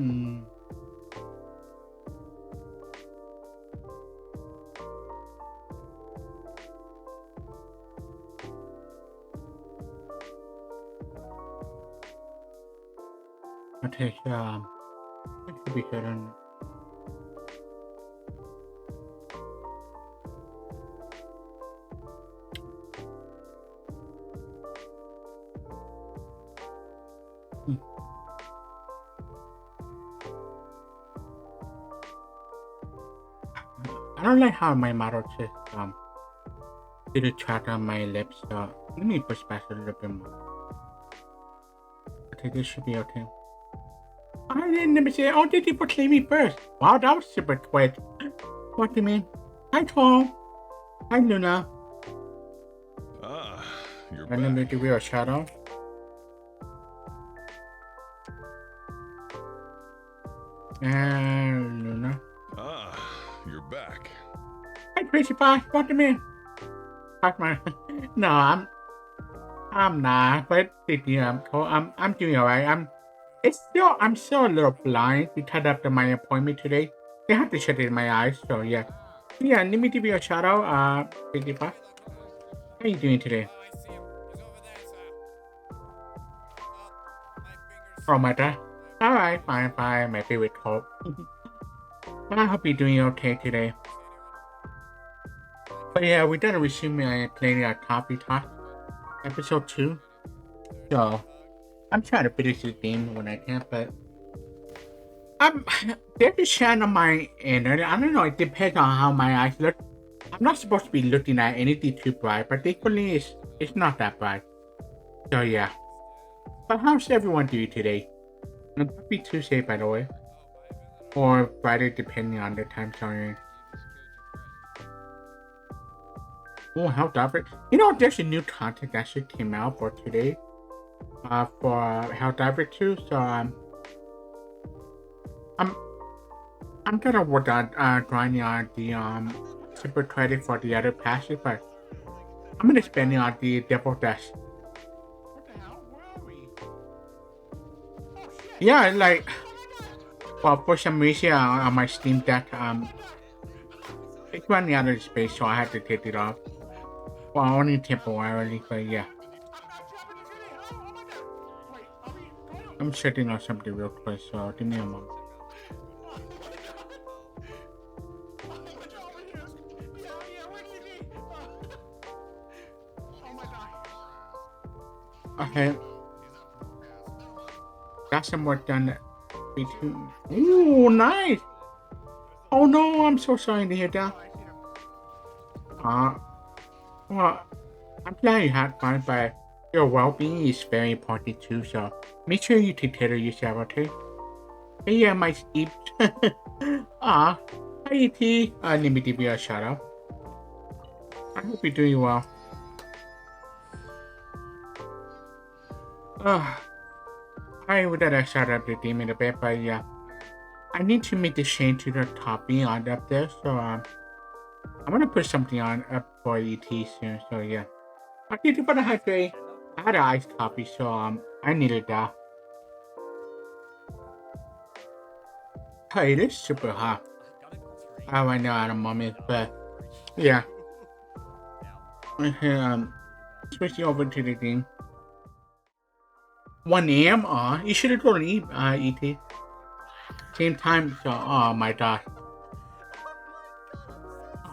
Hmm. Okay, it should be good on. Hmm. I don't like how my model just did a chat on my lips, so let me push back a little bit more. Okay, this should be okay. I didn't even say, oh, did you portray me first? Wow, that was super quick. What do you mean? Hi, Tom. Hi, Luna. Ah, you're And then back. maybe wear a shadow. And Luna. Ah, you're back. Hi, Crazy Pie. What do you mean? Hi, my. No, I'm not. But I'm doing alright. I'm still a little blind because of my appointment today. They have to shut in my eyes, so yeah. Yeah, let me give you a shout out. Crazy Pie. How you doing today? Oh my god. Alright, fine. My favorite hope. I hope you're doing okay today. But yeah, we gotta resume playing Coffee Talk episode 2. So I'm trying to finish this game when I can, but I'm there's a shine on my end. I don't know, it depends on how my eyes look. I'm not supposed to be looking at anything too bright, but equally it's not that bright. So yeah. But how's everyone doing today? And happy Tuesday, by the way. Or Friday, depending on the time zone. Oh, how David. You know, there's a new content that actually came out for today. For How Diver 2. So I'm I'm gonna work on grinding on the super credit for the other passes, but I'm gonna spend it on the Devil Dash. What the hell? Where are we? Oh shit! Yeah, like well, for some reason on my Steam Deck, it's running out of space, so I had to take it off. Well, only temporarily, but yeah. I'm not jumping into it! Oh my god! Wait, are we going to... I'm checking on something real quick, so give me a moment. Oh my god. Okay, got some work done between. Ooh, nice! Oh no, I'm so sorry to hear that. Well, I'm glad you had fun, but your well-being is very important too, so make sure you take care of yourself, okay? Hey, yeah, my Steve. Hi, E.T. Let me give you a shout out. I hope you're doing well. I would have shout out the game in a bit, but yeah. I need to make the change to the topping on up there, so I'm gonna put something on up for ET soon, so yeah. I did it for the hydrate. I had an iced coffee, so I needed that. Hey, it is super hot. Right now at the moment, but yeah. Switching over to the game. 1 a.m. You should have told me, ET. Same time, so oh my god.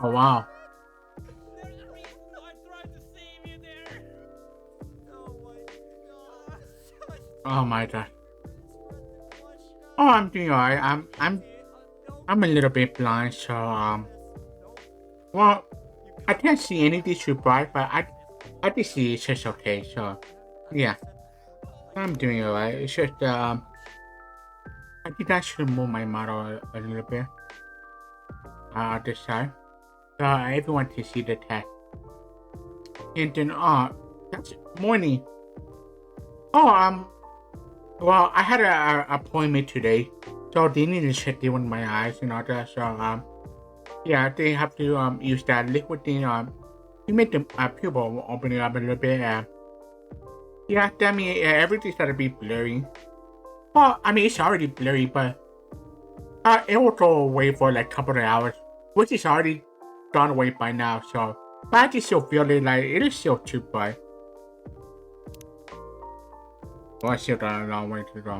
Oh wow. There's a reason I tried to save you there. Oh my god. Oh, I'm doing alright. I'm a little bit blind, so well, I can't see anything too bright, but I can see it's just okay. So yeah, I'm doing alright. It's just I think I should move my model a little bit this side, so everyone can see the text. And then that's morning. Oh well, I had a appointment today, so they need to check in with my eyes and all that. So yeah, they have to use that liquid thing to make the pupil open it up a little bit. Yeah, that means everything's gotta be blurry. Well, I mean, it's already blurry, but it will go away for like a couple of hours, which is already gone away by now. So, but I just still feel it like it is still too bright. Well, I still got a long way to go.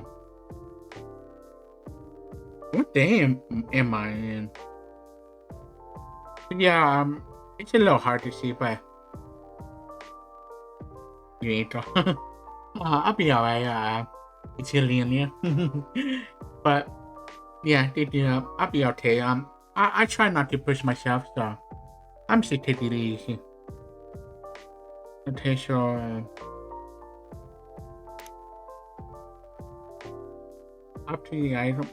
What day am I in? Yeah, it's a little hard to see, but you ain't go. I'll be alright. It's alien, but yeah, I'll be okay. I try not to push myself, so I'm just taking it easy. Okay, so up to the item.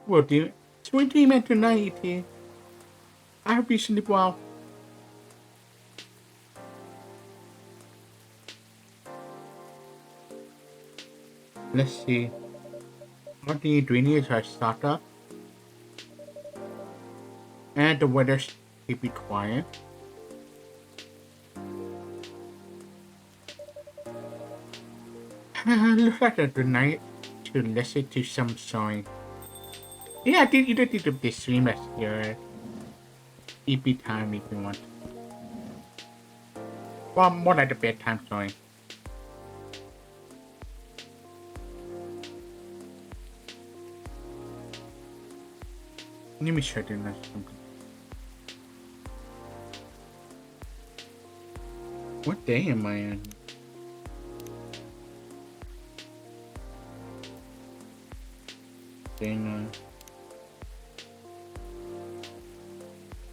Will do. Sweet dream tonight, ET. I hope you sleep well. Let's see. All the ingredients are stocked up. And the weather should be quiet. Looks like a good night to listen to some song. Yeah, I did. You did the stream last year. EP time if you want. Well, more like the bedtime song. Let me check in something. What day am I in? Day 9.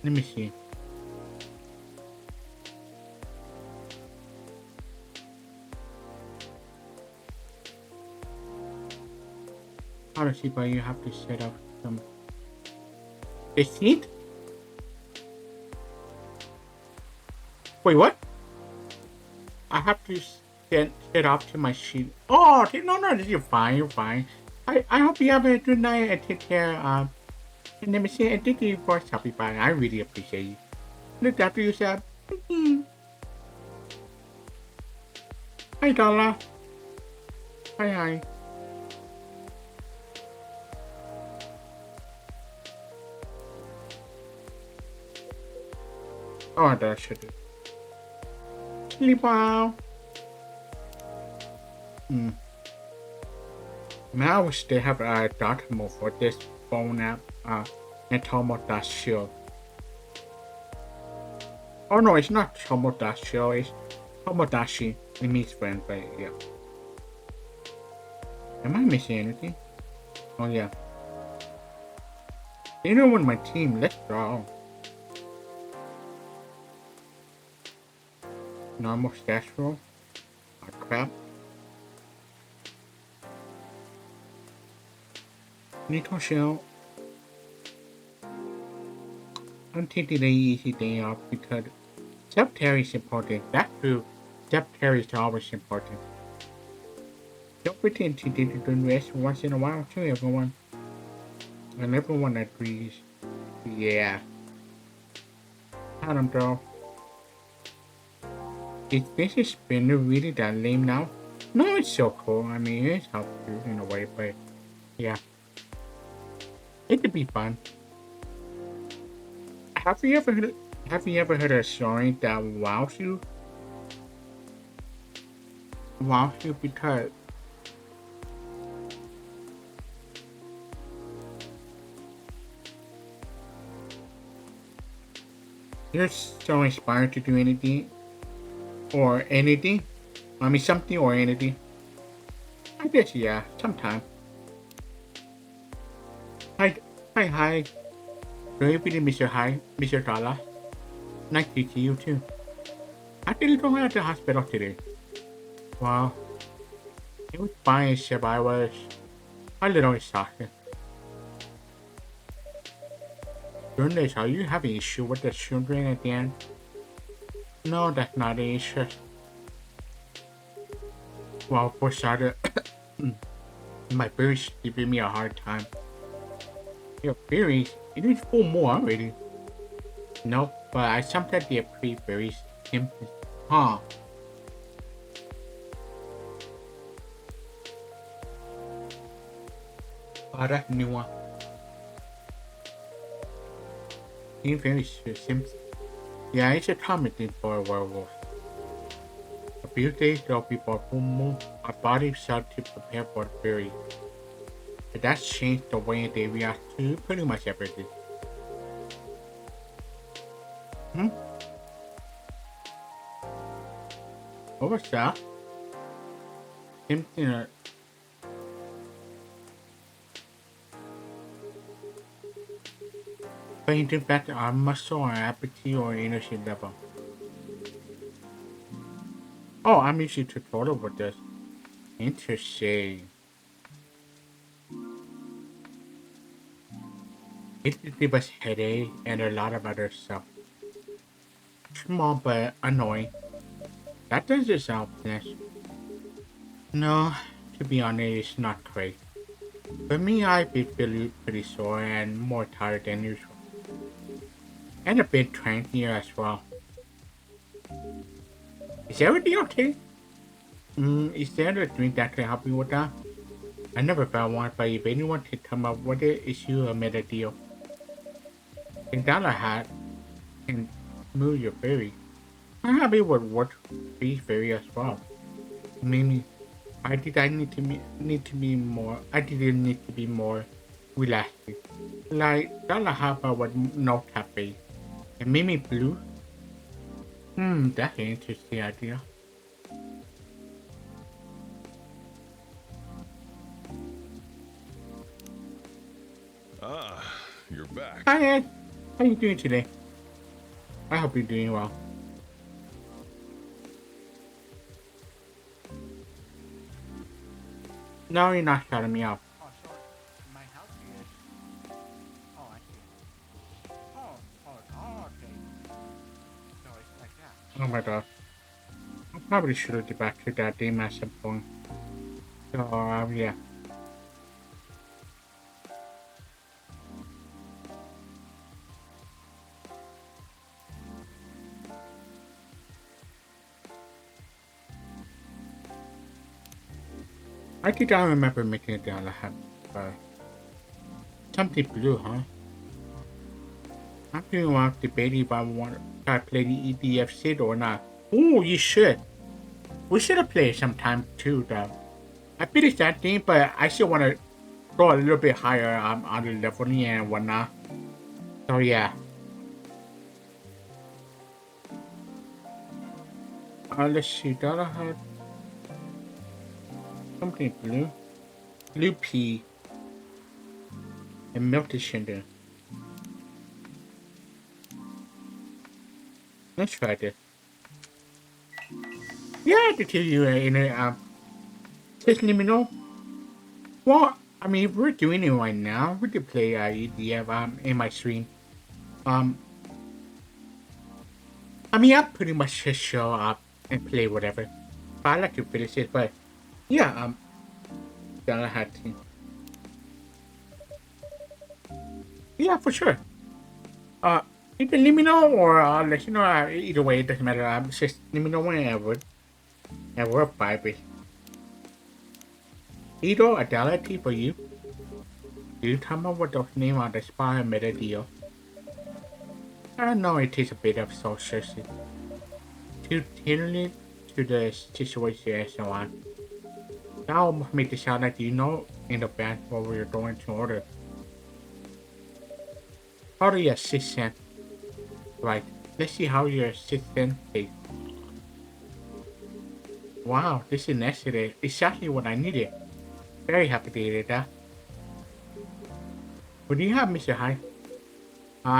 Let me see. Obviously, but you have to set up some. 15th? Wait, what? I have to set up to my sheet. Oh, okay, no, you're fine, you're fine. I hope you have a good night and take care. And let me say, and thank you for stopping by. I really appreciate you. Look after yourself. Hi, Donna. Hi. Oh, that should do. Sleep well. Now I wish they have a dark mode for this phone app. And Tomo-Shield. Oh no, it's not Tomo-Shield, it's Tomodachi. It means friend, but yeah. Am I missing anything? Oh yeah. Anyone on my team, let's draw. Normal stash roll. Oh crap. Nico Shell. I'm taking the easy day off because self-care is important. That's true. Self-care is always important. Don't pretend to do the rest once in a while too, everyone. And everyone agrees. Yeah. I don't know. Is this spinner really that lame now? No, it's so cool. I mean, it's helpful in a way, but yeah. It could be fun. Have you ever heard a story that wows you? Wows you because you're so inspired to do anything or anything. I mean, something or anything. I guess yeah, sometime. Hi. Do you believe Mr. Hi, Mr. Tala? Nice to see you too. I didn't go out to the hospital today. Wow. It was fine except I was a little exhausted. Goodness, are you having issue with the children again? No, that's not an issue. Well, for starter, my berries giving me a hard time. Your berries? It is full more already. No, but I sometimes get pretty berries. Huh. Oh, that's a new one. Being very simple. Yeah, it's a common thing for a werewolf. A few days ago, before full moon, our bodies start to prepare for the fury. But that's changed the way they react to pretty much everything. Hmm? What was that? Something painting back our muscle or appetite or energy level. Oh, I'm using tutorial with this. Interesting. It gave us headache and a lot of other stuff. Small but annoying. That doesn't sound nice. No, to be honest, it's not great. For me, I feel pretty sore and more tired than usual. And a bit tranky as well. Is everything okay? Is there a drink that can help me with that? I never found one, but if anyone can come up with it, issue a meta deal. And dollar hat can move your berry. I'm happy with what be fairy as well. Maybe I did I need to be more I didn't need to be more relaxing. Like dollar half with no cafe. And maybe blue? That's an interesting idea. Ah, you're back. Hi Ed. How you doing today? I hope you're doing well. No, you're not shutting me up. Oh, so my house is. Oh, I see. Okay. So it's like that. Oh my god. I probably should have get back to that game at some point. So, yeah. I think I remember making it down the hat, but something blue, huh? I'm doing one debating if I want to play the EDF Sid or not. Oh, you should. We should have played sometime too, though. I finished that game, but I still want to go a little bit higher on the leveling and whatnot. So yeah. Let's see. Dollar hat. Something blue. Blue pea. And melted cinder. Let's try this. Yeah, to tell you in a just let me know. Well, I mean, if we're doing it right now. We could play EDF in my stream. Um, I mean, I pretty much just show up and play whatever. But I like to finish it, but yeah, Dollar hat team. Yeah, for sure. Uh, you can let me know or I'll let you know. Either way, it doesn't matter. Just let me know whenever. And we're vibing. Either a dollar tea for you. You tell me what the name on the spot and made a deal. I know it takes a bit of socializing to tailor it to the situation and so on. That almost makes it sound like you know in advance what we're going to order. How do your assistant? Right, let's see how your assistant tastes. Wow, this is necessary. Exactly what I needed. Very happy to hear that. What do you have, Mr. High?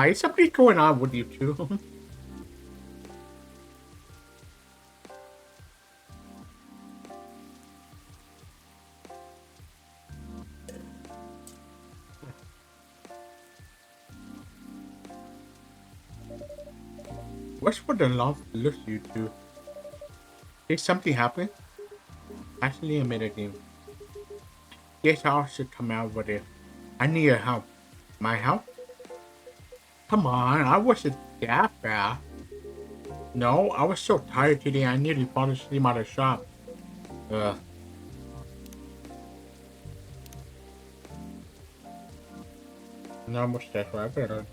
Is something going on with you too? What's for the love look you do? Did something happen? Actually, a minute game. Yes, I should come out with it. I need your help. My help? Come on, I wasn't that bad. No, I was so tired today I nearly fell asleep at the shop. Ugh. No mustache, I better.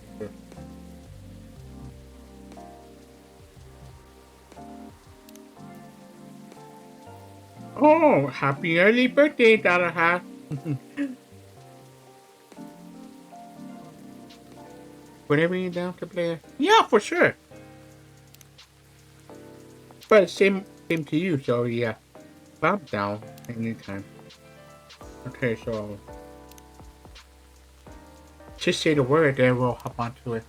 Oh, happy early birthday, Dada Hat. Whenever you're down to play. Yeah, for sure. But same to you, so yeah. I'm down anytime. Okay, so just say the word, then we'll hop onto it.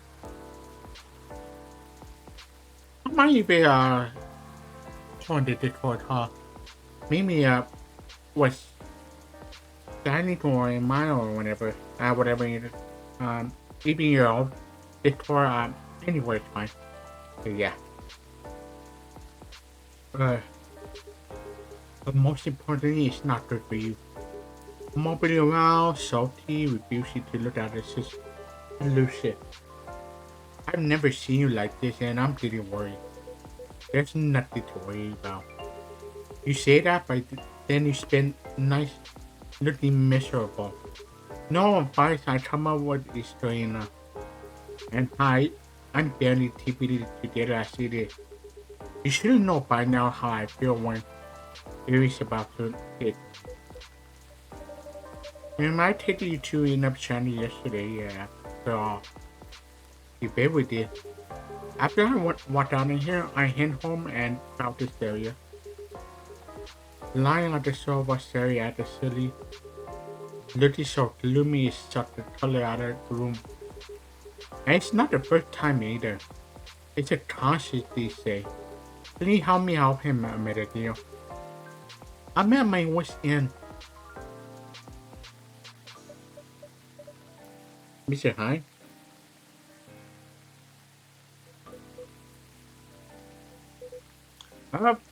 I might be join the Discord, huh? Maybe was standing or in mine or whatever. Whatever you even your own Discord anywhere is fine. So yeah. Uh but most importantly it's not good for you. Moping around, salty, refusing to look at it, it's just loose shit. I've never seen you like this and I'm getting worried. There's nothing to worry about. You say that, but then you spend nights looking miserable. No advice I come up with is doing and I'm barely TPD together as it is. You should know by now how I feel when it is about to hit. Am I taking you to enough channel yesterday? Yeah. So you bet we did. After I walked out in here, I hit home and found this area. Lying on the sofa staring at the silly, looking so gloomy it sucked the color out of the room. And it's not the first time either. It's a conscious these days. Please help me help him, Meredith. I'm at my wit's end. Mr. Hi.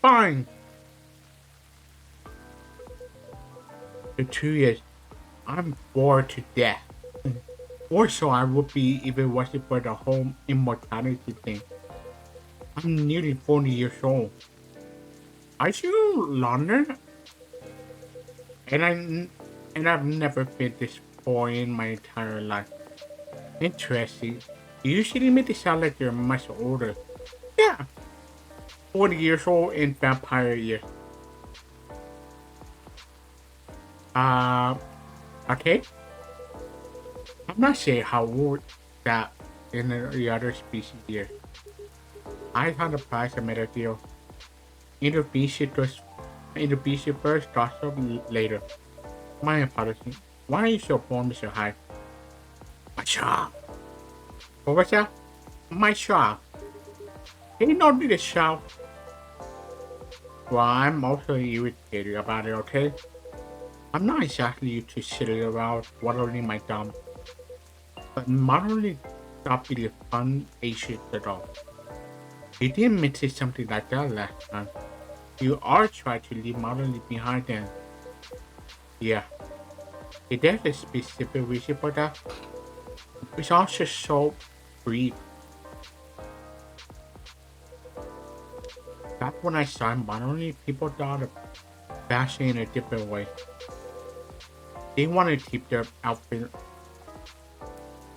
Fine. The truth is, I'm bored to death. Or so I would be if it wasn't for the whole immortality thing. I'm nearly 40 years old. Are you London? And I've never been this bored in my entire life. Interesting. You usually make it sound like you're much older. Yeah, 40 years old in vampire years. Uh, okay. I'm not saying how old that in the other species here. I found the price I made a deal. Introduce it first, gossip later. My apologies. Why are you so poor, Mr. Hyde? My shop. What was that? My shop. Can you not do the shop? Well, I'm also irritated about it, okay? I'm not exactly used to sitting around waddling my thumb, but moderately not be the fun Asian at all. You didn't mention something like that last time. You are trying to leave moderately behind then. Yeah. Is there a specific reason for that? It's also so brief. Back when I started moderately, people thought of fashion in a different way. They wanted to keep their outfit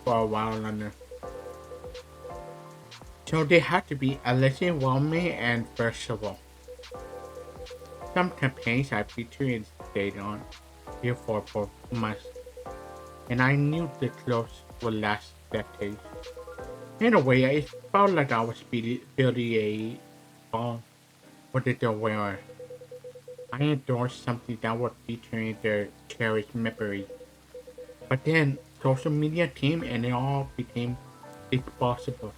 for a while longer. So they had to be allegedly welcoming and versatile. Some campaigns I featured and stayed on here for months, and I knew the clothes would last decades. In a way, it felt like I was building a bond with the wearer. I endorsed something that would feature in their cherished memories. But then, social media came and it all became impossible.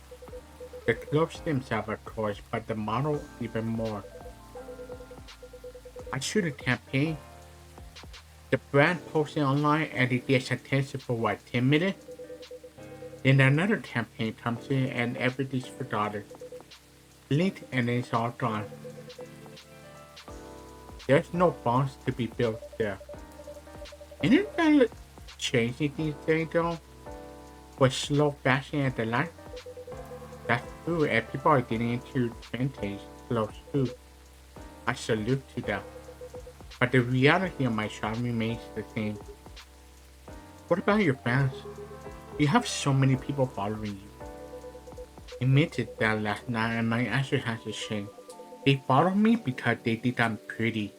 The clothes themselves, of course, but the model even more. I shoot a campaign. The brand posted online and it gets attention for what, 10 minutes? Then another campaign comes in and everything's forgotten. Linked and it's all gone. There's no bonds to be built there. Isn't that changing these days though? With slow fashion and the like? That's true, and people are getting into vintage clothes too. I salute to them. But the reality of my shop remains the same. What about your fans? You have so many people following you. I admitted that last night and my answer has a shame. They follow me because they think I'm pretty.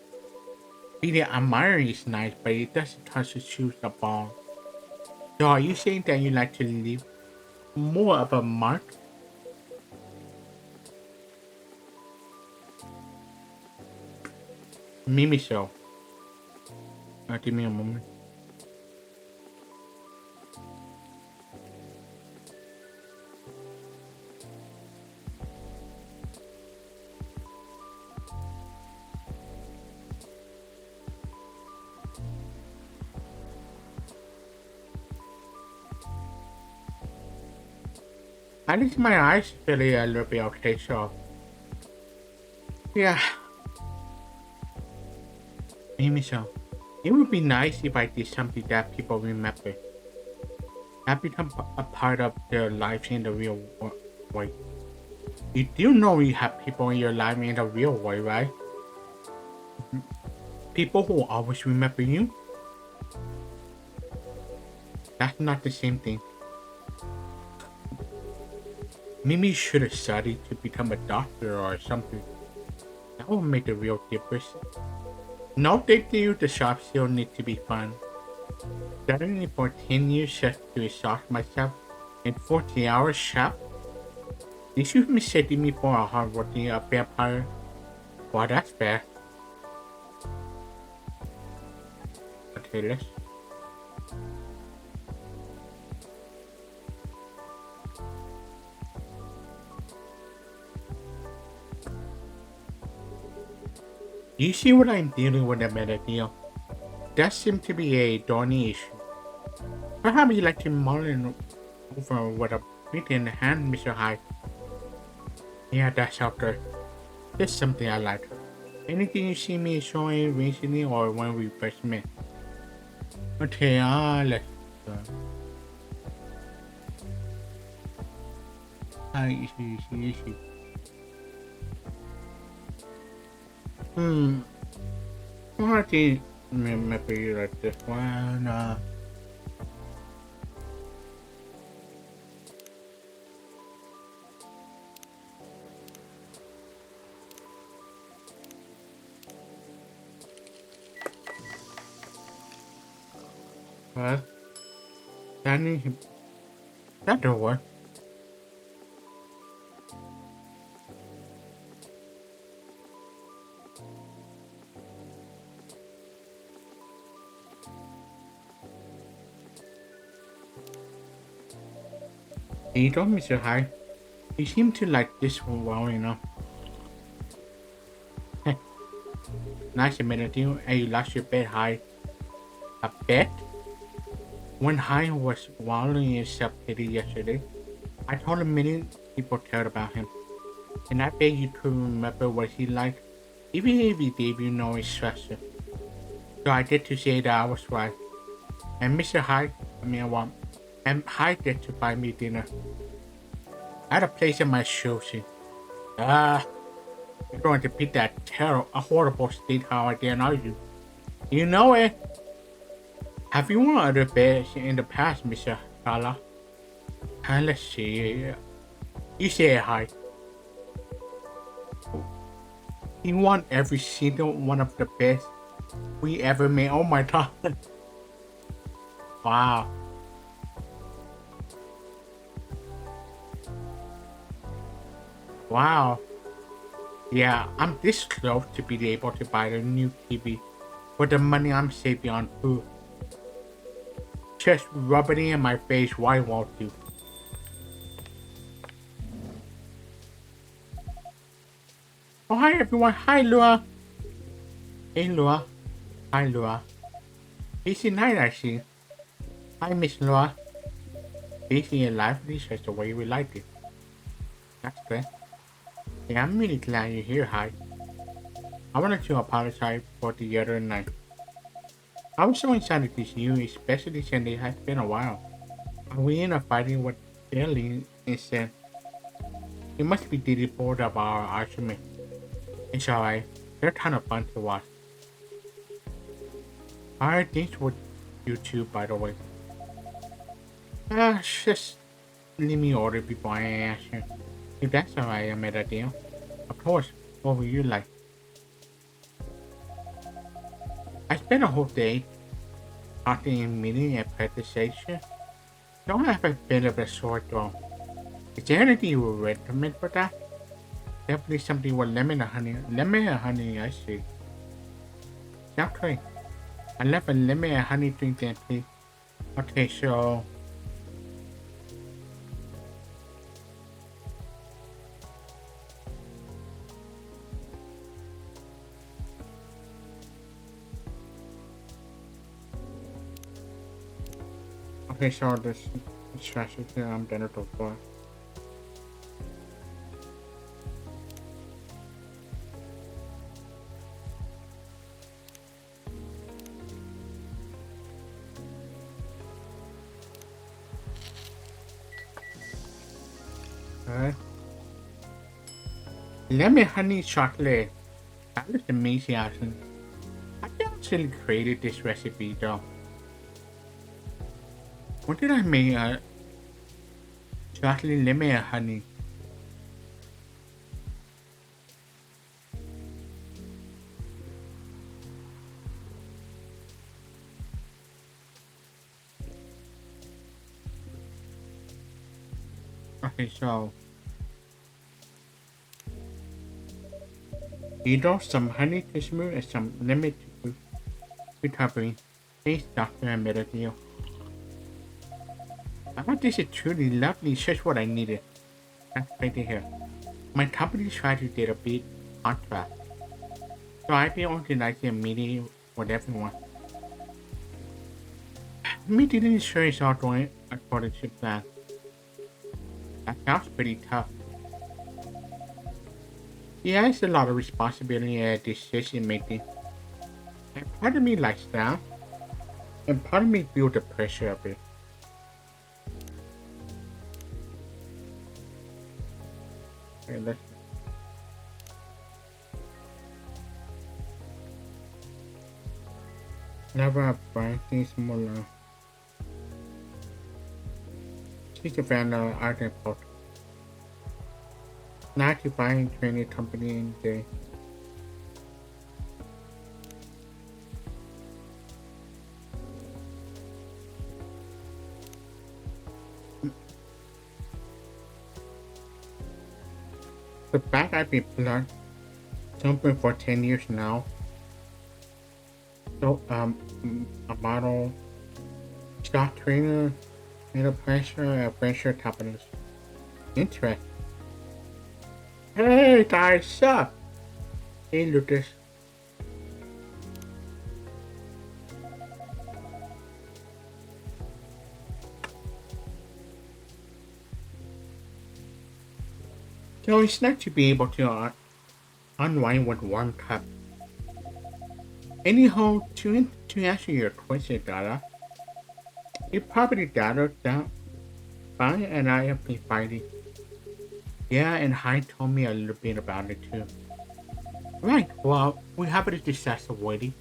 Being admiring is nice, but it doesn't constitute a ball. So are you saying that you like to leave more of a mark? Maybe so. Give me a moment. At least my eyes feel a little bit okay, so yeah, maybe so. It would be nice if I did something that people remember. I've become a part of their lives in the real world. You do know you have people in your life in the real world, right? People who always remember you. That's not the same thing. Maybe you should have studied to become a doctor or something. That would make a real difference. No big deal, the job still need to be fun. Studying for 10 years just to exhaust myself in 40 hours shop? Did you mistake me for a hardworking vampire? Well, that's fair. Okay, let's... You see what I'm dealing with, a deal? That seems to be a thorny issue. Perhaps you like to mull it over with a beating hand, Mr. Hyde. Yeah, that's out there. That's something I like. Anything you see me showing recently or when we first met? Okay, let's... easy. I think maybe like this one, well, that'll work. You told Mr. Hyde. You seem to like this one well enough. Nice admit you, and you lost your bet, Hyde. A bet? When Hyde was wallowing in self-pity yesterday, I told a million people cared about him. And I bet you could remember what he liked, even if he gave you no instruction. So I did to say that I was right. And Mr. Hyde, and Hyde did to buy me dinner. I had a place in my shoes. You're going to beat that a horrible state how again, are you? You know it. Have you won other bets in the past, Mr. Kala? And let's see. You say hi. He won every single one of the bets we ever made. Oh my god. Wow. Wow. Yeah, I'm this close to be able to buy a new TV for the money I'm saving on food. Just rub it in my face, why won't you? Oh, hi everyone. Hi, Lua. Hey, Lua. Hi, Lua. Busy night, I see. Hi, Miss Lua. Busy and lively, just the way we like it. That's good. Yeah, I'm really glad you're here, Hi. I wanted to apologize for the other night. I was so excited to see you, especially since it has been a while. We ended up fighting with Billy instead. He must be really bored of our argument. It's alright. They're kind of fun to watch. Alright, thanks for you too, by the way. Just leave me order before I ask you. If that's alright, I made a deal. Of course. What would you like? I spent a whole day talking in meeting and presentation. Don't have a bit of a sore throat. Is there anything you would recommend for that? Definitely something with lemon and honey. Lemon and honey, I see. Sounds great. I love a lemon and honey drink then, please. Okay, so... Okay, so this strategy I'm better to for. Alright. Lemon honey chocolate. That is amazing, Ashley. I actually created this recipe though. What did I make? Chocolate lemon and honey. Okay, so you know some honey to smooth and some lemon to recovery. Please, doctor, I made a deal. I thought this is truly lovely, it's just what I needed. That's great to hear. My company tried to get a big contract, so I've been organizing a meeting with everyone. Meeting insurance all going according to plan. That sounds pretty tough. Yeah, it's a lot of responsibility and decision making. And part of me likes that, and part of me feels the pressure of it. Okay, let's never find things more. She's a fan of art and pop. Not to find training company in the fact I've been playing something for 10 years now. So a model, stock trainer, and a pressure venture capitalist. Interesting. Hey guys, up? Hey Lucas. So it's nice to be able to unwind with one cup. Anyhow, to answer your question, Dada, it probably Dada down fine and I have been fighting. Yeah, and Hai told me a little bit about it too. Right, well, we haven't discussed the wedding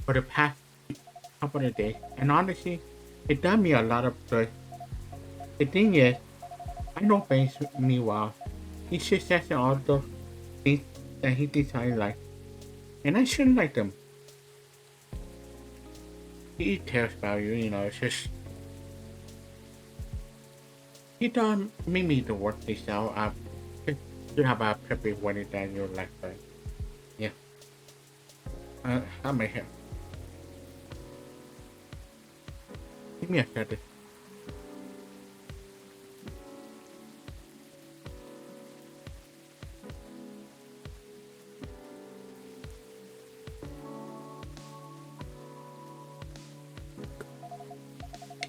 for the past couple of days, and honestly, it done me a lot of good. The thing is, I know Banks me well. He success in all those things that he thinks I like, and I shouldn't like them. He cares about you, it's just... He don't make me to work this out. You have a perfect wedding that you like, right? Yeah. I may have. Give me a second.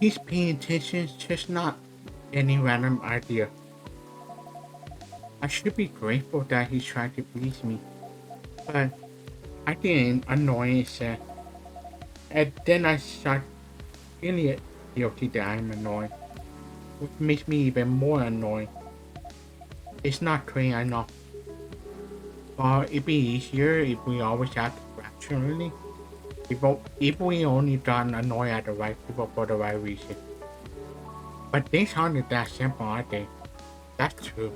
He's paying attention, just not any random idea. I should be grateful that he's trying to please me, but I get annoying and then I start feeling guilty that I'm annoyed, which makes me even more annoyed. It's not clean, I know, but it'd be easier if we always act rationally. If we only got annoyed at the right people for the right reason. But things aren't that simple, are they? That's true.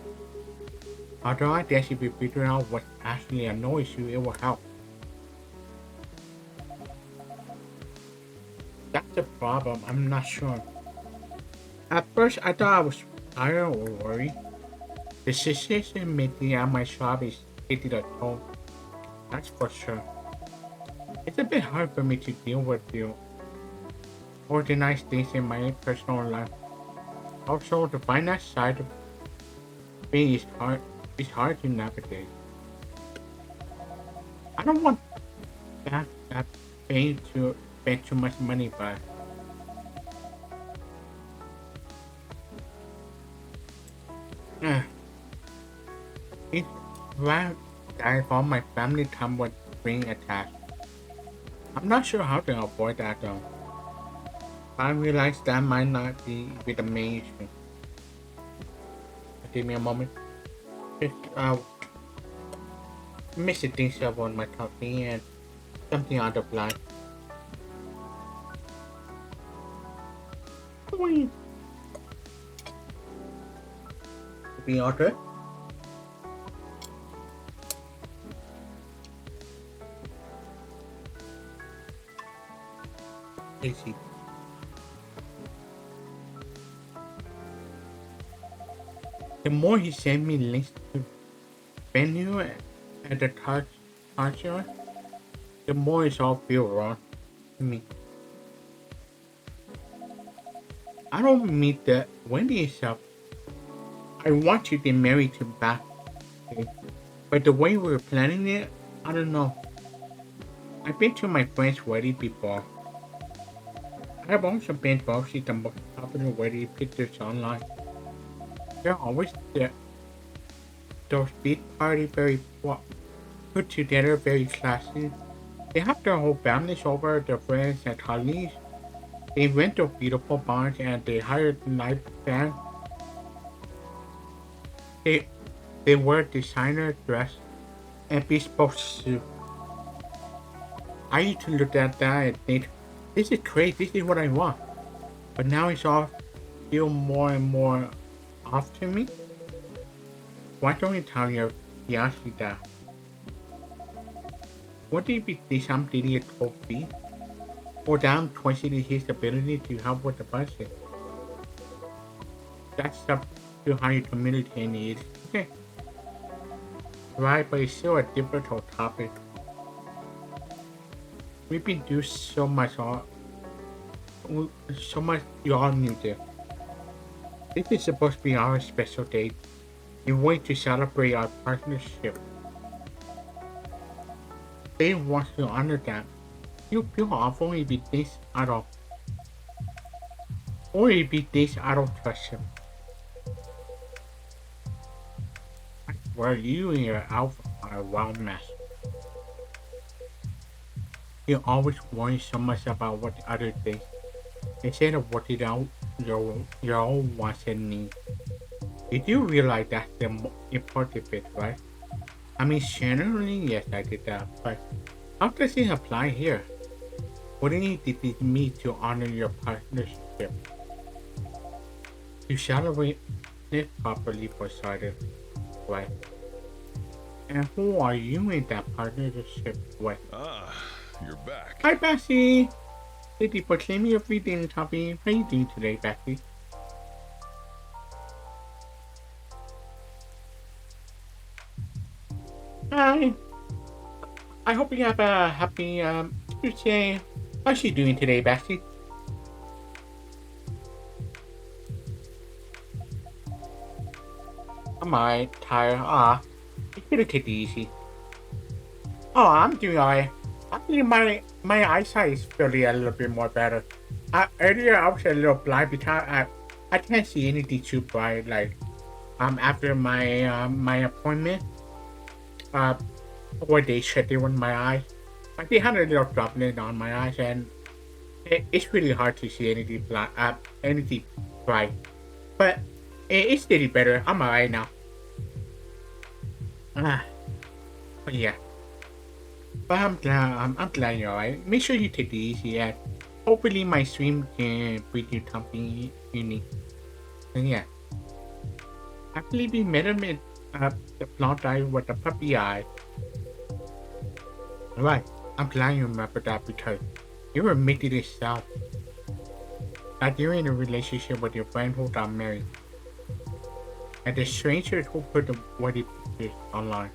Although I guess if you figure out what actually annoys you, it will help. That's the problem, I'm not sure. At first, I thought I was tired or worried. The situation making at my job is taking a toll, that's for sure. It's a bit hard for me to deal with the organized things in my personal life. Also, the finance side of me is hard to navigate. I don't want that paying to spend too much money, but uh, it's right that all my family time with being attached. I'm not sure how to avoid that though. I realize that might not be the main issue. Give me a moment. Just missing things up on my company and something out of line. To be ordered. Easy. The more he sent me links to venue at the culture, the more it's all feel wrong to me. I don't mean that Wendy itself. I want to get married to back, but the way we're planning it, I don't know. I've been to my friend's wedding before. I have also been to see the most popular wedding pictures online. They're always there. Those big party very put together, very classy. They have their whole families over, their friends and colleagues. They rent a beautiful barns and they hire live band. They they wear designer dress and bespoke suit. I used to look at that and think, this is great, this is what I want. But now it's all feel more and more off to me. Why don't you tell your fiancé that? Would it be something a trophy? Or down questioning his ability to help with the budget? That's up to how you communicate needs. Okay. Right, but it's still a difficult topic. We've been doing so much you all need to. This is supposed to be our special date. A way to celebrate our partnership. They want to honor that. You feel awful if it this out of or if it this out of trust him. I swear you and your outfit are a wild mess. You always worry so much about what the other things instead of working out your own wants and needs. You do realize that's the important bit, right? I mean, generally, yes, I did that, but how does it apply here? Wouldn't it be me to honor your partnership? You celebrate it properly for starters, right? And who are you in that partnership with? Ah, you're back. Hi, Bessie! Thank you for claiming your free dinner copy. How are you doing today, Bessie? Hi! I hope you have a happy Tuesday. How's she doing today, Bessie? I'm alright, tired. You could take it easy. Oh, I'm doing alright. Actually, my eyesight is feeling a little bit more better. Earlier I was a little blind because I can't see anything too bright. Like after my appointment, where they checked it with my eyes, like they had a little droplet on my eyes, and it's really hard to see anything anything bright. But it's getting better. I'm alright now. But yeah. But I'm glad you're alright. Make sure you take it easy and hopefully my stream can bring you something unique. Yeah. I believe he met him in the blonde eye with the puppy eye. Right. I'm glad you remember that because you admitted yourself that you're in a relationship with your friend who got married. And the strangers who put the wedding pictures online.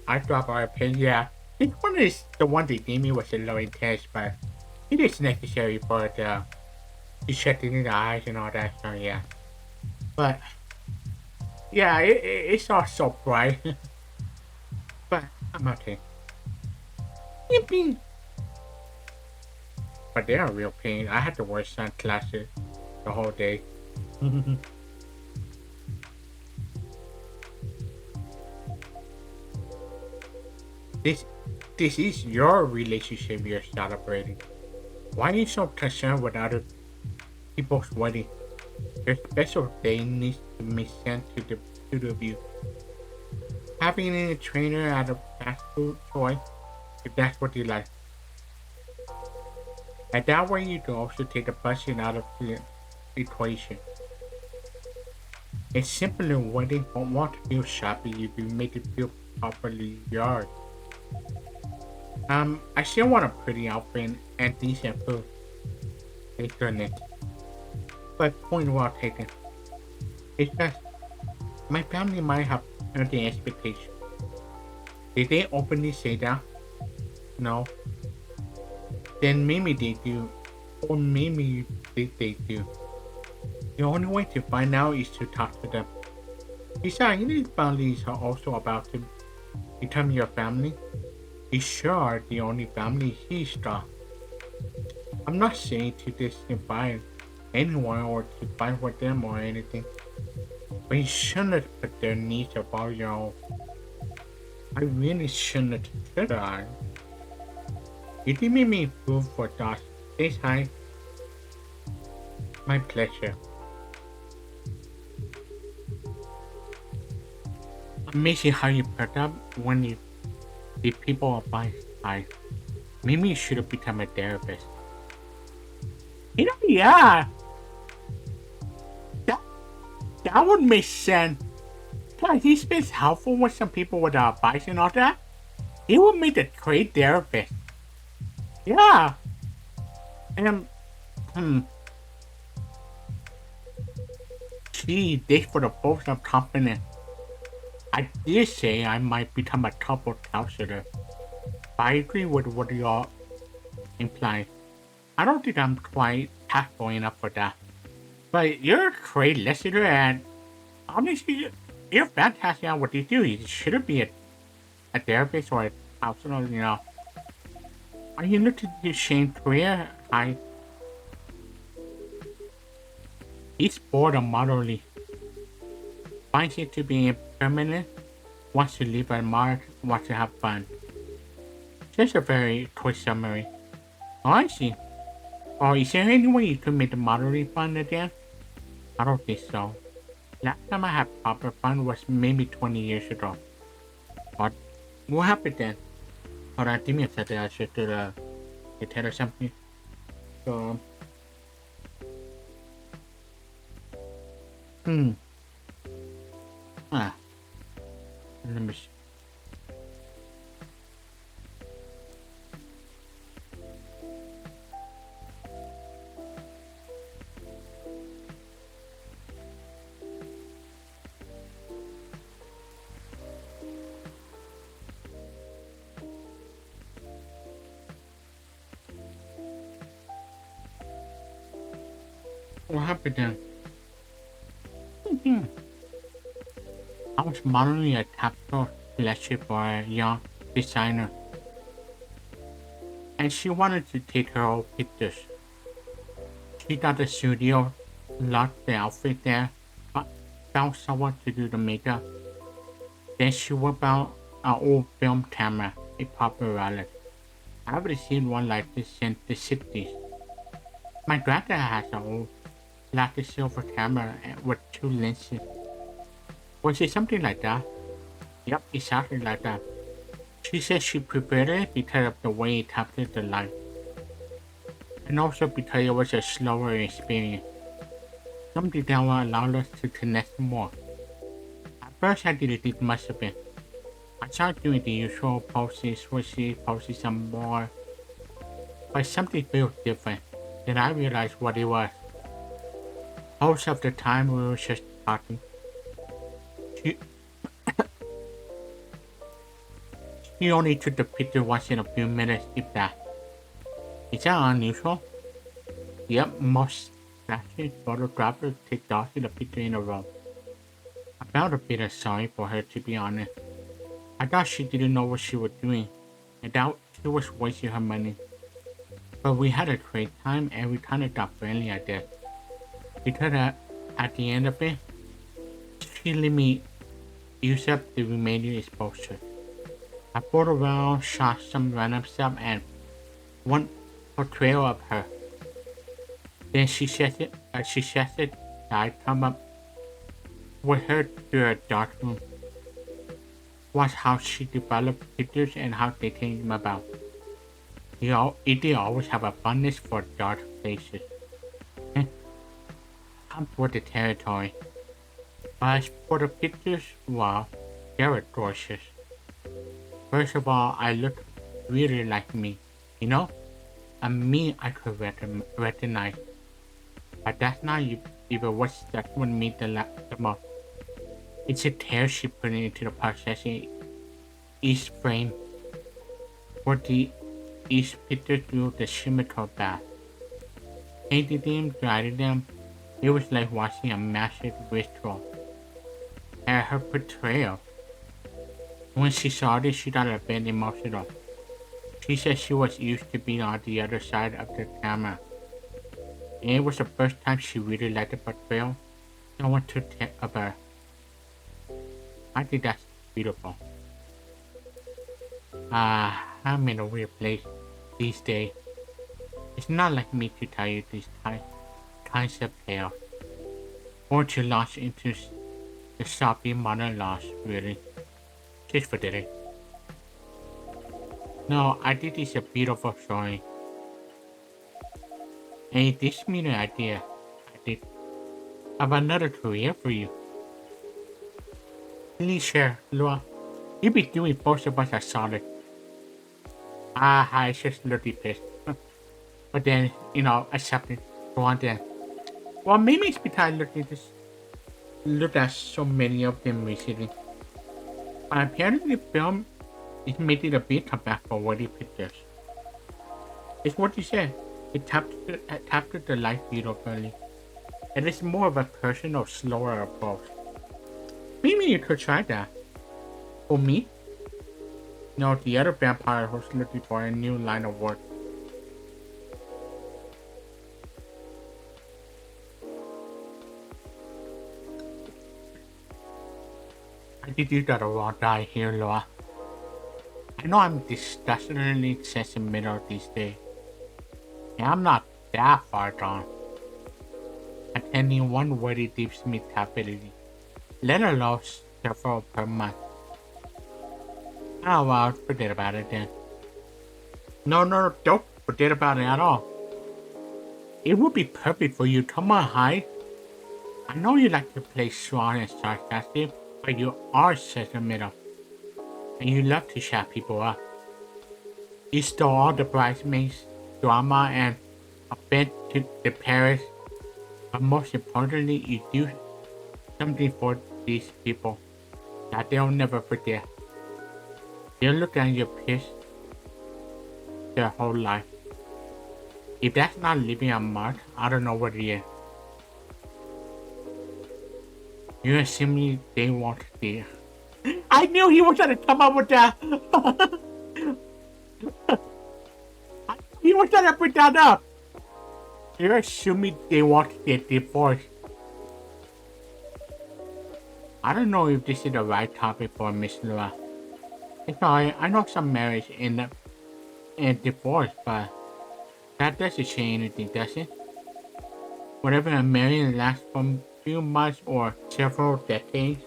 I thought our opinion, yeah. This one is the one they gave me was a low intense, but it is necessary for the to check in the eyes and all that, so yeah. But yeah, it's all so bright. But I'm okay. Yippee! But they're a real pain. I had to wear sunglasses the whole day. this this is your relationship you're celebrating. Why are you so concerned with other people's wedding? Your special day needs to be sent to the two of you. Having a trainer at a fast food choice, if that's what you like. And that way you can also take the budget out of the equation. A simpler wedding won't want to feel shoppy if you make it feel properly yours. I still want a pretty outfit and decent food. Thank goodness. But point well taken. It's just my family might have certain expectations. Did they openly say that? No. Then maybe they do. Or maybe they do. The only way to find out is to talk to them. Besides, these families are also about to become your family. You sure are the only family he's got. I'm not saying to disinvite anyone or to fight with them or anything. But you shouldn't put their needs above your own. I really shouldn't, should I? You did make me food for thought. Thanks, hi. My pleasure. Amazing how you put up when you the people are by side. Maybe you should have become a therapist. Yeah. That would make sense. Plus, he's been helpful with some people with advice and all that. He would make a great therapist. Yeah. And, Gee, this for the both of confidence. I did say I might become a couple counselor. But I agree with what you're implying. I don't think I'm quite tactful enough for that. But you're a great listener and honestly, you're fantastic at what you do. You shouldn't be a therapist or a counselor, you know. Are you looking to change career? He's bored of moderately. Finds it to be impermanent, wants to leave a mark, wants to have fun. Just a very quick summary. Oh, I see. Oh, is there any way you could make the moderately fun again? I don't think so. Last time I had proper fun was maybe 20 years ago. What happened then? Hold on, give me a second. I should do the tell or something. So, let me see. What happened then? I was modeling a capital letter for a young designer. And she wanted to take her old pictures. She got the studio, locked the outfit there, but found someone to do the makeup. Then she whipped out an old film camera, a proper relic. I haven't seen one like this since the 60s. My granddad has an old black and silver camera with 2 lenses. Was it something like that? Yep, exactly like that. She said she prepared it because of the way it captured the light. and also because it was a slower experience. Something that will allow us to connect more. At first I didn't think much of it. I started doing the usual poses, switches, poses some more, but something felt different. Then I realized what it was. Most of the time we were just talking. She, she only took the picture once in a few minutes, if that. Is that unusual? Yep, most flashy photographers take dozens of pictures in a row. I felt a bit sorry for her, to be honest. I thought she didn't know what she was doing. I doubt she was wasting her money. But we had a great time and we kinda got friendly, I guess. Because at the end of it, she let me use up the remaining exposure. I pulled around, shot some random stuff, and one portrayal of her. Then she suggested that I come up with her to a dark room. Watch how she developed pictures and how they came about. It did always have a fondness for dark places. I'm for the territory. But as for the pictures, well, they were gorgeous. First of all, I looked really like me, you know? A me I could recognize. But that's not even what stuck with me the most. It's the care she put into the processing each frame. For each picture through the symmetrical bath. Painting them, drying them, it was like watching a massive ritual. And her portrayal. When she saw this, she got a bit emotional. She said she was used to being on the other side of the camera. And it was the first time she really liked the portrayal. Someone took care of her. I think that's beautiful. I'm in a weird place these days. It's not like me to tell you these kinds of tales. Or to launch into the soppy monologues, really. Just for today. No, I think it's a beautiful story. And it gives me the idea, I think, of another career for you. Please share, Laura. You'll be doing both of us a solid. I just looked pissed. But then, accepted. Go on then. Well, maybe it's because I looked at so many of them recently. But apparently the film is making a big comeback for wedding pictures. It's what you said. It captured the life beautifully. And it's more of a personal, slower approach. Maybe you could try that. For me? No, the other vampire who's looking for a new line of work. I think you got a raw die here, Laura. I know I'm disgustingly sentimental these days. And I'm not that far gone. Attending one wedding gives me stability, let alone several per month. Oh well, forget about it then. No, don't forget about it at all. It would be perfect for you. Come on, hi. I know you like to play strong and sarcastic, but you are sentimental. And you love to shut people up. You stole all the bridesmaids, drama, and a bed to the Paris. But most importantly, you do something for these people that they'll never forget. They'll look at your piece their whole life. If that's not leaving a mark, I don't know what it is. You assuming they won't be. I knew he was gonna come up with that. He was gonna put that up. You're assuming they won't get divorced. I don't know if this is the right topic for Miss Laura. It's alright, I know some marriage and divorce, but that doesn't change anything, does it? Whatever a marriage lasts for a few months or several decades,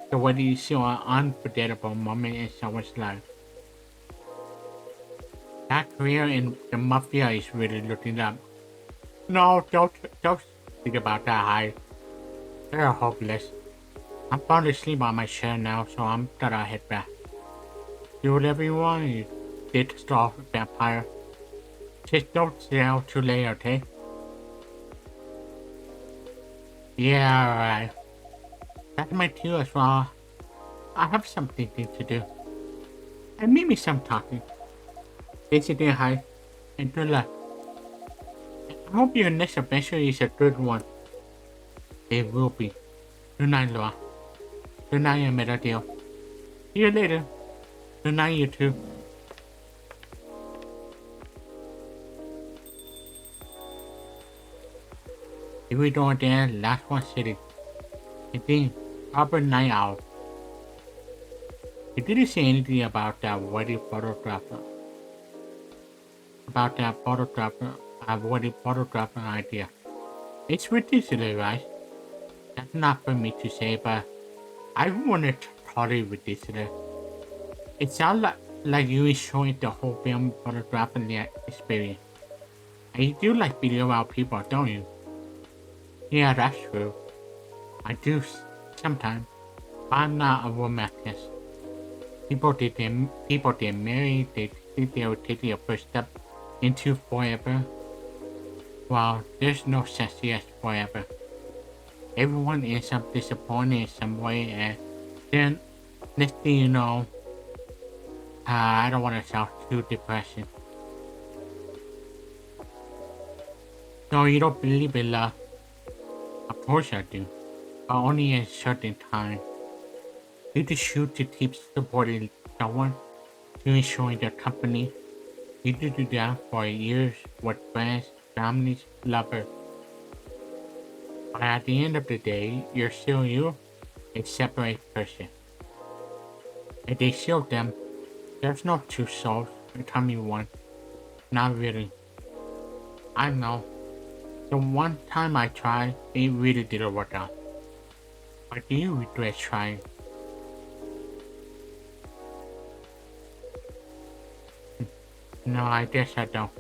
the wedding is still an unforgettable moment in someone's life. my career in the mafia is really looking up. No, don't think about that high. They're hopeless. I'm falling asleep on my chair now, so I'm gonna head back. Do whatever you want, you did stall vampire. Just don't stay out too late, okay? Yeah, alright. That's my cue as well. I have something to do. And maybe some talking. Basically, hi, and good luck. I hope your next adventure is a good one. It will be. Good night, Laura. Good night, Meadowdale. See you later. Good night, you two. Here we go again, last one city. Indeed, Robert Night Owl. He didn't say anything about that wedding photographer. Wedding photographer idea. It's ridiculous, right? That's not for me to say, but I wanted to totally ridiculous. It sounds like you enjoyed the whole film photographing experience. And you do like video about people, don't you? Yeah, that's true. I do sometimes, but I'm not a romanticist. People get married, they think they will take their first step into forever. Well, there's no such thing as forever. Everyone ends up disappointed in some way, and then next thing you know, I don't want to sound too depressing. So you don't believe in love? Of course I do, but only in certain times. You just choose to keep supporting someone, to enjoy their company. You do that for years with friends, families, lovers. But at the end of the day, you're still you, a separate person. And they show them there's no two souls becoming one. Not really. I know. The one time I tried, it really didn't work out. But do you regret trying? No, I guess I don't.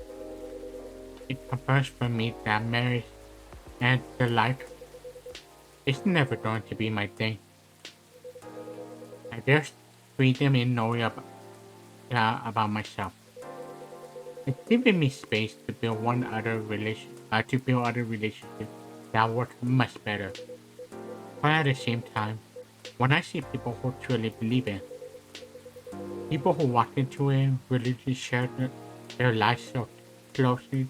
It confirms for me that marriage and the life is never going to be my thing. And there's freedom in knowing about myself. It's giving me space to build other relationships that work much better. But at the same time, when I see people who truly believe in, people who walk into a religion share their lives so closely,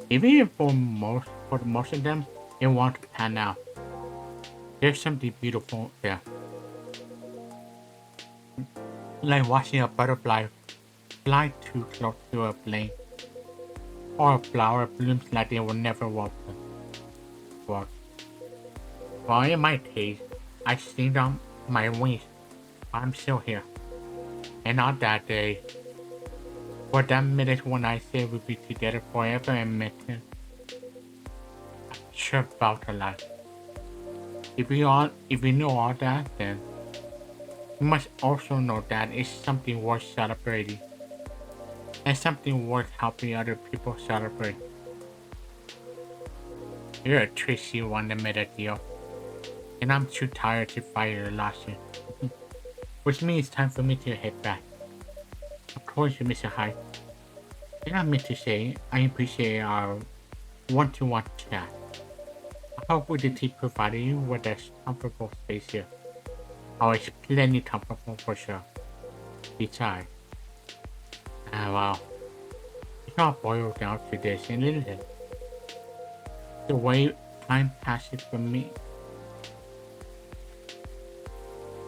even if for most of them, it won't pan out. There's something beautiful there. Like watching a butterfly fly too close to a plane, or a flower blooms like they will never walk. Well, in my case, I sting on my wings, but I'm still here. And on that day, for that minute when I said we'd be together forever and met him, I sure felt alive. If you know all that, then you must also know that it's something worth celebrating, and something worth helping other people celebrate. You're a tricky one that made a deal, and I'm too tired to fight your lawsuit. Which means it's time for me to head back. Of course, Mr. Hyde. And I meant to say, I appreciate our one-to-one chat. I hope we did keep providing you with a comfortable space here. Oh, it's plenty comfortable for sure. Besides, wow, it's all boiled down to this, isn't it? The way time passes for me.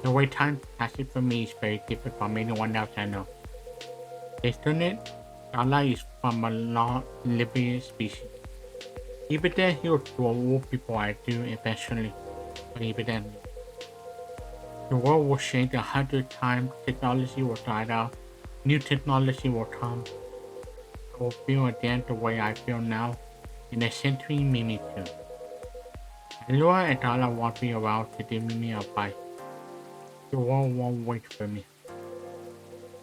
The way time passes for me is very different from anyone else I know. Isn't it? Allah is from a long-living species. Even then, he will grow old before I do eventually. But even then, the world will change 100 times, technology will die out, new technology will come. I will feel again the way I feel now, in a century maybe too. Lua and Allah won't be around to give me advice. The world won't wait for me.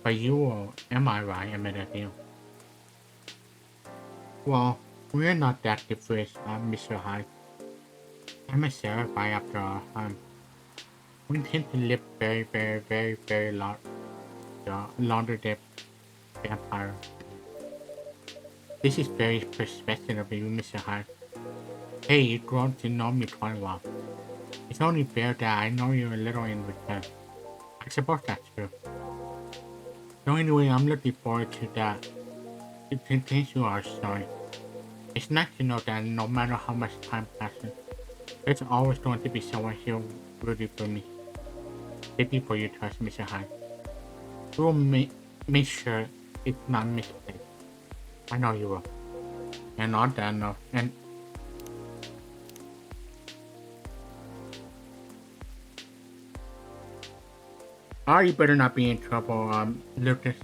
But you or am I right? I made a deal. Well, we're not that different, Mr. Hyde. I'm a certified after all. We tend to live very long, longer than vampire. This is very perspective of you, Mr. Hyde. Hey, you grown to know me quite well. It's only fair that I know you a little in return. I suppose that's true. So anyway, I'm looking forward to that. To continue our story. It's nice to know that no matter how much time passes, there's always going to be someone here rooting for me. Thank you for your trust, Mr. Hyde. We will make sure it's not a mistake. I know you will. And on that note, and you better not be in trouble, Lucas.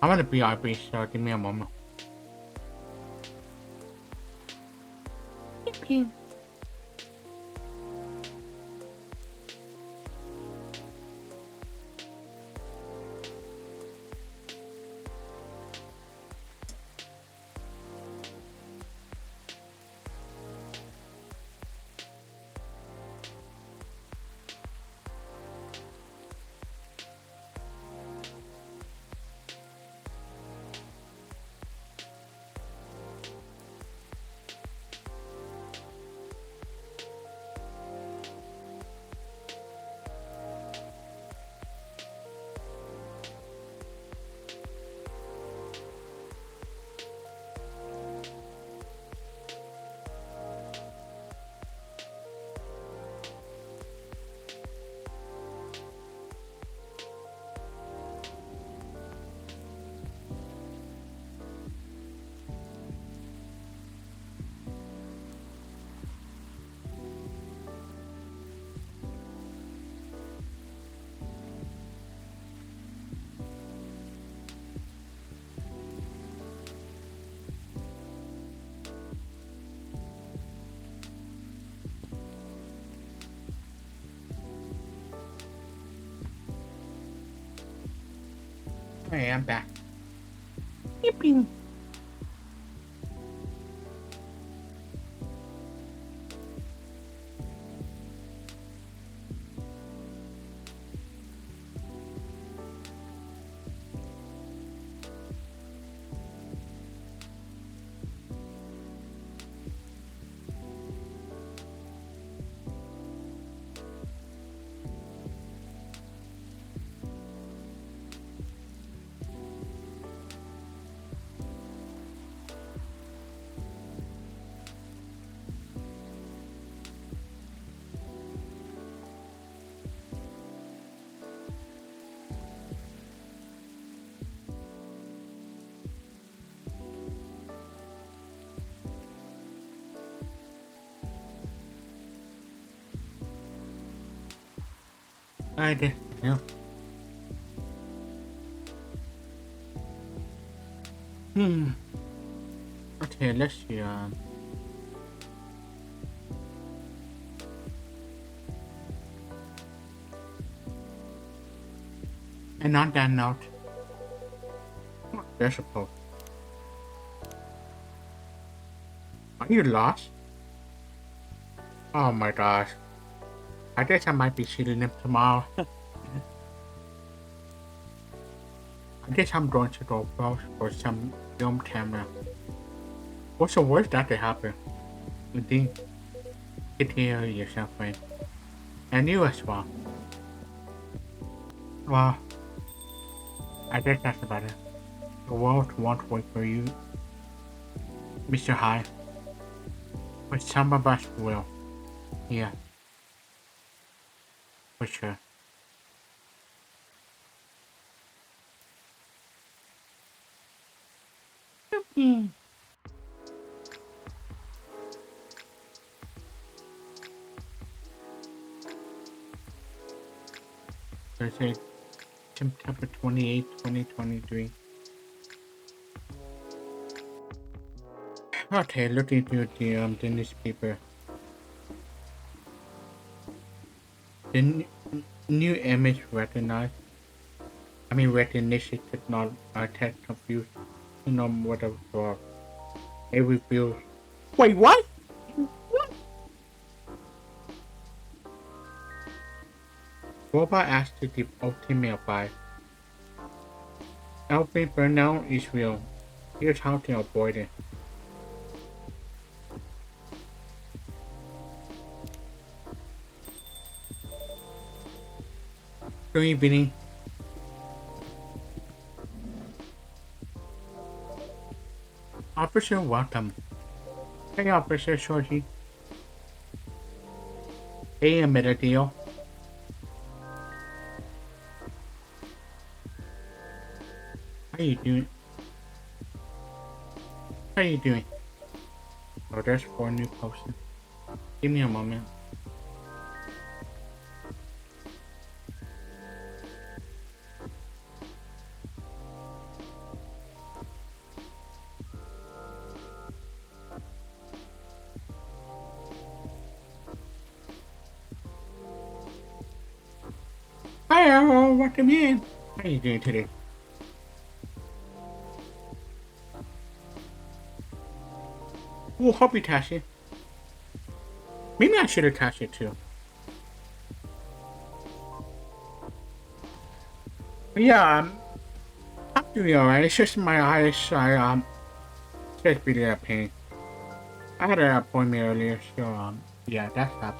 I'm gonna be RB, so give me a moment. Thank you. Hey, I'm back. Yippee. I did. Yeah. Okay, let's see. And on that note, there's a post. Are you lost? Oh my gosh. I guess I might be seeing him tomorrow. I guess I'm going to go browse for some film camera. What's the worst that could happen? Indeed, get to hear yourself, friend. And you as well. Well, I guess that's about it. The world won't wait for you, Mr. Hyde. But some of us will. Yeah, for sure. Mm. Thursday, September 28th, 2023. Okay, looking through the newspaper. The new image recognized. I mean, recognition technology, tech confused. You know what for it refused. Wait, what? What? Robot asked to the ultimate by Alfred burnout is real. Here's how to avoid it. Good evening. Officer, welcome. Hey, Officer Shorty. Hey, Amidadio. How you doing? How you doing? Oh, there's 4 new posters. Give me a moment. Hi, welcome in. How you doing today? Oh, hope you touch it. Maybe I should have touched it too. But yeah, I'm doing alright. It's just my eyes. Just really a pain. I had an appointment earlier, so yeah, that's up.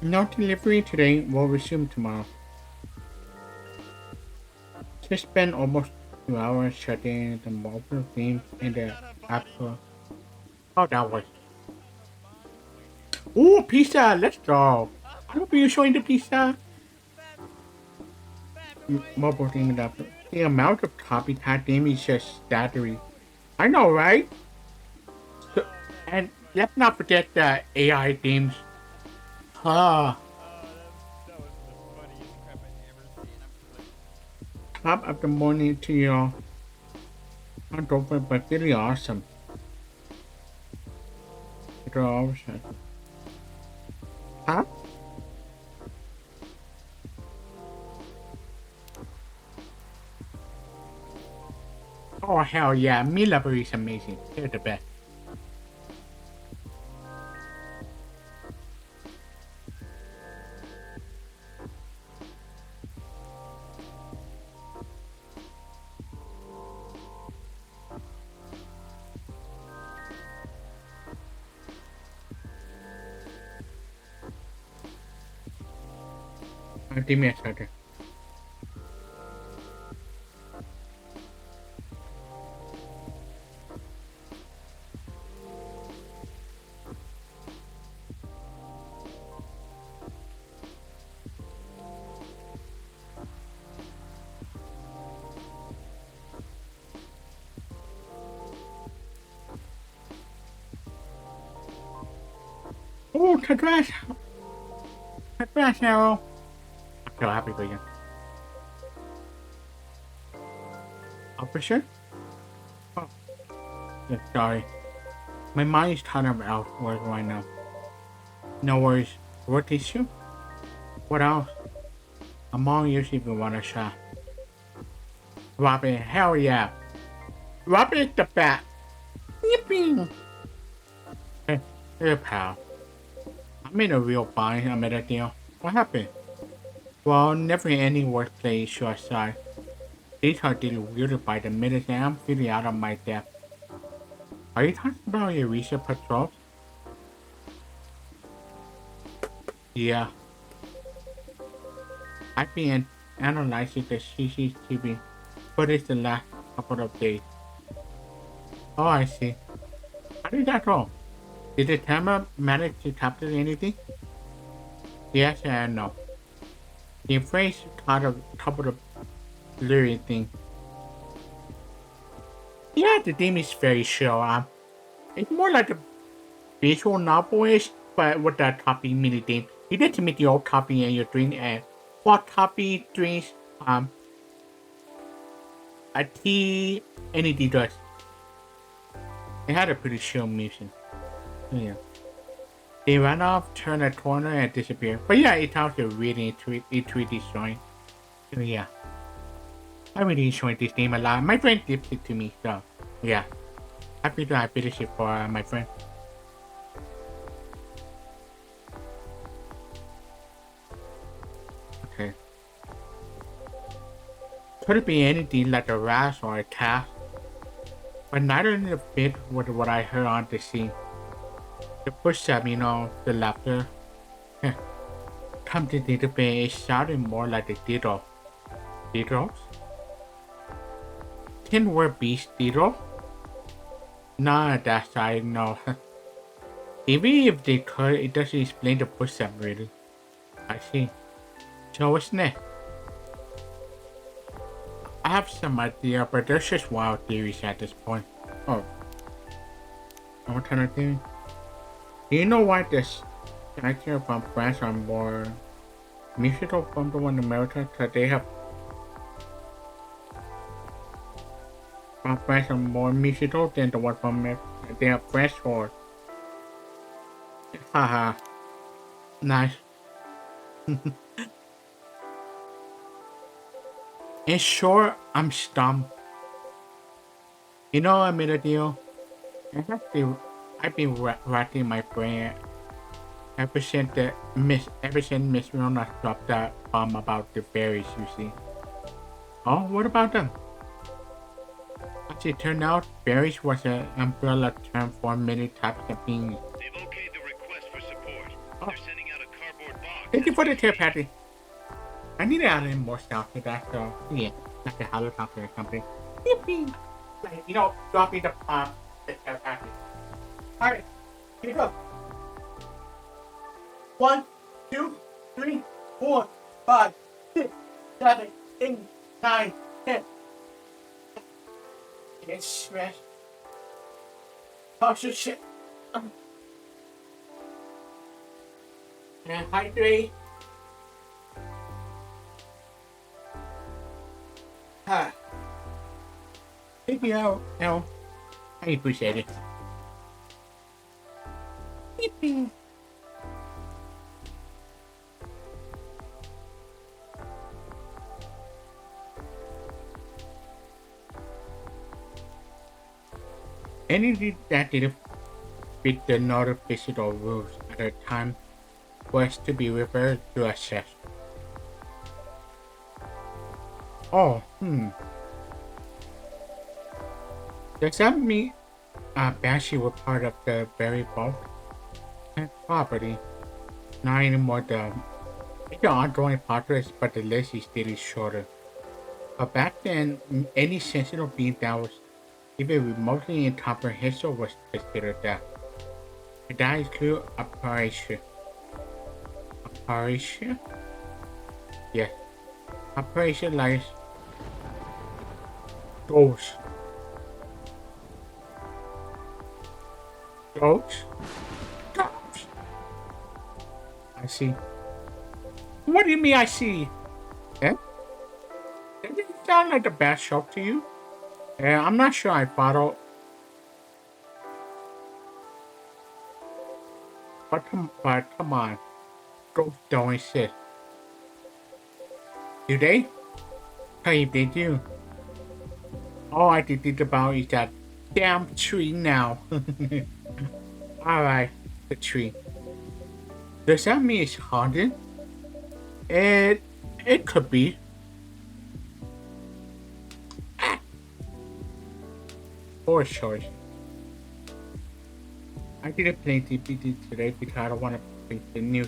No delivery today. Will resume tomorrow. Just spent almost 2 hours shutting the mobile theme in the app store. Oh, that was. Oh, pizza! Let's go. I hope you're showing the pizza. Mobile theme in the app store. The amount of copycat game is just staggering. I know, right? So, and let's not forget the AI games. Ah, top of the morning to you. Not open, but really awesome. It's awesome. Huh? Oh, hell yeah. Millaberry is amazing. They're the best. Give me a second. Oh, congrats! Congrats, Arrow! I'm so happy for you. Officer? Oh, yeah, sorry. My mind is kind of elsewhere right now. No worries. What issue? What else? I'm all ears if you want a shot. Robin, hell yeah! Robin is the best! Yippee! Hey, pal. I'm in a real bind. I'm at a deal. What happened? Well, never any workplace short side. These are diluted by the minutes and I'm feeling out of my depth. Are you talking about your recent patrols? Yeah. I've been analyzing the CCTV footage the last couple of days. Oh, I see. How did that go? Did the camera manage to capture anything? Yes and no. The phrase caught a couple of blurry thing. Yeah, the theme is very chill. It's more like a visual novel-ish, but with that copy mini theme. You get to meet the old copy and your drink and what copy drinks a tea anything does. They had a pretty chill mission. Yeah. They ran off, turned a corner, and disappeared. But yeah, it tells you really it destroying. So yeah. I really enjoyed this game a lot. My friend tipped it to me, so yeah. Happy to I finished it for my friend. Okay. Could it be anything like a rat or a cat? But neither in the fit with what I heard on the scene. The footstep, the laughter. Come to think of it, it sounded more like the diddle. Diddles? Tin word beast diddle? Nah, that's I know. Even if they could, it doesn't explain the footstep really. I see. So what's next? I have some idea, but there's just wild theories at this point. Oh. What kind of theory? Do you know why this actor from France are more musical from the one in America? Because they have from France are more musical than the one from America. They have French horror. Haha. Nice. In short, I'm stumped. You know, I made a deal. I've been racking my brain ever since Miss Rona dropped that bomb about the berries, you see. Oh, what about them? As it turned out, berries was an umbrella term for many types of beans. They've okayed the request for support. Oh. They're sending out a cardboard box. Thank you for the tip, Patty. I need to add in more stuff to that, so yeah, like a helicopter or something. Yippee! Like, dropping the tip, Patty. Alright, here we go. 1, 2, 3, 4, 5, 6, 7, 8, 9, 10. Get stressed. Oh shit. And hydrate. Thank you, I appreciate it. Yippee. Anything that didn't fit the non-physical rules at the time was to be referred to as such. Oh, Does that mean Banshee were part of the very bulk property? Not anymore it's an ongoing progress, but the list is still shorter. But back then, any sensitive being that was even remotely incomprehensible was considered death. And that includes Operation. Operation? Yes. Operation like Ghost. Ghost? Ghost. I see. What do you mean I see? Eh? Does it sound like a bad show to you? Yeah, I'm not sure I follow. But come on. Ghosts don't exist. Do they? Hey, they do. All I can think about is that damn tree now. Alright, the tree. Does that mean it's haunted? It could be. Poor choice. I didn't play TPD today because I don't want to play the new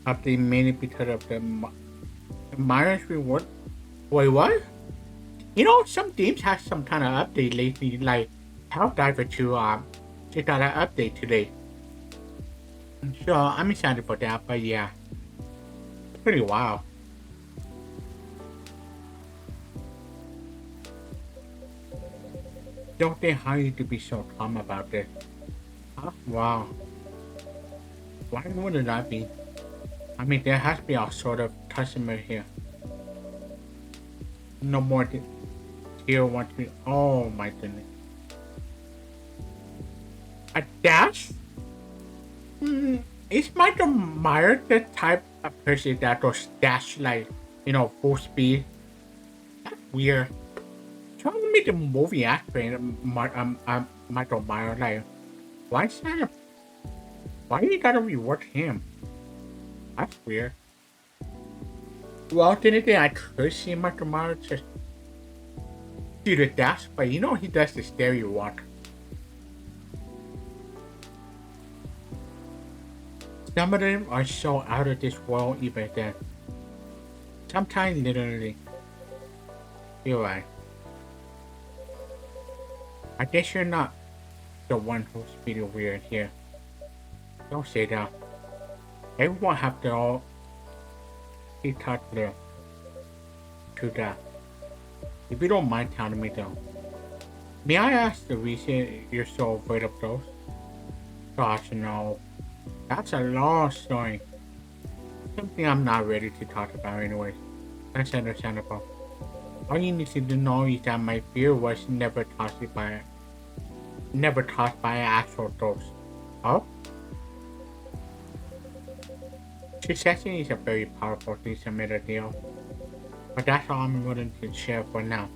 update mainly because of the Myers reward. Wait, what? Some games have some kind of update lately, like Helldiver 2 just got an update today. So I'm excited for that, but yeah. It's pretty wild. Don't think how you to be so calm about this. Huh? Wow. Why would that be? I mean, there has to be a sort of customer here. No more tier 1 to. Oh my goodness. A dash? Is Michael Myers the type of person that does dash like, full speed? That's weird. Trying to make the movie actor Michael Myers like, why is that? Why you gotta reward him? That's weird. Well, anything I could see Michael Myers just do the dash, but he does the stereo walk. Some of them are so out of this world even then. Sometimes literally. You're right. I guess you're not the one who's feeling weird here. Don't say that. Everyone have their own to that. If you don't mind telling me though, may I ask the reason you're so afraid of those? Gosh, no. That's a long story. Something I'm not ready to talk about anyways. That's understandable. All you need to know is that my fear was never caused by an actual ghost. Oh? Succession is a very powerful thing to make a deal. But that's all I'm willing to share for now.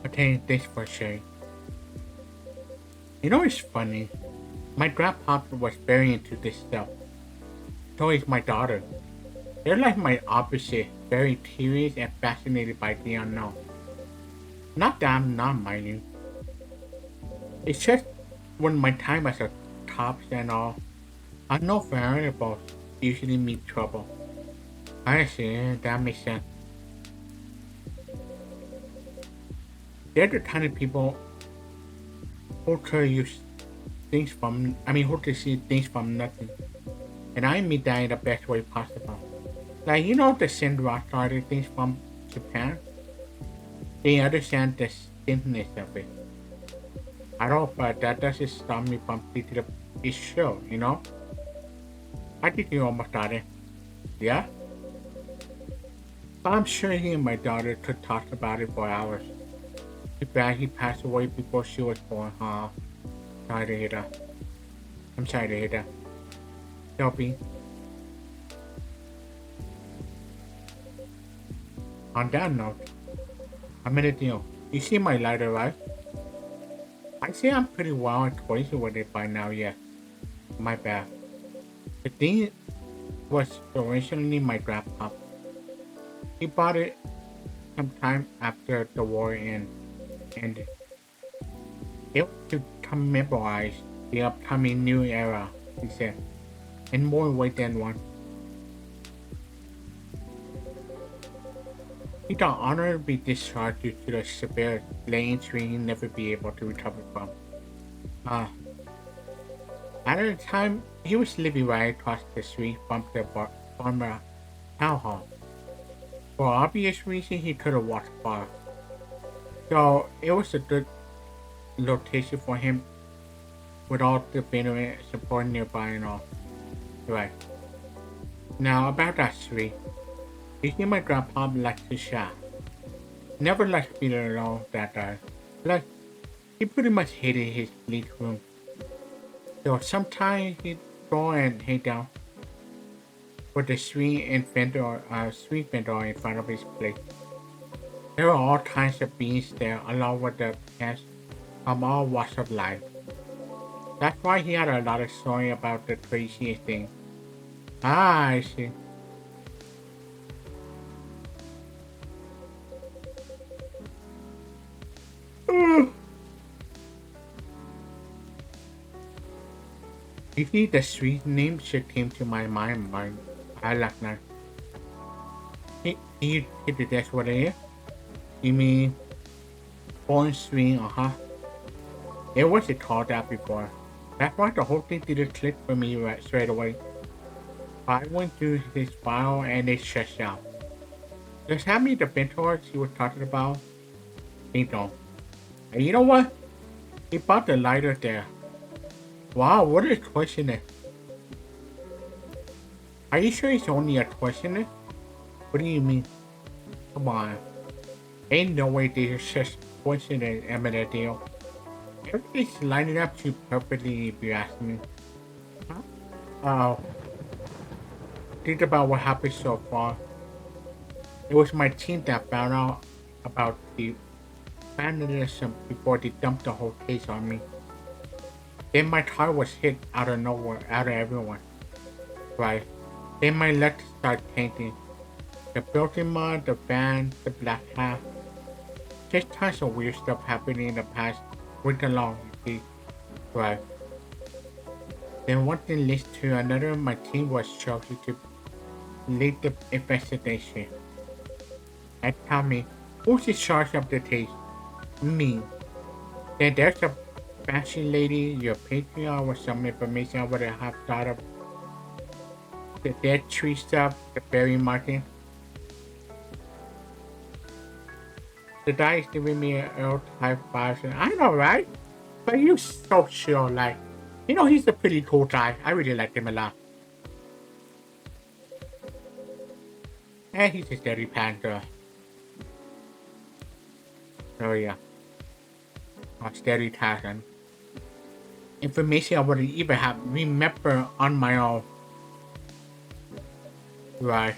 But this for sure. It's funny. My grandpa was very into this stuff. So is my daughter. They're like my opposite, very curious and fascinated by the unknown. Not that I'm not, mind you. It's just when my time as a cops and all, unknown variables usually meet trouble. I see, that makes sense. They're the kind of people who could use who could see things from nothing. And I mean that in the best way possible. Like, the Sindra started things from Japan? They understand the thinness of it. I don't, but that doesn't stop me from thinking of this show, I think you almost got it. Yeah? But I'm sure he and my daughter could talk about it for hours. Too bad he passed away before she was born, huh? Sorry to hear that. I'm sorry to hear that. Shelby. On that note, I'm gonna deal. You see my lighter, right? I say I'm pretty well acquainted with it by now, yeah. My bad. The thing was originally my grandpa. He bought it sometime after the war ended. It was to commemorate the upcoming new era, he said, in more ways than one. He thought honor would be discharged due to the severe leg injury he'd never be able to recover from. At the time, he was living right across the street from the former town hall. For obvious reasons, he couldn't walk far. So, it was a good location for him with all the veteran support nearby and all. Right. Now, about that street. You see, my grandpa liked to shop. Never liked being alone that day. Like, he pretty much hated his bleak room. So sometimes he'd go and hang down with the street vendor in front of his place. There were all kinds of beans there, along with the plants from all walks of life. That's why he had a lot of story about the craziest thing. Ah, I see. You see, the street name just came to my mind, I like that. You think that's what it is? You mean Born Street, It wasn't called that before. That's why the whole thing didn't click for me right straight away. I went through his file and it shut out. Just hand me the mentors he was talking about. Bingo. And you know what? He bought the lighter there. Wow, what a questionnaire. Are you sure it's only a questionnaire? What do you mean? Come on. Ain't no way there's such questionnaire, Emmett deal. Everything's lining up too perfectly, if you ask me. Huh? Oh, think about what happened so far. It was my team that found out about the vandalism before they dumped the whole case on me. Then my car was hit out of nowhere, out of everyone. Right. Then my luck started tainting. The building mod, the van, the black hat. Just tons of weird stuff happening in the past week along, you see. Right. Then one thing leads to another. My team was chosen to lead the investigation. And tell me, who's in charge of the case? Me. Then there's a fancy lady, your Patreon, with some information I would have thought of. The dead tree stuff, the berry market. The guy is giving me an L type 5. I know, right? But you're so chill, like, you know, he's a pretty cool guy. I really like him a lot. And he's a steady panther. So yeah. A steady Tarzan. Information I wouldn't even have remember on my own. Right.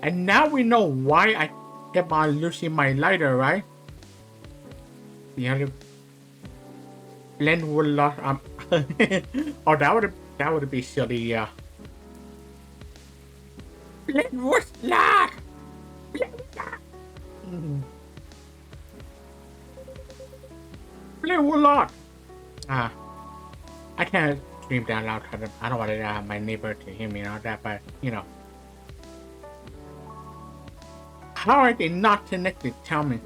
And now we know why I kept on losing my lighter, right? The other blend would lost oh, that would be silly, yeah. Blend was lost! Blend was lost! Ah. I can't scream down loud because I don't want my neighbor to hear me and all that, but you know. How are they not connected? Tell me.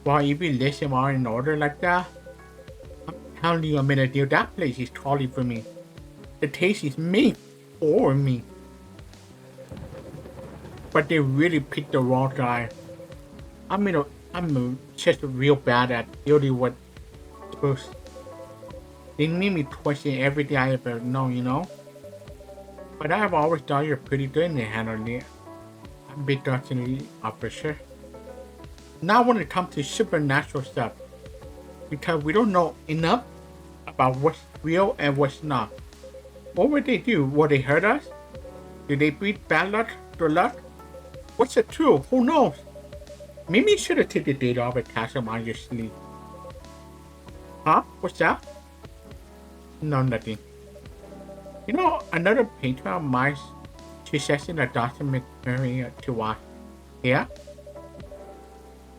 Well, if you listen all in order like that, I'm telling you a minute, dude, that place is totally for me. The taste is made for me. But they really picked the wrong guy. I'm just real bad at building what first. They made me question everything I ever known, you know? But I've always thought you're pretty good in handling it. I'm big definitely for sure. Now when it comes to supernatural stuff, because we don't know enough about what's real and what's not. What would they do? Will they hurt us? Did they breed bad luck to luck? What's the truth? Who knows? Maybe you should have taken the data off and cast them on your sleeve. Huh? What's that? No, nothing. You know, another painter of mine suggesting a documentary to watch. Yeah?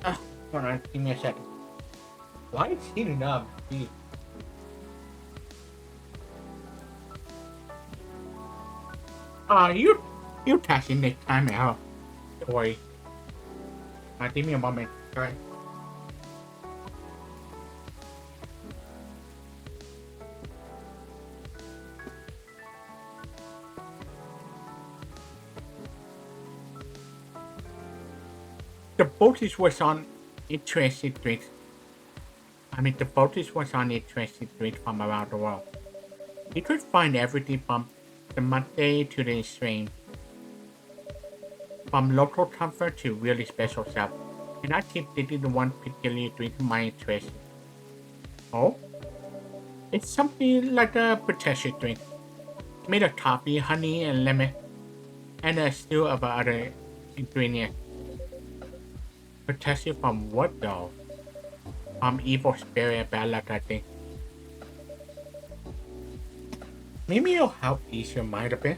Hold on, give me a second. Why is heating up? Gee. You tasking next time out. Don't worry. Give me a moment. Alright. The voltage was on interesting drinks. The voltage was on interesting drinks from around the world. You could find everything from the Monday to the extreme. From local comfort to really special stuff. And I keep thinking the one particularly drink my interest. Oh? It's something like a protection drink. Made of coffee, honey, and lemon. And a slew of other ingredients. Protection from what though? From evil spirit and bad luck, I think. Maybe it'll help ease your mind a bit.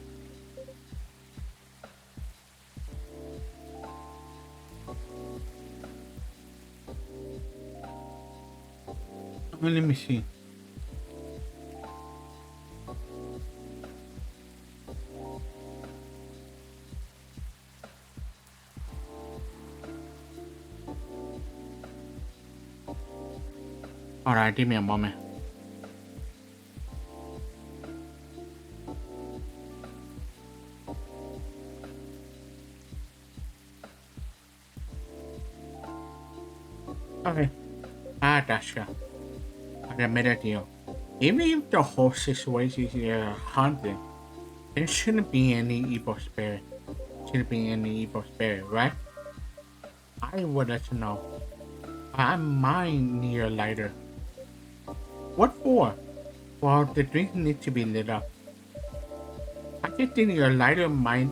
Let me see. Alright, give me a moment. Okay. That's right. I made a deal. Even if the whole situation is haunted, there shouldn't be any evil spirit. Shouldn't be any evil spirit, right? I would let you know. I mine near lighter. What for? Well, the drink needs to be lit up. I just think your lighter might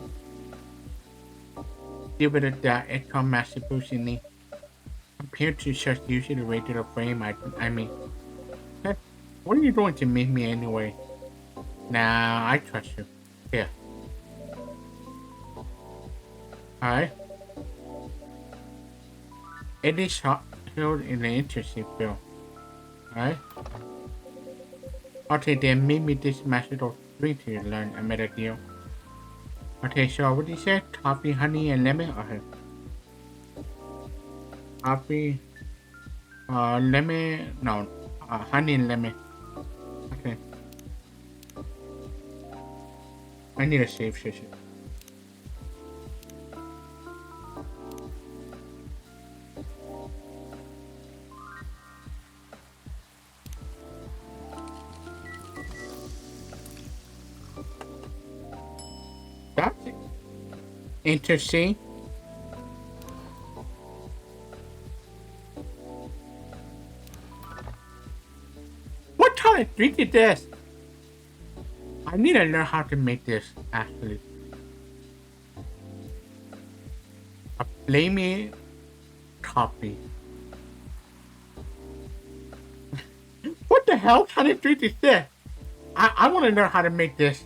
give it that extra massive boost in it compared to just using the regular frame. I mean, heck, what are you doing to make me anyway? Nah, I trust you. Here. Alright. It is held in an interesting film. Alright. Okay, then maybe this method of drink to learn a better deal. Okay, so what do you say? Coffee, honey, and lemon? Okay. Coffee, lemon, no, honey and lemon. Okay. I need a save station. That's interesting. What kind of drink is this? I need to learn how to make this, actually. A flaming coffee. What the hell kind of drink is this? I want to learn how to make this.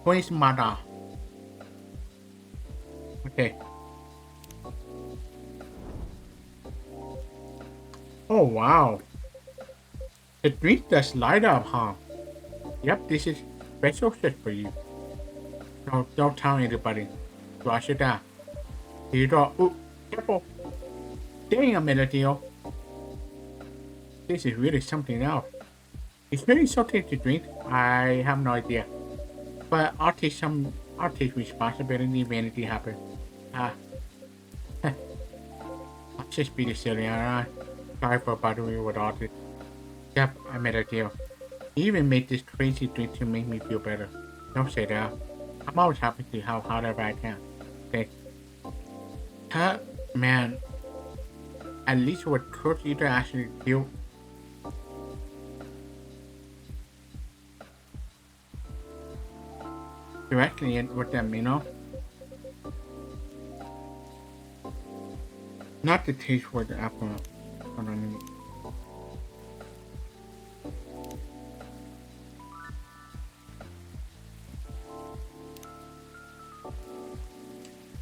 Where's Mada? Okay. Oh wow. The drink does light up, huh? Yep, this is special shit for you. No, don't tell anybody. Wash it down. Here you go. Ooh, careful. Dang, Melody. This is really something else. It's really something to drink. I have no idea. But I'll take responsibility if anything happens. I'll just be the silly, alright? Sorry for bothering you with all this. Yep, I made a deal. He even made this crazy drink to make me feel better. Don't say that. I'm always happy to help however I can. Okay. Man. At least what Coach Eater actually do. Directly in with them, you know? Not the taste for the apple. Hold on.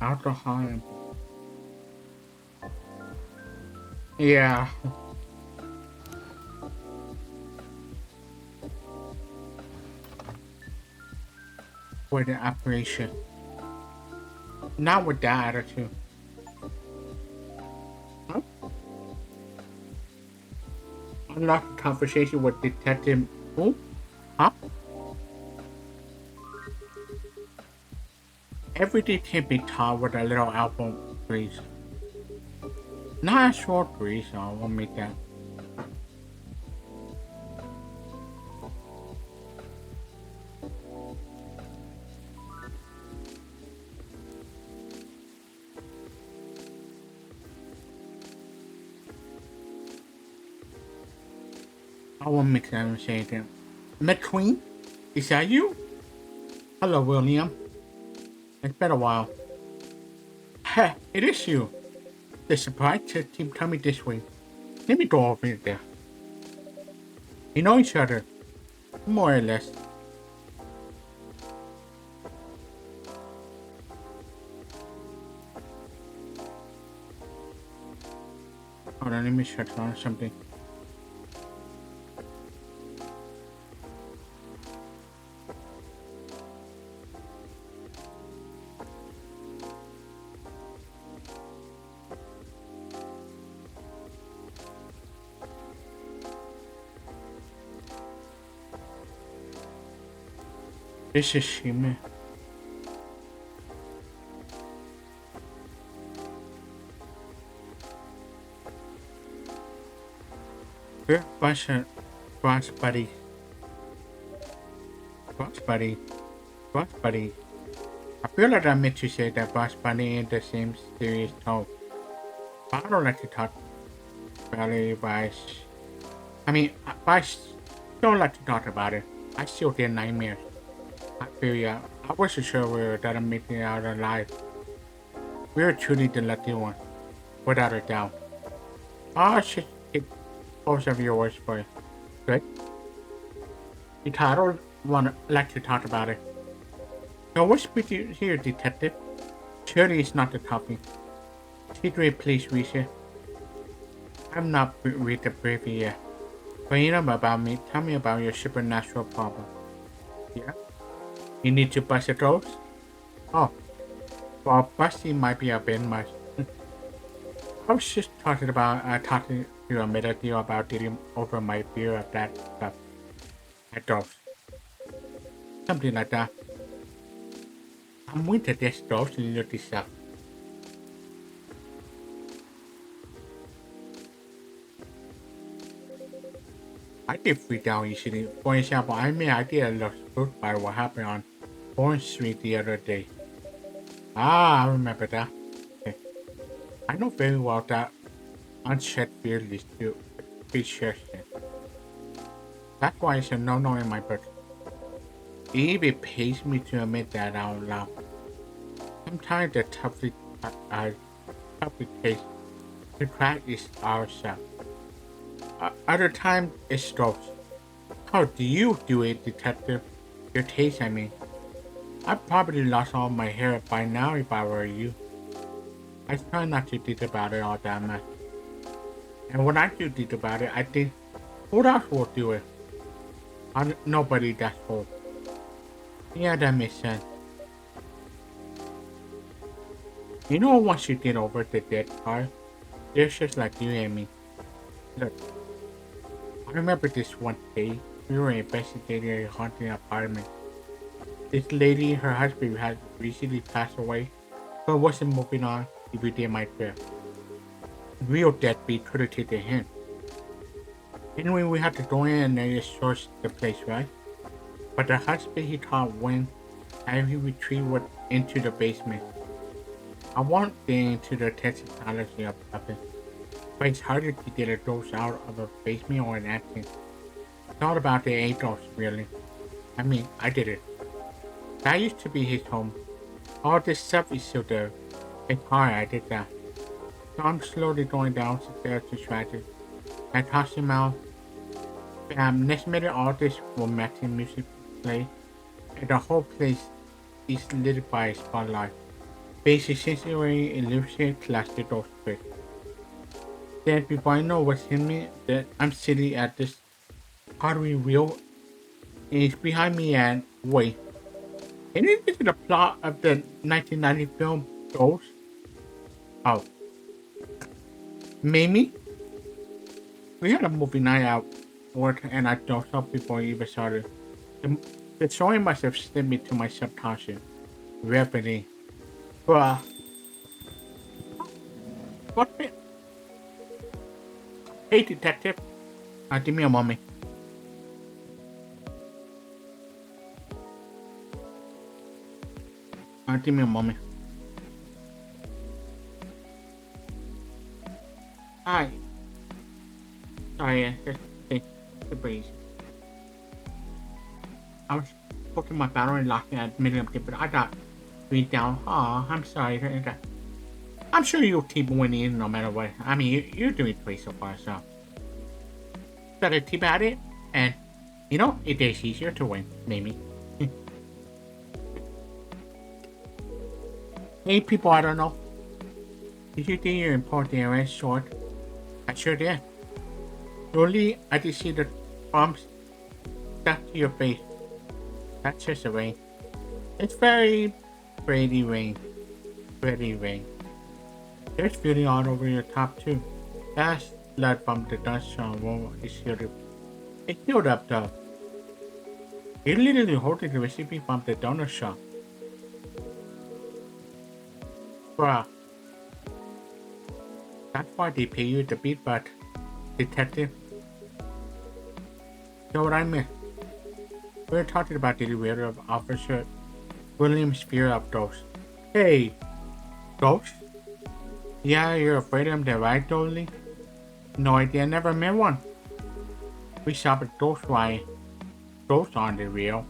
Alcohol and... Yeah. For the operation. Not with that attitude. Huh? Unlock a conversation with Detective... Who? Huh? Everything can be taught with a little album breeze. Not a short breeze, so I won't make that. I won't make that mistake then. McQueen? Is that you? Hello, William. It's been a while. Heh, it is you. The surprise team coming this way. Let me go over there. You know each other. More or less. Hold on, let me check on something. This is human. We're boss buddy. Boss buddy. Boss buddy. I feel like I meant to say that boss buddy ain't the same serious tone. But I don't like to talk fairly wise. I mean, I don't like to talk about it. I still get nightmares. I feel ya. I wasn't sure we were gonna make it out alive. We were truly the lucky one, without a doubt. I should take both of your words for it. Good. Because I don't want to like to talk about it. So what's with you here, detective? Surely it's not the coffee. Secret police research. I'm not read the briefing yet. But you know about me. Tell me about your supernatural problem. Yeah? You need to bust the doors? Oh. Well, busting might be a bit much. I was just talking to you a minute ago about getting over my fear of that stuff. At doors. Something like that. I'm going to test doors and look this up. I did freak out easily. For example, I mean, I did a lot spooked by what happened on Orange Street the other day. Ah, I remember that. Okay. I know very well that unchecked fear leads to appreciation. That's why it's a no-no in my book. It even pays me to admit that out loud. Sometimes the toughest case to crack is ourselves. Other times it's those. How do you do it, detective? Your taste, I mean. I probably lost all my hair by now if I were you. I try not to think about it all that much. And when I do think about it, I think, who else will do it? Nobody that's old. Yeah, that makes sense. You know, once you get over the dead part, they're just like you and me. Look, I remember this one day, we were investigating a haunted apartment. This lady, her husband had recently passed away, but wasn't moving on if we did my trip. Real deadbeat could have taken him. Anyway, we had to go in and search the place, right? But the husband he thought went and he retreated into the basement. I won't get into the technicality of it, but it's harder to get a ghost out of a basement or an attic. It's all about the angels, really. I mean, I did it. That used to be his home. All this stuff is still there. It's hard I did that. So I'm slowly going downstairs to tragic. I toss him out. Next minute all this romantic music play, and the whole place is lit by a spotlight. Basic sensory illusion classic those tricks. Then before I know what's hitting me, that I'm sitting at this pottery wheel, and it's behind me and wait. And it is the plot of the 1990 film Ghost. Oh. Mamie? We had a movie night out work and I dozed off before it even started. The showing must have slipped me to my subconscious. Rapidly. Bruh. What the? Hey detective. Give me a moment. Give me a moment. Hi. Sorry, just take the breeze. I was poking my battery locking at middle of it, but I got beat down. Aw, I'm sorry. I'm sure you'll keep winning no matter what. I mean, you're doing great so far, so. Gotta keep at it, and, you know, it is easier to win, maybe. Hey, people, I don't know. Did you think your important area short? I sure did. Slowly, I did see the bumps stuck to your face. That's just a rain. It's very pretty rain. Pretty rain. There's feeling all over your top too. That's blood from the dust on wall is healed. It healed up though. You're literally holding the recipe from the donut shop. Bruh. That's why they pay you the beat, but detective. You know what I mean? We're talking about the rear of Officer William's fear of ghosts. Hey, ghosts? Yeah, you're afraid of them, right, Dolly? No idea, never met one. We saw the those on the real.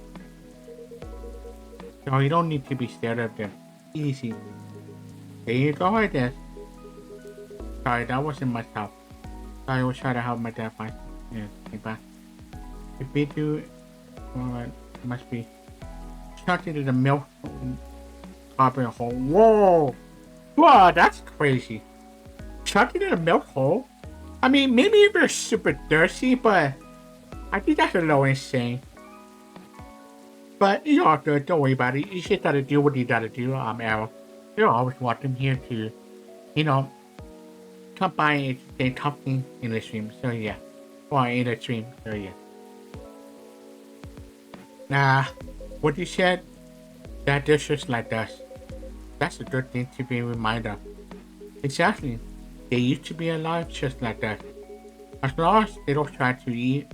So you don't need to be scared of them. Easy. There you go, I guess. Sorry, that wasn't myself. I was trying to help my dad find. Yeah, came back. If we do, well, it must be shot into the milk carbon hole. Whoa! Whoa, that's crazy. Shot into the milk hole? I mean, maybe if you're super thirsty, but I think that's a little insane. But it's all good. Don't worry about it. You just gotta do what you gotta do, Arrow. You're always welcome here to, you know, come by and say something in the stream. So yeah. Or in the stream. So yeah. Nah, what you said, that they're just like us. That's a good thing to be reminded of. Exactly. They used to be alive just like that. As long as they don't try to eat,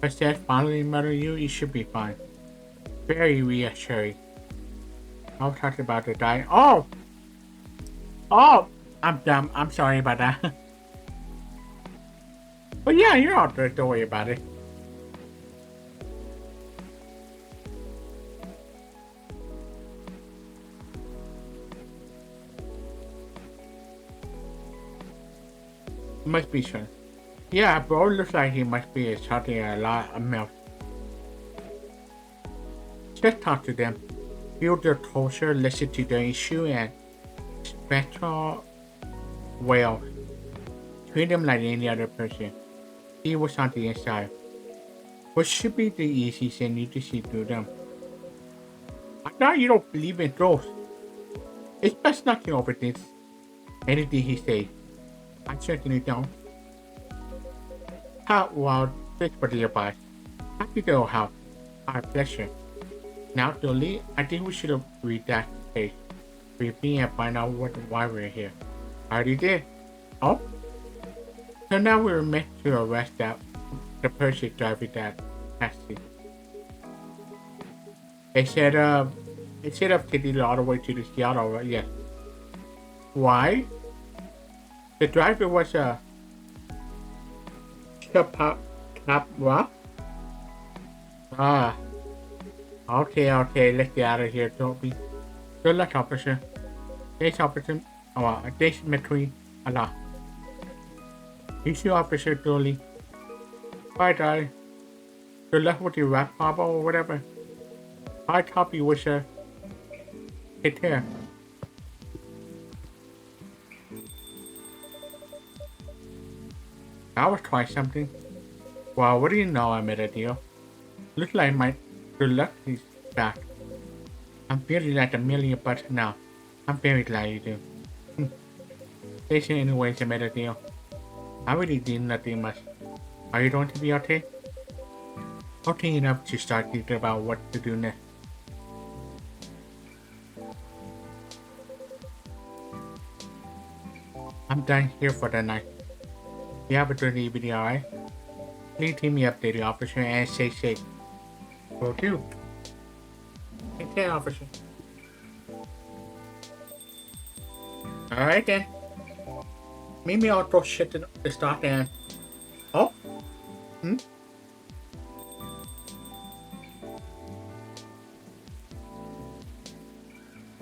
instead finally murder you, you should be fine. Very reassuring. I'll talk about the diet. Oh! Oh! I'm dumb. I'm sorry about that. But yeah, you're all good. Don't worry about it. Must be sure. Yeah, bro looks like he must be shouting a lot of milk. Just talk to them. Build their culture, listen to their issue, and spectral well. Treat them like any other person. See what's on the inside. What should be the easiest thing you to see through them? I thought you don't believe in ghosts. It's best not to overthink anything he says. I certainly don't. How well, thanks for the advice. Happy to help. Our pleasure. Now, Dolly, I think we should have read that page briefly and find out why we're here. I already did. Oh? So now we're meant to arrest the person driving that taxi. Instead of taking it all the way to the Seattle, yes. Why? The driver was a what? Ah. Okay, let's get out of here, Toby. Good luck, officer. Thanks, officer. Thanks, between Allah. You see, Officer Dolly. Bye, darling. Good luck with your rap bubble or whatever. I top you wish her. Take care. That was quite something. Well, what do you know? I made a deal. Looks like my good luck is back. I'm feeling like $1,000,000 now. I'm very glad you do. Station anyways, I made a deal. I really did nothing much. Are you going to be okay? Okay enough to start thinking about what to do next. I'm done here for the night. You have a good evening, alright? Please keep me updated, officer, and stay safe. Will do. Take care, officer. Alright then. Maybe I'll throw shit to the start and... Oh? Hmm?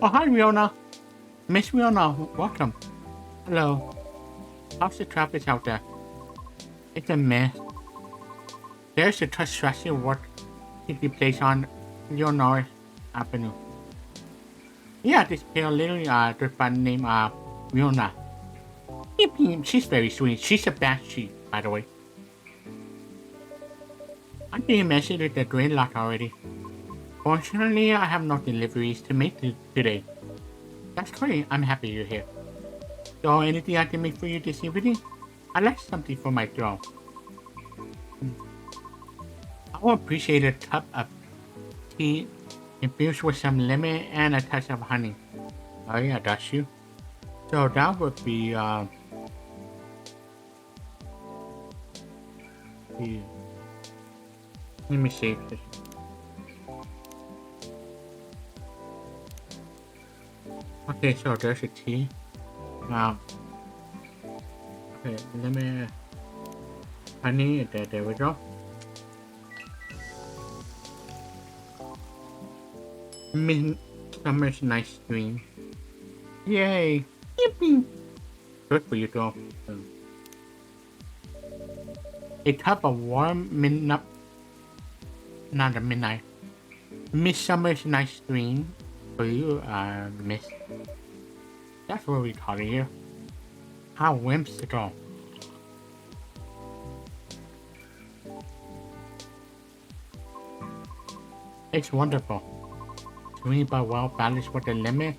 Oh, hi, Riona. Miss Riona, welcome. Hello. How's the traffic out there? It's a mess. There's a construction work taking place on Leonora Avenue. Yeah, this pale little girl named Riona. She's very sweet. She's a banshee, by the way. I think you mentioned it at Green Lock already. Fortunately, I have no deliveries to make today. That's great. I'm happy you're here. So, anything I can make for you this evening? I'd like something for my throne. I will appreciate a cup of tea infused with some lemon and a touch of honey. Oh yeah, that's you. So that would be yeah. Let me save this. Okay, so there's a tea. Okay, let me honey. There we go. Summer's nice dream. Yay! Yippee! Good for you, though. A cup of warm midnight, not a midnight. Midsummer's nice dream for you, Miss. That's what we call it here. How whimsical. It's wonderful. Sweet but well balanced with the lemon,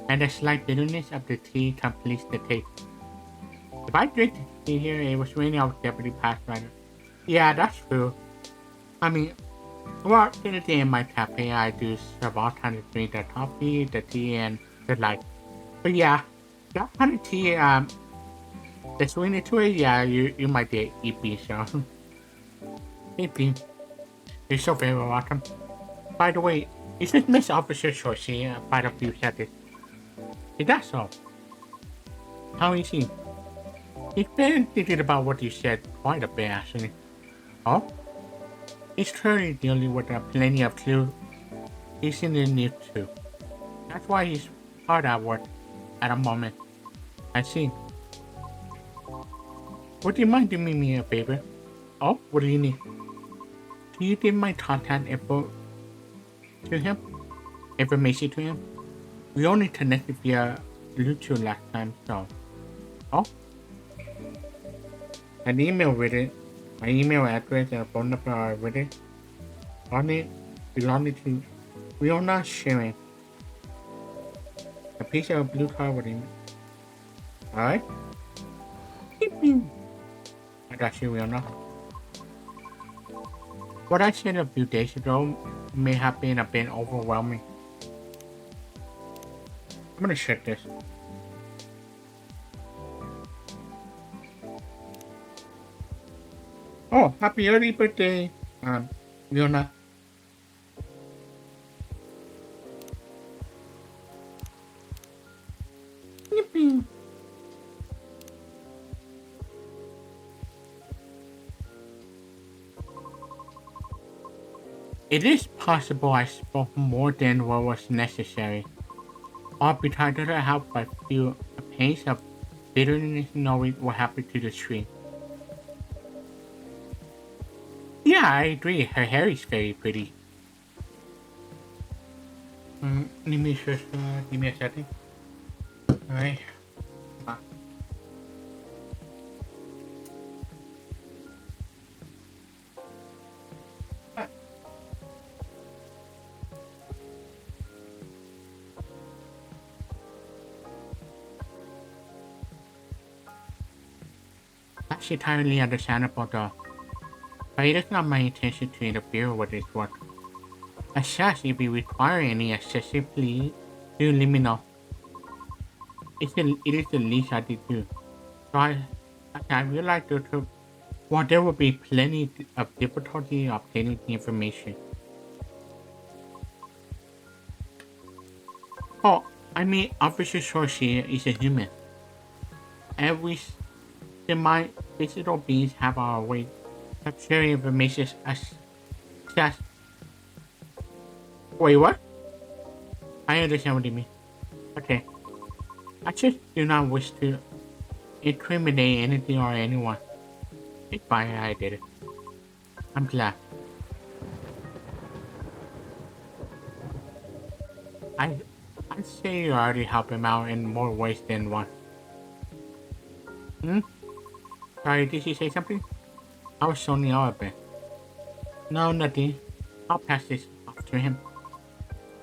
and the slight bitterness of the tea completes the taste. If I drink the tea here, it was raining, I would definitely pass right. Yeah, that's true. I mean, well, in the day in my cafe, I do serve all kinds of drinks, the coffee, the tea, and the like. But yeah, that kind of tea, the sweetness to it, yeah, you might get EP, so. EP, you're so very welcome. By the way, is this Miss Officer Shoshi quite a few seconds? Is that so? How is he? He's been thinking about what you said quite a bit, actually. Oh? He's currently dealing with plenty of clues. He's in the need too. That's why he's hard at work at the moment. I see. Would you mind doing me a favor? Oh, what do you need? Do you give my contact info to him? Information to him? We only connected via Bluetooth last time, so. Oh? An email with it. My email address and phone number are with it. On it, belonging to. We are not sharing. A piece of blue card with him. Alright? I got you, Rihanna. What I said a few days ago may have been a bit overwhelming. I'm gonna check this. Oh, happy early birthday, Rihanna. Yippee. It is possible I spoke more than what was necessary. Or because I helped by feel a pain of bitterness knowing what happened to the tree. Yeah, I agree. Her hair is very pretty. Let me just give me a second. Alright. That's entirely understandable though. But it is not my intention to interfere with this work. As such, if you require any assistance, please do let me know. It is the least I did do. So I realize that while there will be plenty of difficulty obtaining the information. Oh, I mean, Officer Shoshi is a human. And we semi-digital beings have our way of sharing information as. Wait, what? I understand what you mean. Okay. I just do not wish to incriminate anything or anyone. It's fine, I did it. I'm glad. I'd say you already helped him out in more ways than one. Sorry, did you say something? I was zoning out a bit. No, nothing. I'll pass this off to him.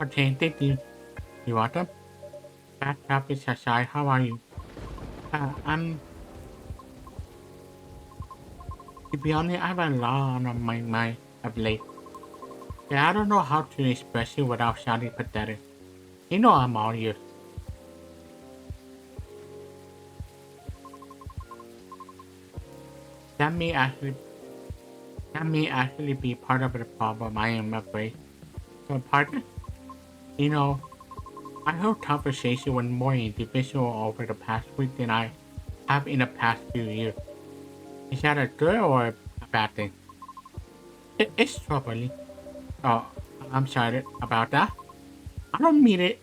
Okay, thank you. You're welcome. Bad topics aside, how are you? To be honest, I have a lot on my mind of late. Yeah, I don't know how to express it without sounding pathetic. You know I'm all ears. That may actually be part of the problem, I am afraid. So, partner? You know, I held conversation with more individuals over the past week than I have in the past few years. Is that a good or a bad thing? It's troubling. Oh, I'm sorry about that. I don't mean it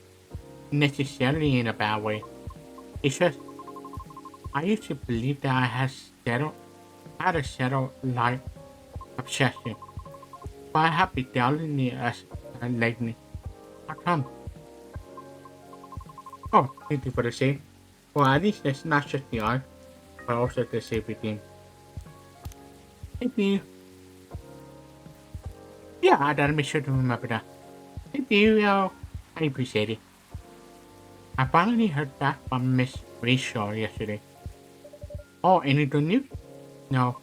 necessarily in a bad way. It's just I used to believe that had a settled life obsession, but I have been doubting it as lately. How come? Oh, thank you for the save. Well, at least it's not just the art, but also the save redeem. Thank you. Yeah, I gotta make sure to remember that. Thank you, I appreciate it. I finally heard back from Miss Rachel yesterday. Oh, any good news? No,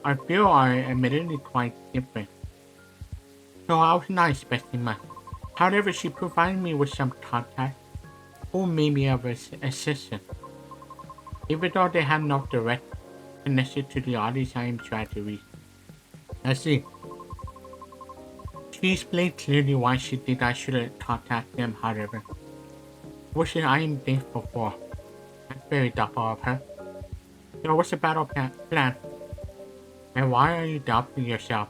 I feel are admittedly quite different. So I was not expecting much. However, she provided me with some contact who made me of an assistant, even though they have no direct connection to the audience I am trying to reach. I see. She explained clearly why she think I shouldn't contact them, however, which I am thankful for. That's very thoughtful of her. So what's the battle plan? And why are you doubting yourself?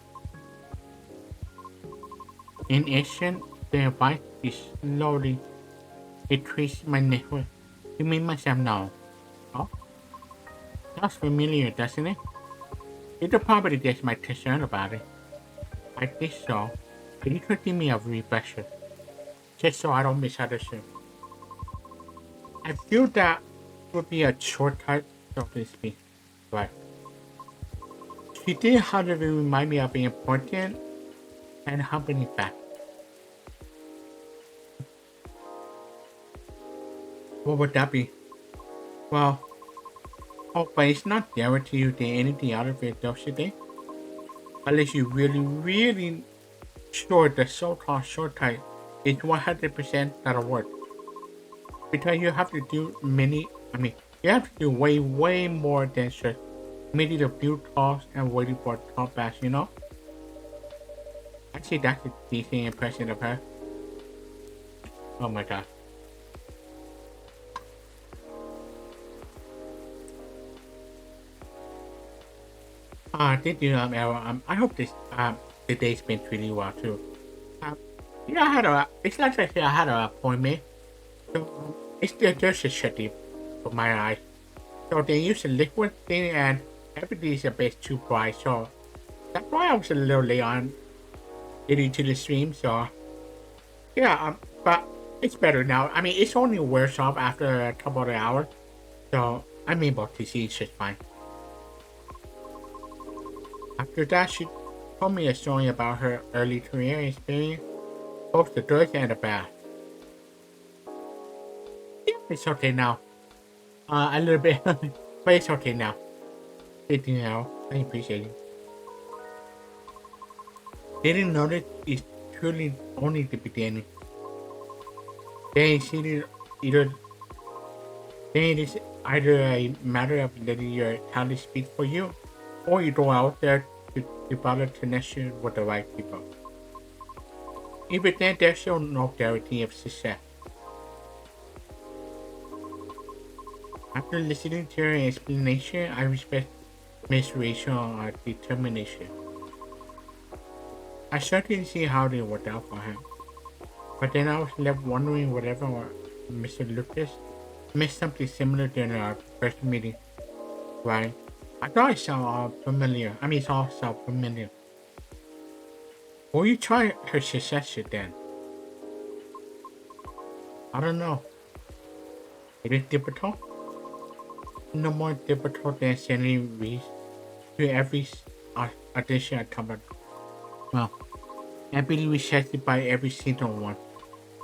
In action, the advice is slowly increase my network to make myself known. Oh, sounds familiar, doesn't it? You could probably guess my concern about it. I think so. But you could give me a refresher, just so I don't misunderstand. I feel that would be a shortcut, so to speak. Right. She did, however, remind me of an important and humbling fact. What would that be? Well, oh, but it's not guaranteed you get anything out of it, don't you think? Unless you really sure the so-called shortcut is 100% gonna work. Because you have to do you have to do way more than just making a few calls and waiting for a call back, you know? Actually, that's a decent impression of her. Oh my god. Thank you, Errol. I hope the day's been really well too. Um, yeah, it's like I said, I had an appointment. So, it's just a shitty for my eyes. So they use a liquid thing and everything's a bit too bright. So that's why I was a little late on getting to the stream. So yeah, but it's better now. I mean, it's only wears off after a couple of hours. So I'm able to see it's just fine. After that, she told me a story about her early career experience, both the good and the bad. Yeah, it's okay now. A little bit, but it's okay now. Thank you, now. I appreciate it. Didn't notice it's truly only the beginning. Then it's either then it is either a matter of letting your talent speak for you, or you go out there to develop connection with the right people. Even then, there's still no guarantee of success. After listening to her explanation, I respect Miss Rachel's determination. I certainly see how they worked out for him. But then I was left wondering whatever Mr. Lucas missed something similar during our first meeting, right? I thought it sounded familiar. I mean, it all sounded familiar. Will you try her successor then? I don't know. It is difficult. No more difficult than sending reads to every audition I come up. Well, I believe rejected by every single one.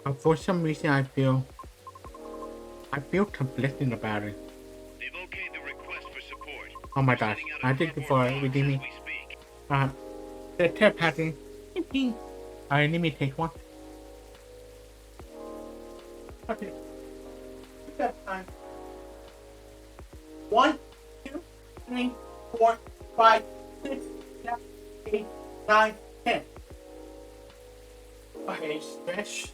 But for some reason, I feel conflicted about it. They've okayed the request for support. Oh my gosh! I thank you for redeeming. We speak. The telepathy. Alright, let me take one. Okay. Step time. 1, 2, 3, 4, 5, 6, 7, 8, 9, 10. Okay, stretch.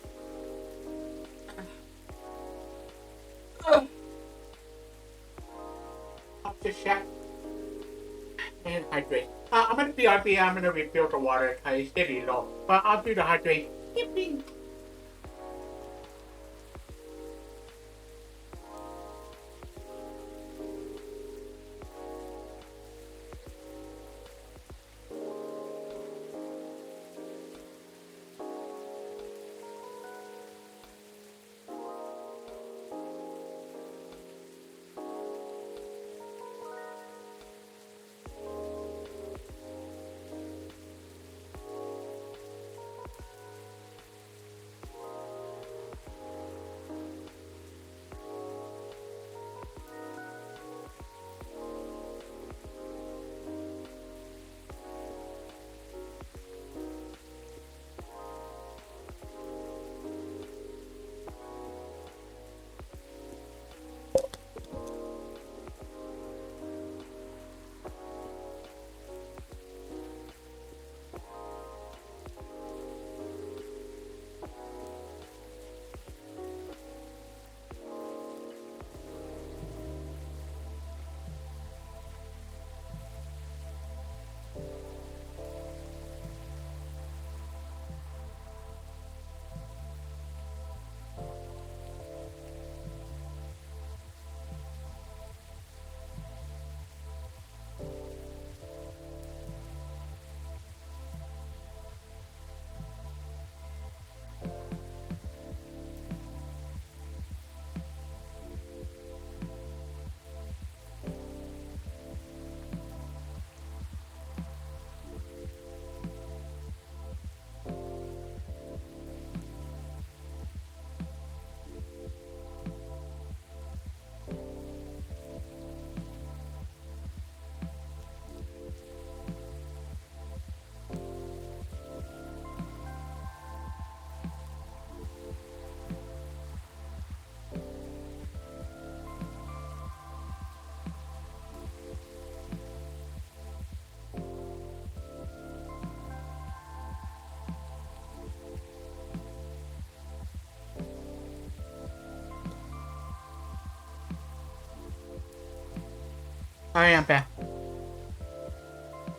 Up the shaft. and hydrate. I'm gonna be RB. I'm gonna refill the water. It's getting low, but I'll do the hydrate. Yippee! I am back.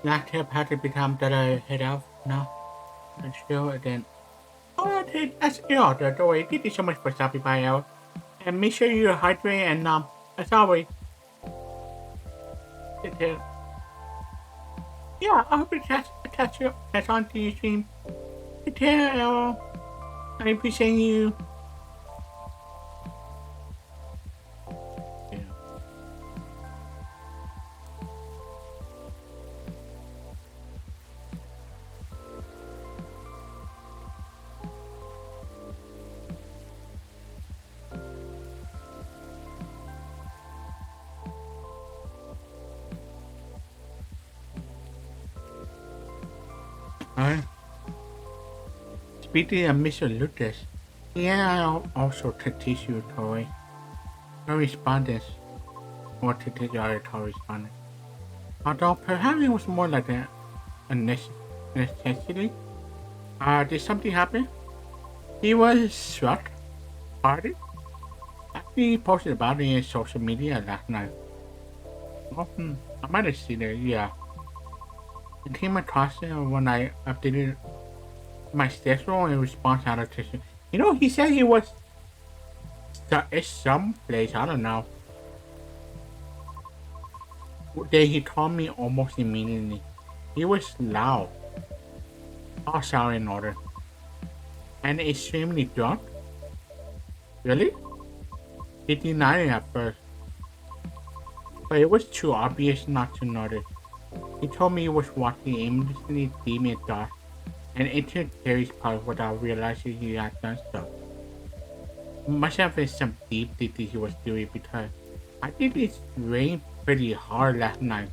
Not tip had to become that I head out now. And still then. Oh, that's all the way. Thank you so much for stopping by out. And make sure you hydrate and as always. Take care. Yeah, I hope it catch on to your stream. Take care, I appreciate you. Yeah. Alright. Speaking of Mr. Lucas, yeah, I also to teach you toy correspondence or to teach you other correspondence. Although perhaps it was more like a necessity. Did something happen? He was struck, party. He posted about it in social media last night. Oh, I might have seen it, yeah. I came across it when I updated my schedule in response to annotation. You know, he said he was at some place, I don't know. Then he called me almost immediately. He was loud, all sound in order, and extremely drunk. Really? He denied it at first, but it was too obvious not to notice. He told me he was walking aimlessly deep in the dark and entered Terry's park without realizing he had done so. Must have been some deep thinking he was doing because I think it rained pretty hard last night.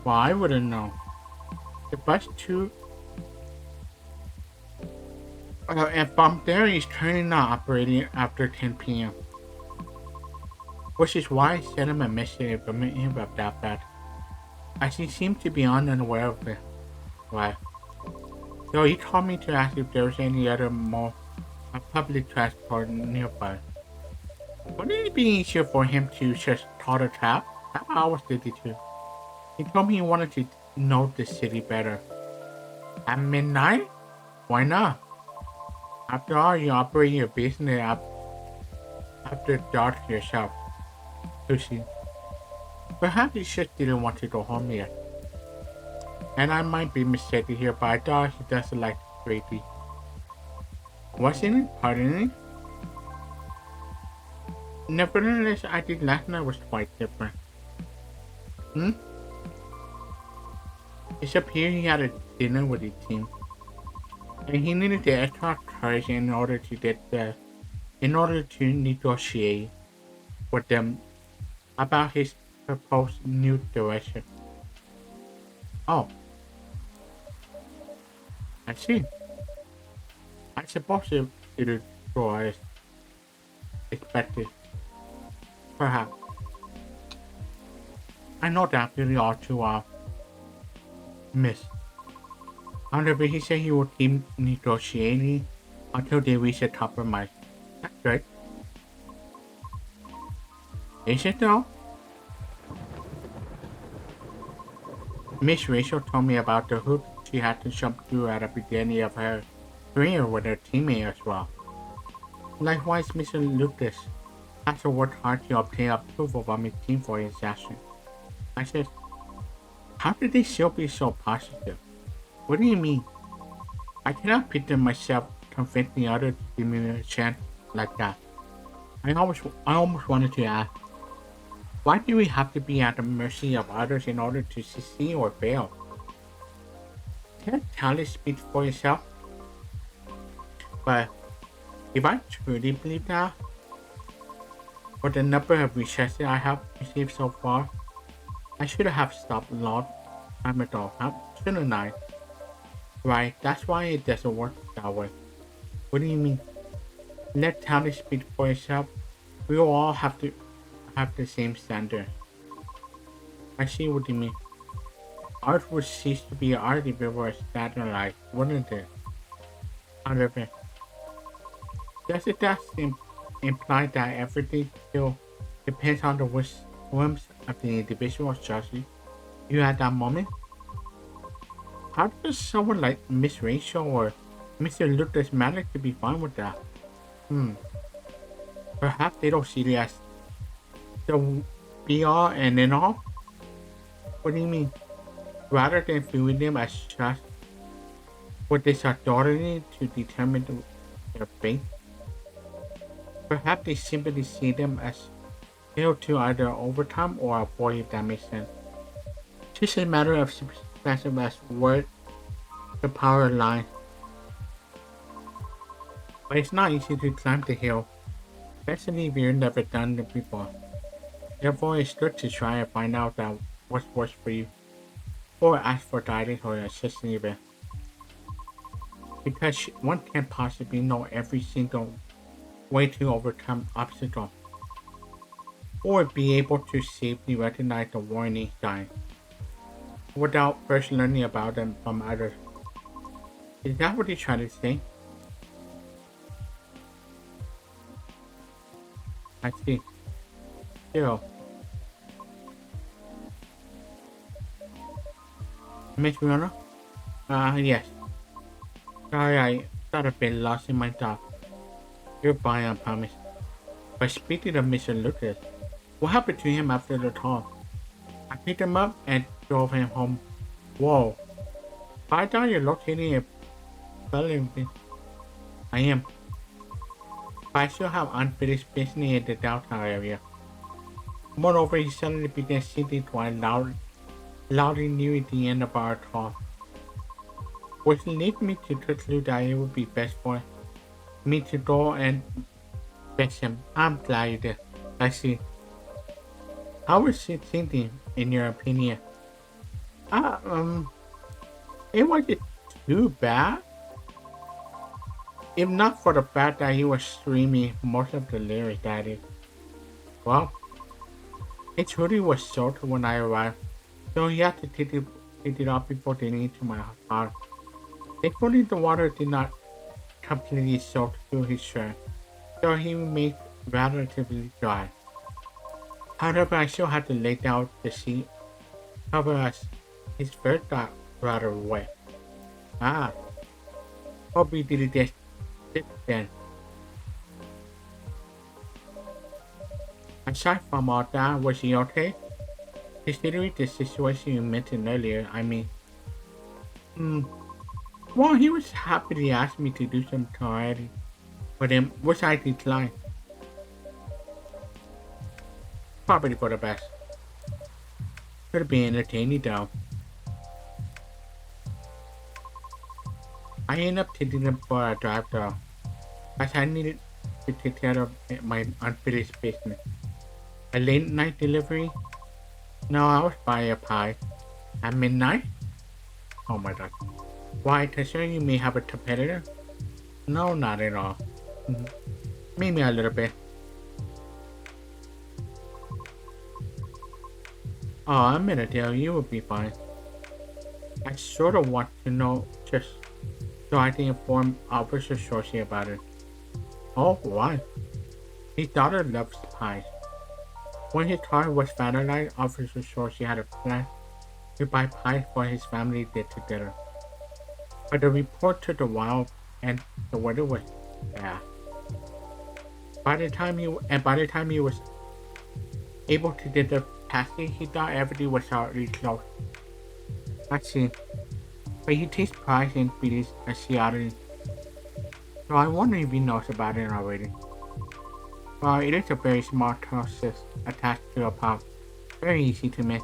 Well, I wouldn't know. The bus too. And from there is currently not operating after 10 p.m. Which is why I sent him a message informing him of that fact, as he seemed to be unaware of it. Why? So he called me to ask if there was any other more public transport nearby. Wouldn't it be easier for him to just call the cab? How hours did he do? He told me he wanted to know the city better. At midnight? Why not? After all, you operate your business after dark yourself. Sushi. Perhaps he just didn't want to go home yet. And I might be mistaken here, but I thought he doesn't like crazy. Wasn't it? Pardon me? Nevertheless, I think last night was quite different. Hmm? Except here he had a dinner with the team. And he needed the extra courage in order to negotiate with them about his proposed new direction. Oh, I see. I suppose it was expected. Perhaps. I know that really ought to miss. However, he said he would keep negotiating until they reach a compromise. That's good. Is it though? Miss Rachel told me about the hoop she had to jump through at the beginning of her career with her teammate as well. Likewise, Mr. Lucas has to work hard to obtain approval from his team for his action. I said, how did they still be so positive? What do you mean? I cannot picture myself convincing others to give me a chance like that. I almost wanted to ask, why do we have to be at the mercy of others in order to succeed or fail? Can't talent speak for itself? But if I truly believe that, for the number of rejection I have received so far, I should have stopped a long time ago, shouldn't I? Right, that's why it doesn't work that way. What do you mean? Let talent speak for itself. We will all have to have the same standard. I see what you mean. Art would cease to be art if it were standardized, wouldn't it? However, does it imply that everything still depends on the whims of the individual judging you at that moment? How does someone like Miss Rachel or Mr. Lucas manage to be fine with that? Perhaps they don't see it as the be all and end all? What do you mean? Rather than viewing them as just what this authority to determine their fate? Perhaps they simply see them as able to either overcome or avoid, if that makes sense. It's just a matter of perspective as where the power lies. But it's not easy to climb the hill, especially if you've never done it before. Therefore, it's good to try and find out that what's works for you, or ask for guidance or assistance even. Because one can't possibly know every single way to overcome obstacles, or be able to safely recognize the warning signs without first learning about them from others. Is that what you're trying to say? I see. Still, Miss Fiona? Yes. Sorry, I got a bit lost in my thoughts. You're fine, I promise. But speaking of Mr. Lucas, what happened to him after the talk? I picked him up and drove him home. Whoa. I thought you're locating a building. I am. But I still have unfinished business in the downtown area. Moreover, he suddenly began singing quite loudly near the end of our talk, which led me to conclude that it would be best for me to go and fetch him. I'm glad you did. I see. How was he thinking, in your opinion? It wasn't too bad. If not for the fact that he was screaming most of the lyrics that is. Well, his hoodie was soaked when I arrived, so he had to take it off before getting into my house. Thankfully, the water did not completely soak through his shirt, so he remained relatively dry. However, I still had to lay down the seat cover us. His fur got rather wet. Ah, probably did it just sit then. Aside from all that, was he okay? Considering the situation you mentioned earlier, I mean, hmm, well, he was happy he asked me to do some already, but then, which I declined. Probably for the best. Could have been entertaining though. I ended up taking him for a drive though, as I needed to take care of my unfinished business. A late night delivery? No, I was buying a pie. At midnight? Oh my god. Why, concern you may have a competitor? No, not at all. Mhm. Maybe a little bit. Oh, I'm gonna tell you will be fine. I sort of want to know just so I can inform Officer Shorty about it. Oh, why? His daughter loves pies. When his car was vandalized, Officer Shorty had a plan to buy pies for his family get together. But the report took a while and the weather was bad. By the time he was able to get the taxi, he thought everything was already closed. I see. But he takes pride in being a Seattle. So I wonder if he knows about it already. Well, it is a very small process attached to a pub. Very easy to make.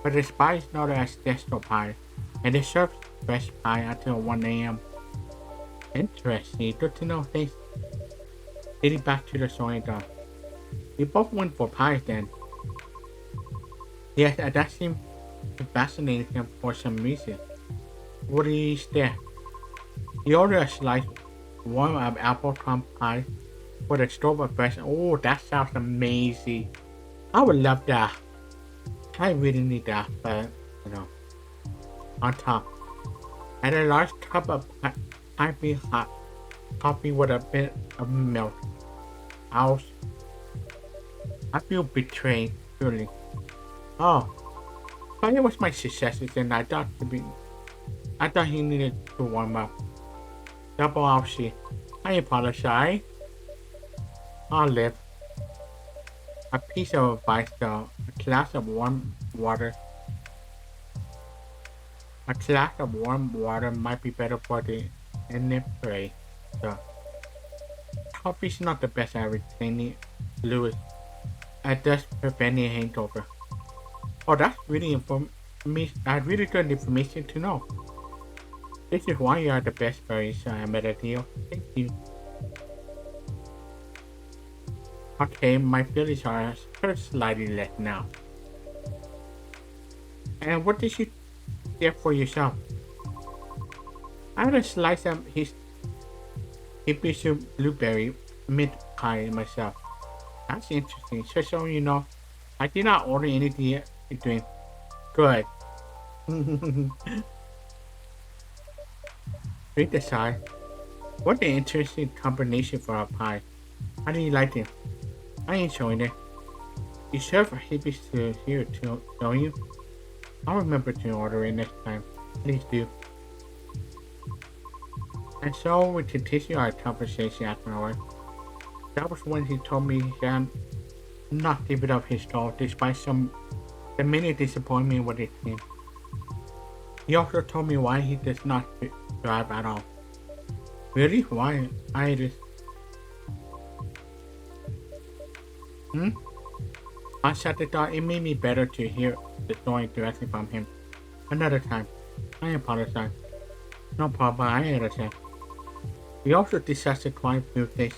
But the spy is not as desktop pie, and it serves fresh pie until 1 a.m. Interesting, good to know. Thanks. Getting back to the story though. We both went for pies then. Yes, that seemed to fascinate him for some reason. What is there? He ordered a slice warm of apple crumb pie for the store of fresh. Oh, that sounds amazing. I would love that. I really need that, but you know, on top. And a large cup of piping hot coffee with a bit of milk. I feel betrayed, truly. Oh, but it was my successes and I thought he needed to warm up. Double Alfie, I apologize. I'll live. A piece of advice though, a glass of warm water might be better for the inebriate. So, coffee's not the best at retaining fluid. It does prevent a hangover. Oh, that's really really good information to know. This is why you are the best berries I made a deal. Thank you. Okay, my feelings are slightly less now. And what did you get for yourself? I had a slice of his hibiscus blueberry mint pie myself. That's interesting. Just so you know, I did not order anything to drink. Good. Read the side. What an interesting combination for a pie. How do you like it? I enjoyed it. You serve hibiscus here too, don't you? I'll remember to order it next time. Please do. And so we continue our conversation afterward. That was when he told me he had not given up his goal despite the many disappointment with his team. He also told me why he does not drive at all. Really? Why? I just... I said that thought it made me better to hear the story directly from him. Another time. I apologize. No problem, I understand. We also discussed quite a few things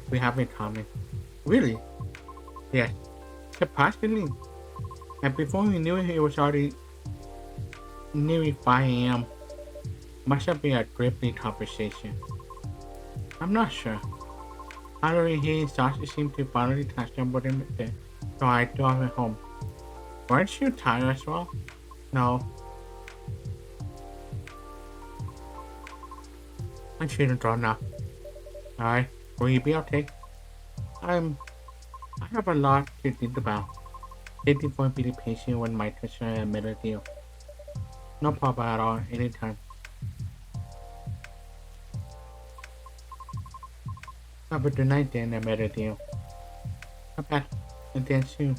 we have in common. Really? Yes. Surprisingly. And before we knew it was already nearly 5 a.m. Must have been a gripping conversation. I'm not sure. However, he and Sasha seemed to finally touch on with him there, so I drove him home. Weren't you tired as well? No. I shouldn't draw now. Alright, will you be okay? I have a lot to think about. Thank you for being patient with my touch melody. No problem at all. Anytime. Have a good night then, melody. Not bad. And then soon.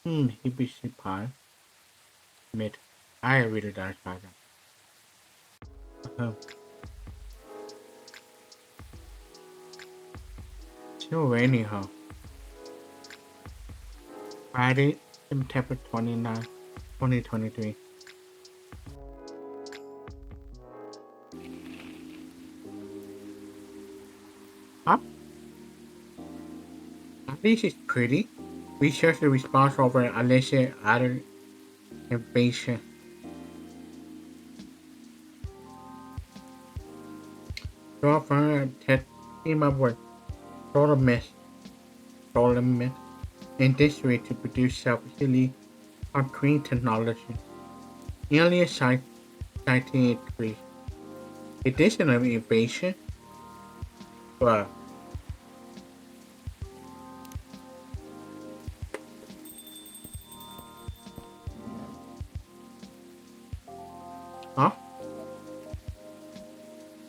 Hibishi pie. Mid. I really don't like that. Still raining, huh? Friday, September 29, 2023. Huh? At least it's pretty. Research the response over illicit other invasion. Draw from a test team up with solar mist, in this way to produce self-healing or green technology. Nearly a 1983. It is an invasion, but huh?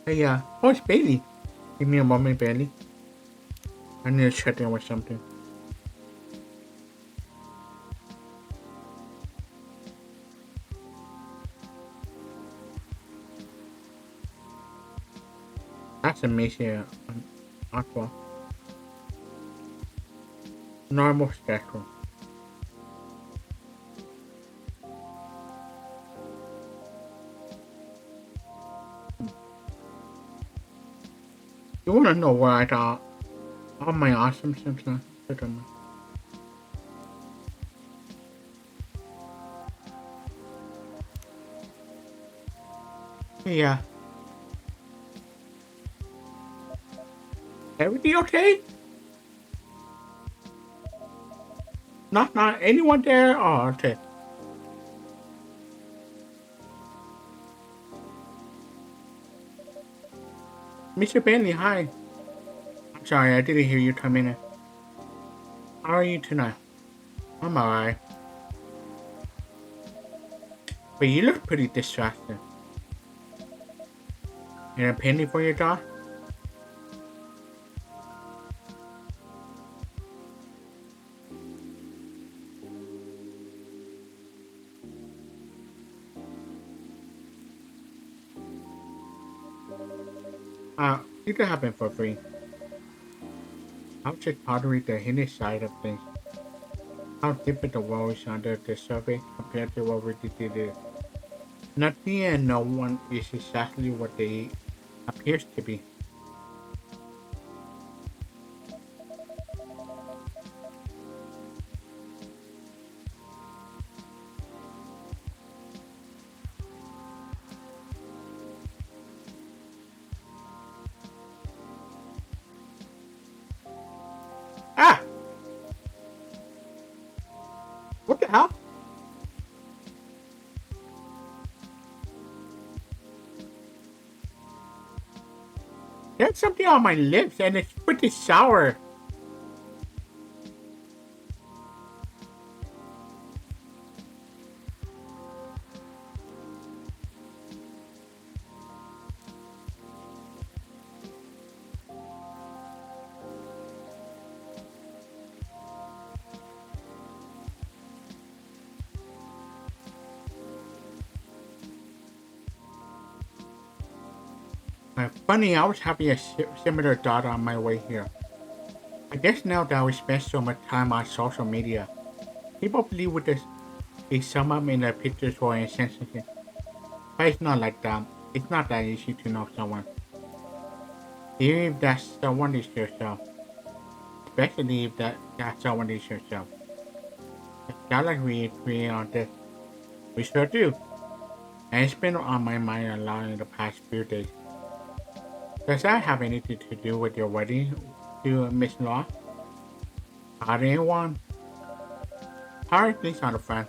Hey, oh, it's Bailey. Give me a moment, Bailey. I need to check in with something. That's amazing. Aqua. Normal schedule. You wanna know where I got all my awesome Simpsons? Yeah. Everything okay? Not anyone there? Oh, okay. Mr. Bentley, hi. I'm sorry, I didn't hear you come in. How are you tonight? I'm alright. But you look pretty distracted. And a penny for your dog? You can have it for free. I'll check pottery the hidden side of things. How deep the wall is under the surface compared to what we did. Nothing and no one is exactly what they appears to be. Ah! What the hell? There's something on my lips and it's pretty sour. Funny, I was having a similar thought on my way here. I guess now that we spend so much time on social media, people believe with this they sum up in their pictures for insensitive. But it's not like that. It's not that easy to know someone. Even if that someone is yourself. Especially if that someone is yourself. It's not like we agree on this. We sure do. And it's been on my mind a lot in the past few days. Does that have anything to do with your wedding to Miss Law? Not anyone? How are things on the front?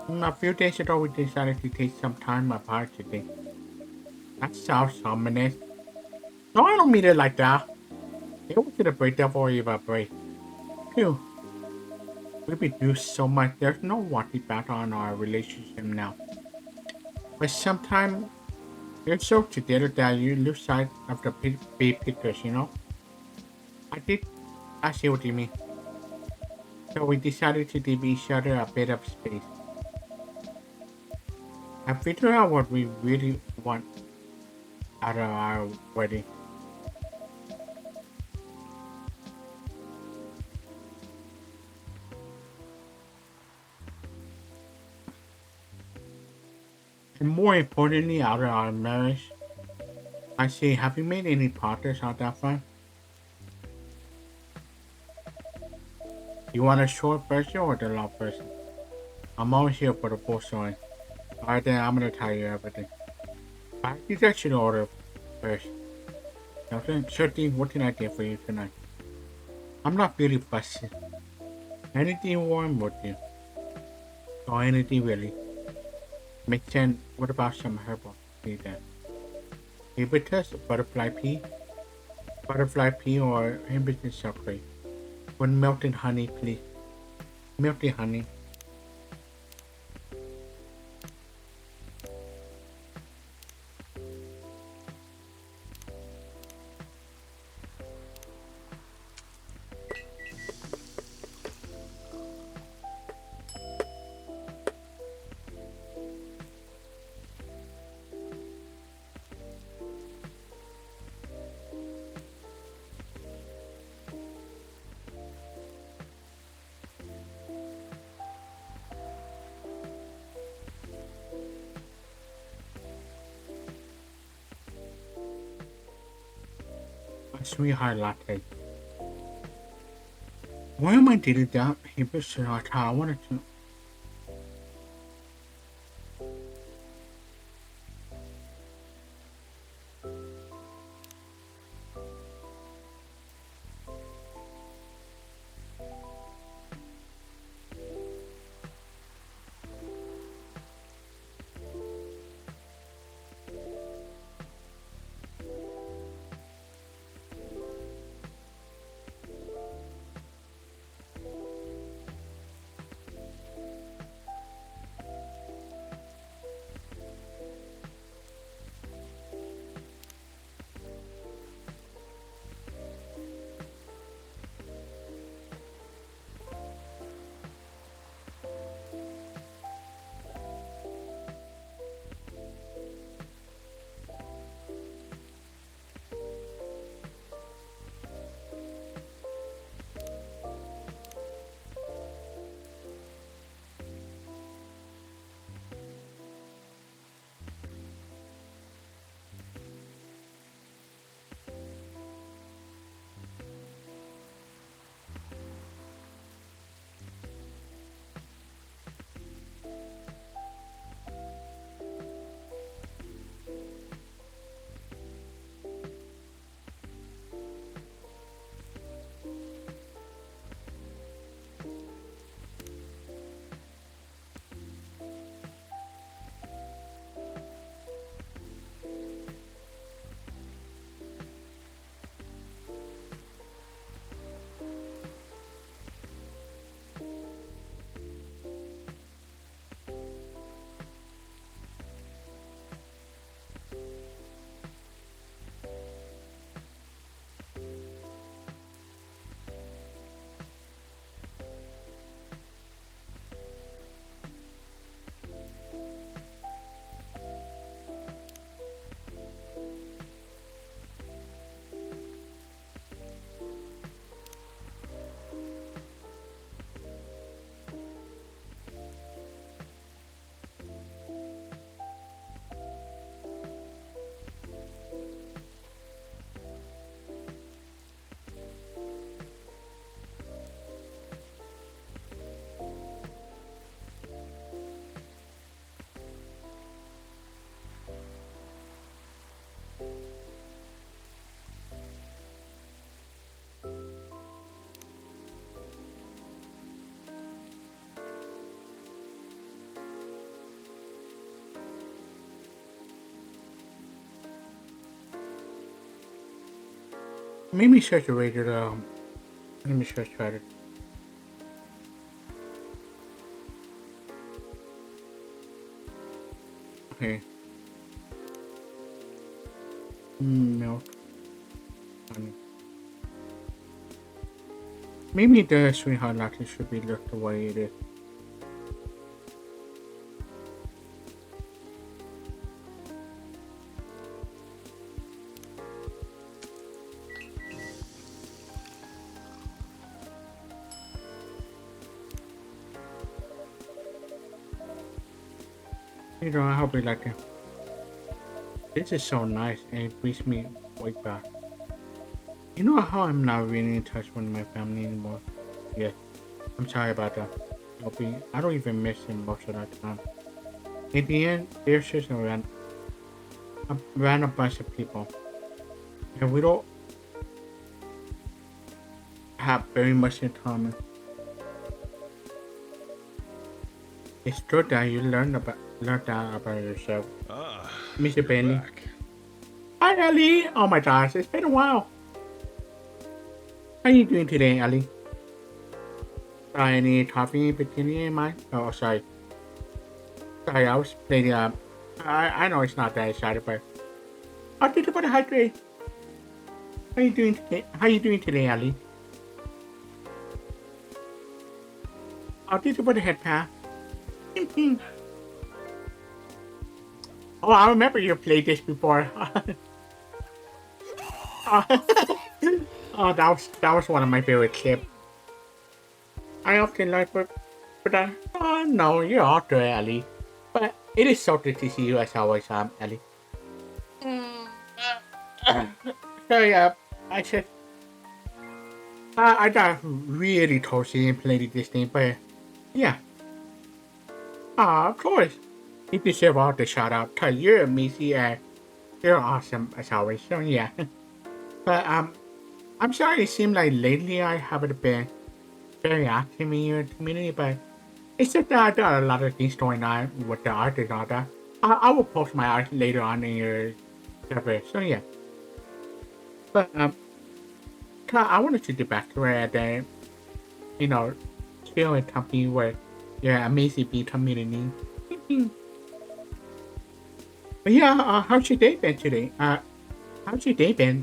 A few days ago, we decided to take some time apart today. That sounds ominous. No, I don't mean it like that. It wasn't a breakdown or even a break. Phew. We've been through so much. There's no wanting back on our relationship now. But sometimes you're so together that you lose sight of the big pictures, you know? I did. I see what you mean. So we decided to give each other a bit of space. I figured out what we really want out of our wedding. And more importantly, out of our marriage. I see. Have you made any progress on that front? You want a short version or the long version? I'm always here for the full story. Alright then, I'm gonna tell you everything. I think I should order first. Something, sure thing, what can I get for you tonight? I'm not really fussy. Anything warm would do. Or anything really. Makes sense. What about some herbal tea then? Hibiscus, butterfly pea? Butterfly pea or hibiscus chocolate? With melted honey, please. Melted honey. A sweetheart latte. Why am I doing that? Hibiscus latte. I wanted to. Maybe search a regular. Let me search Reddit. Okay. Milk. Honey. Maybe the sweetheart latte should be looked the way it is. You know, I hope you like it. This is so nice and it brings me way back. You know how I'm not really in touch with my family anymore? Yeah, I'm sorry about that. I don't even miss him most of the time. In the end, there's just a random bunch of people. And we don't have very much in common. It's good that you learn that about yourself. Ah, Mr. you're Bailey. back. Hi, Ellie! Oh my gosh, it's been a while. How are you doing today, Ellie? Any coffee bikini in mind? Oh, sorry. Sorry, I was playing, I know it's not that excited, but I'll think about the hydrate. How you doing today? How you doing today, Ali? I'll think about the head pass. Oh, I remember you played this before. Oh, that was one of my favorite clips. I often like, but oh no, you're out there, Ali. But it is so good to see you as always, Ali. Sorry, I said I got really toasty and played this thing, but yeah, of course, you deserve all the shout out. Cause you're amazing and you're awesome as always. So yeah, but I'm sorry. It seems like lately I haven't been very active in your community, but it's just that I got a lot of things going on with the art and all that. I will post my art later on in your server. So yeah, but I wanted to get back to where the you know chill and company where your amazing bee community. But yeah, how's your day been today? How's your day been?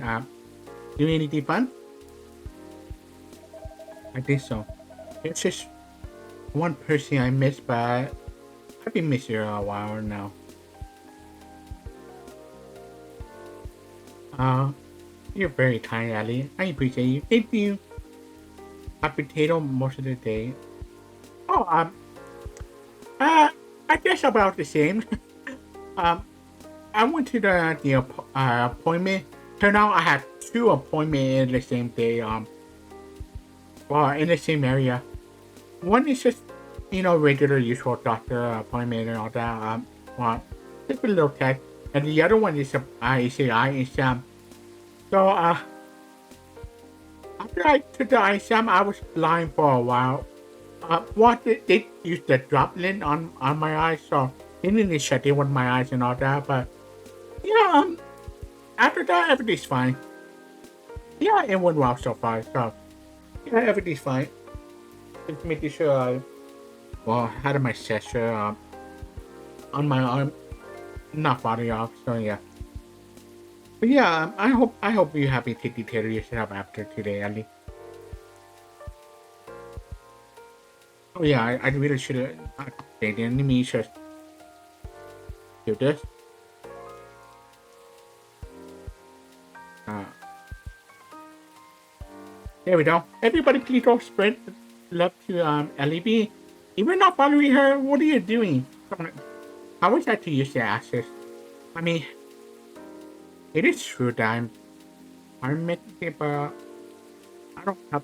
Doing anything fun? I think so. It's just one person I miss, but I've been missing her a while now. You're very kind, Ali. I appreciate you. Thank you. A potato most of the day. Oh, I guess about the same. um, I went to the appointment. Turned out I had two appointments in the same day. Well, in the same area. One is just, regular usual doctor appointment and all that. Well, just a little test. And the other one is a eye exam. So, after I took the eye exam, I was blind for a while. They used the drop lens on my eyes, so they didn't shut in with my eyes and all that. But yeah, after that, everything's fine. Yeah, it went well so far. So yeah, everything's fine. Just making sure I had my sensor on my arm, not falling off. So yeah. But yeah, I hope you're happy taking care of yourself after today, Ali. Oh yeah, I really should have. They didn't mean just do this. Uh, there we go. Everybody, please go spread love to LEB. If you're not following her, what are you doing? I wish I could use the access. I mean, it is true that I'm making it, but I don't have.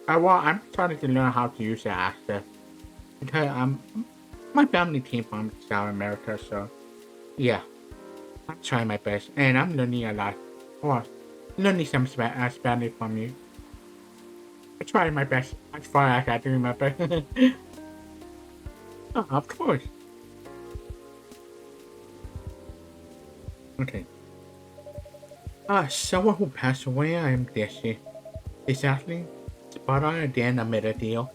Well, I'm trying to learn how to use the access because my family came from South America, so yeah, I'm trying my best and I'm learning a lot. Oh, learning some Spanish from you. I try my best as far as I can remember. Oh, of course. Okay. Someone who passed away, I'm Desi. Exactly. Spot on at the end of the deal.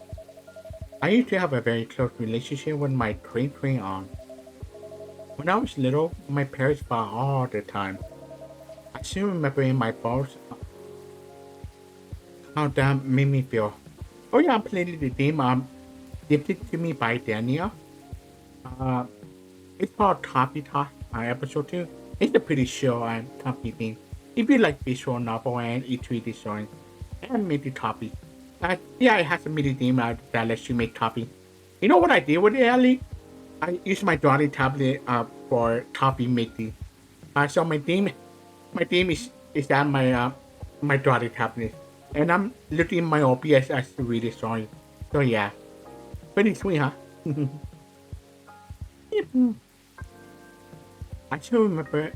I used to have a very close relationship with my great aunt. When I was little, my parents fought all the time. I still remember in my bones how that made me feel. Oh yeah, I played the game gifted to me by Daniel. Uh, it's called Toppy Top episode 2. It's a pretty show and comfy theme. If you like visual novel and E3 design, and maybe Toppy. Yeah, it has a mini theme that lets you make Toppy. You know what I did with it, Ellie? I used my daughter tablet for Toppy making. So my theme is that my daughter tablet, and I'm looking my OBS as to read it. Sorry. So yeah, pretty sweet, huh? I still remember.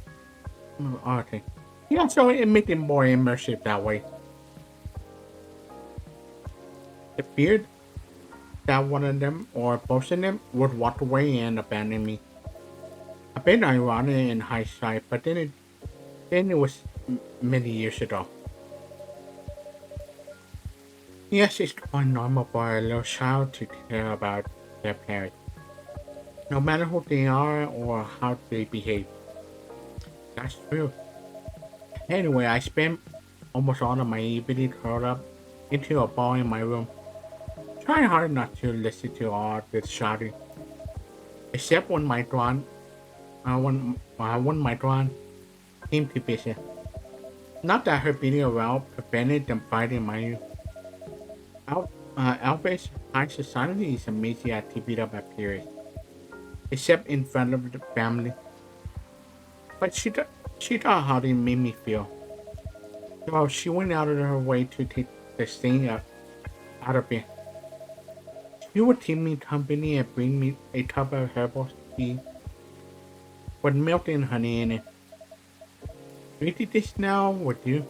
Oh, okay. Yeah, so it made it more immersive that way. The fear that one of them or both of them would walk away and abandon me. A bit ironic in hindsight, but then it was many years ago. Yes, it's quite normal for a little child to care about their parents, no matter who they are or how they behave. That's true. Anyway, I spent almost all of my evening curled up into a ball in my room, trying hard not to listen to all this shouting, except when my drawing came to visit. Not that her being around prevented them fighting my Alpha's high society is amazing at keeping up appearance, except in front of the family. But she thought how they made me feel. So she went out of her way to take the sting out of it. She would keep me company and bring me a cup of herbal tea with milk and honey in it. Do you do this now, would you?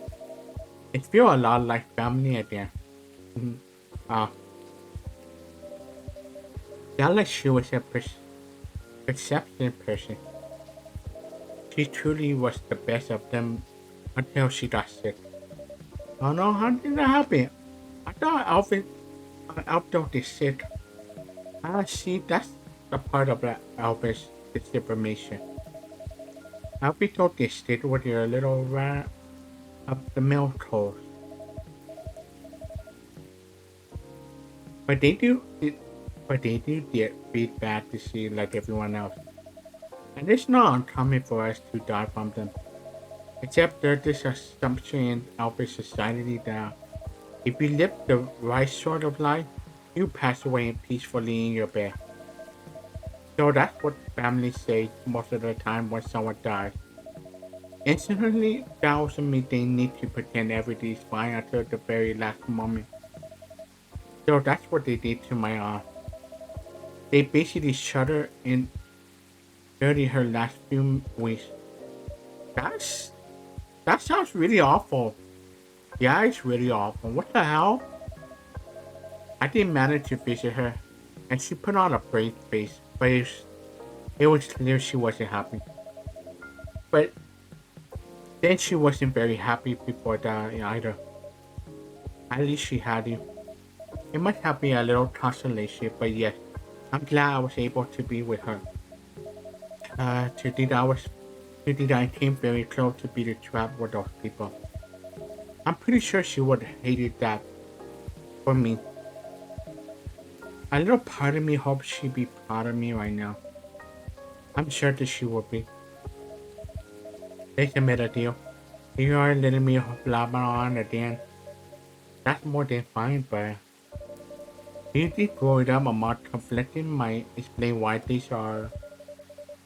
It feels a lot like family again. Mhm. Uh, not like she was a perception person. She truly was the best of them until she got sick. Oh no, how did that happen? I thought Alvin is sick. See, that's the part of Alvin's disinformation. Alvin thought they stayed with your little rat up the milk hole. But they do, but they do get feed bad disease like everyone else. And it's not uncommon for us to die from them. Except there's this assumption in our society that if you live the right sort of life, you pass away peacefully in your bed. So that's what families say most of the time when someone dies. Instantly, that also means they need to pretend everything is fine until the very last moment. So that's what they did to my aunt. They basically shut her in during her last few weeks. That's that sounds really awful. Yeah, it's really awful. What the hell? I did manage to visit her, and she put on a brave face, but it was clear she wasn't happy. But then she wasn't very happy before that either. At least she had you. It must have been a little consolation, but yes, I'm glad I was able to be with her. Today I came very close to being trapped with those people. I'm pretty sure she would have hated that for me. A little part of me hopes she'd be proud of me right now. I'm sure that she would be. Let's admit a deal. You are letting me blabber on again. That's more than fine, but usually growing up among conflicting might explain why these are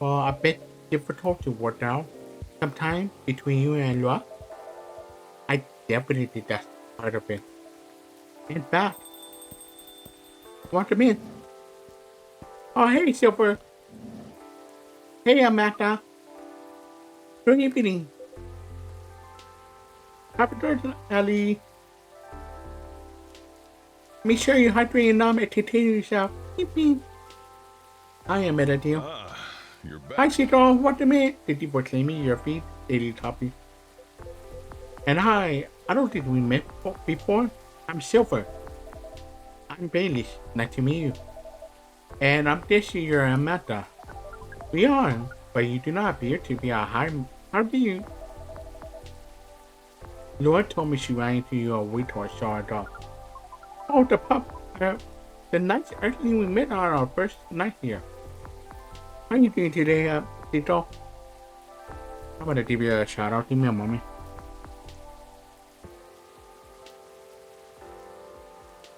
a bit difficult to work out. Sometimes between you and Lua, I definitely did that part of it. In fact, want to in? Oh hey Silver. Hey Amanda. Good evening. Happy birthday, Ellie. Make sure you hydrate enough and continue yourself. Beep beep. I am at a deal. You're Hi back. Citro, what the man? Thank you for claiming your feed, daily topic. And I don't think we met before. I'm Silver. I'm Bailey. Nice to meet you. And I'm Daisy, your Amanda. We are, but you do not appear to be a high. How do you? Laura told me she ran into you a week or so ago. Oh, the pup. The night early we met on our first night here. How are you doing today, Tito? I'm gonna give you a shout out. Give me a moment.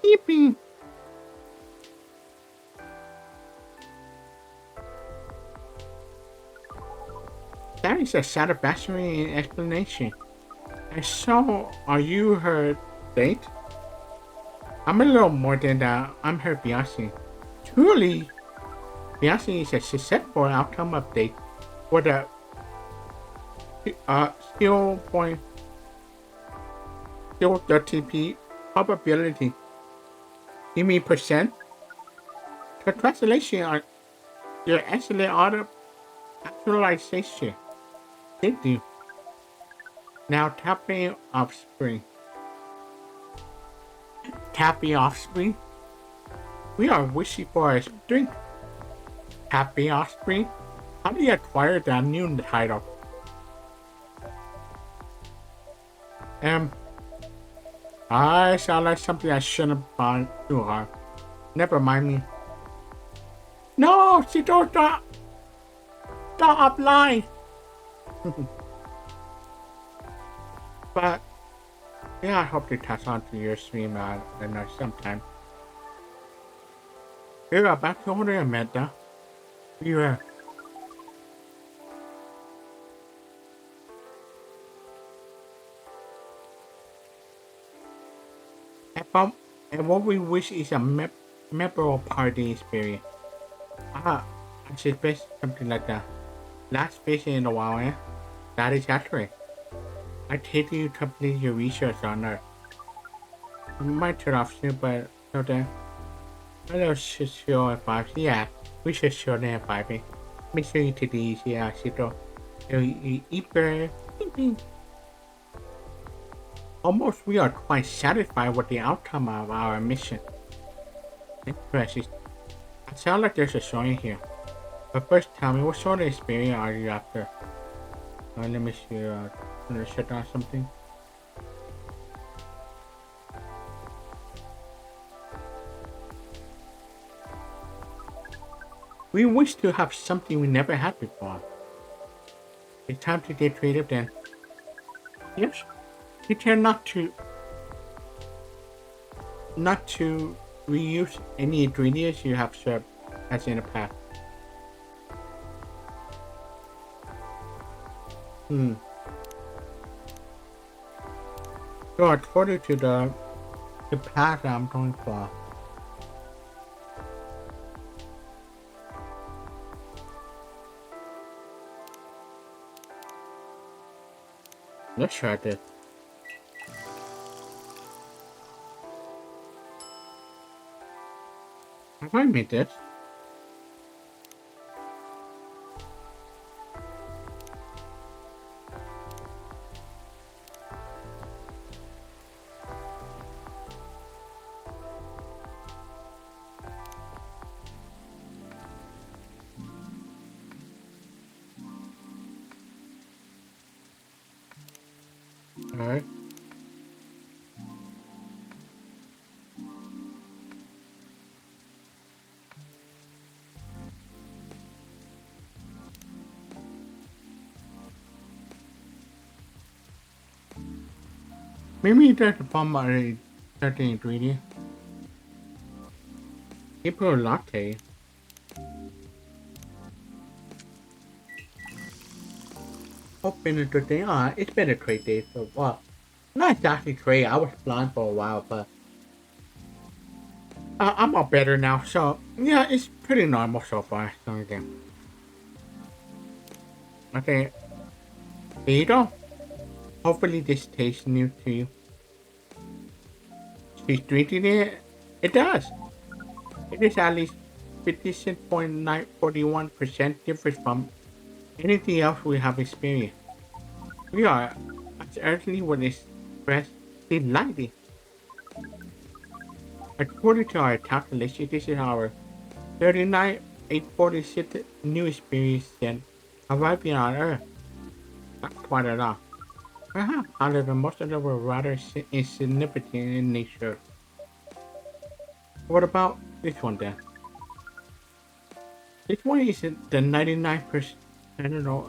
Yippee! That is a satisfactory explanation. And so, are you her date? I'm a little more than that. I'm her Beyonce. Truly, Beyonce is a successful outcome update for the still point, still the TP probability. Give me percent. Congratulations on your excellent auto actualization. Thank you. Now tapping offspring. Tapping offspring. We are wishing for a drink. Tapping offspring. How do you acquire that new title? I sound like something I shouldn't have gone too hard. Never mind me. No, she don't stop. Stop lying. But yeah, I hope to touch on to your stream sometime. We were back to order Amanda. We were. And what we wish is a memorable party experience. I suspect something like that. Last visit in a while, eh? That is accurate. I take you to complete your research on Earth. We might turn off soon, but no then. Hello, show at 5. Yeah, we should show them at 5. Make sure you take the easy Sito. Eat better. Almost we are quite satisfied with the outcome of our mission. Interesting. It sounds like there's a showing here. But first tell me, what sort of experience are you after? Let me see, I'm gonna shut down something. We wish to have something we never had before. It's time to get creative then. Yes. You care not to reuse any ingredients you have served as in the past. So according to the path I'm going for. Let's try this. Have I made this? Alright. Maybe that's a problem about a certain ingredient. April latte. Open it today. It's been a great day so far. Not exactly great. I was blind for a while, but I'm all better now. So yeah, it's pretty normal so far. So again. Okay. Here you go. Hopefully this tastes new to you. She's drinking it. It does. It is at least 56.941% different from anything else we have experienced. We are earthly would express delighted. According to our calculation, this is our 39,846 new experience since arriving on Earth. That's quite a lot. However, most of them were rather insignificant in nature. What about this one then? This one is the 99%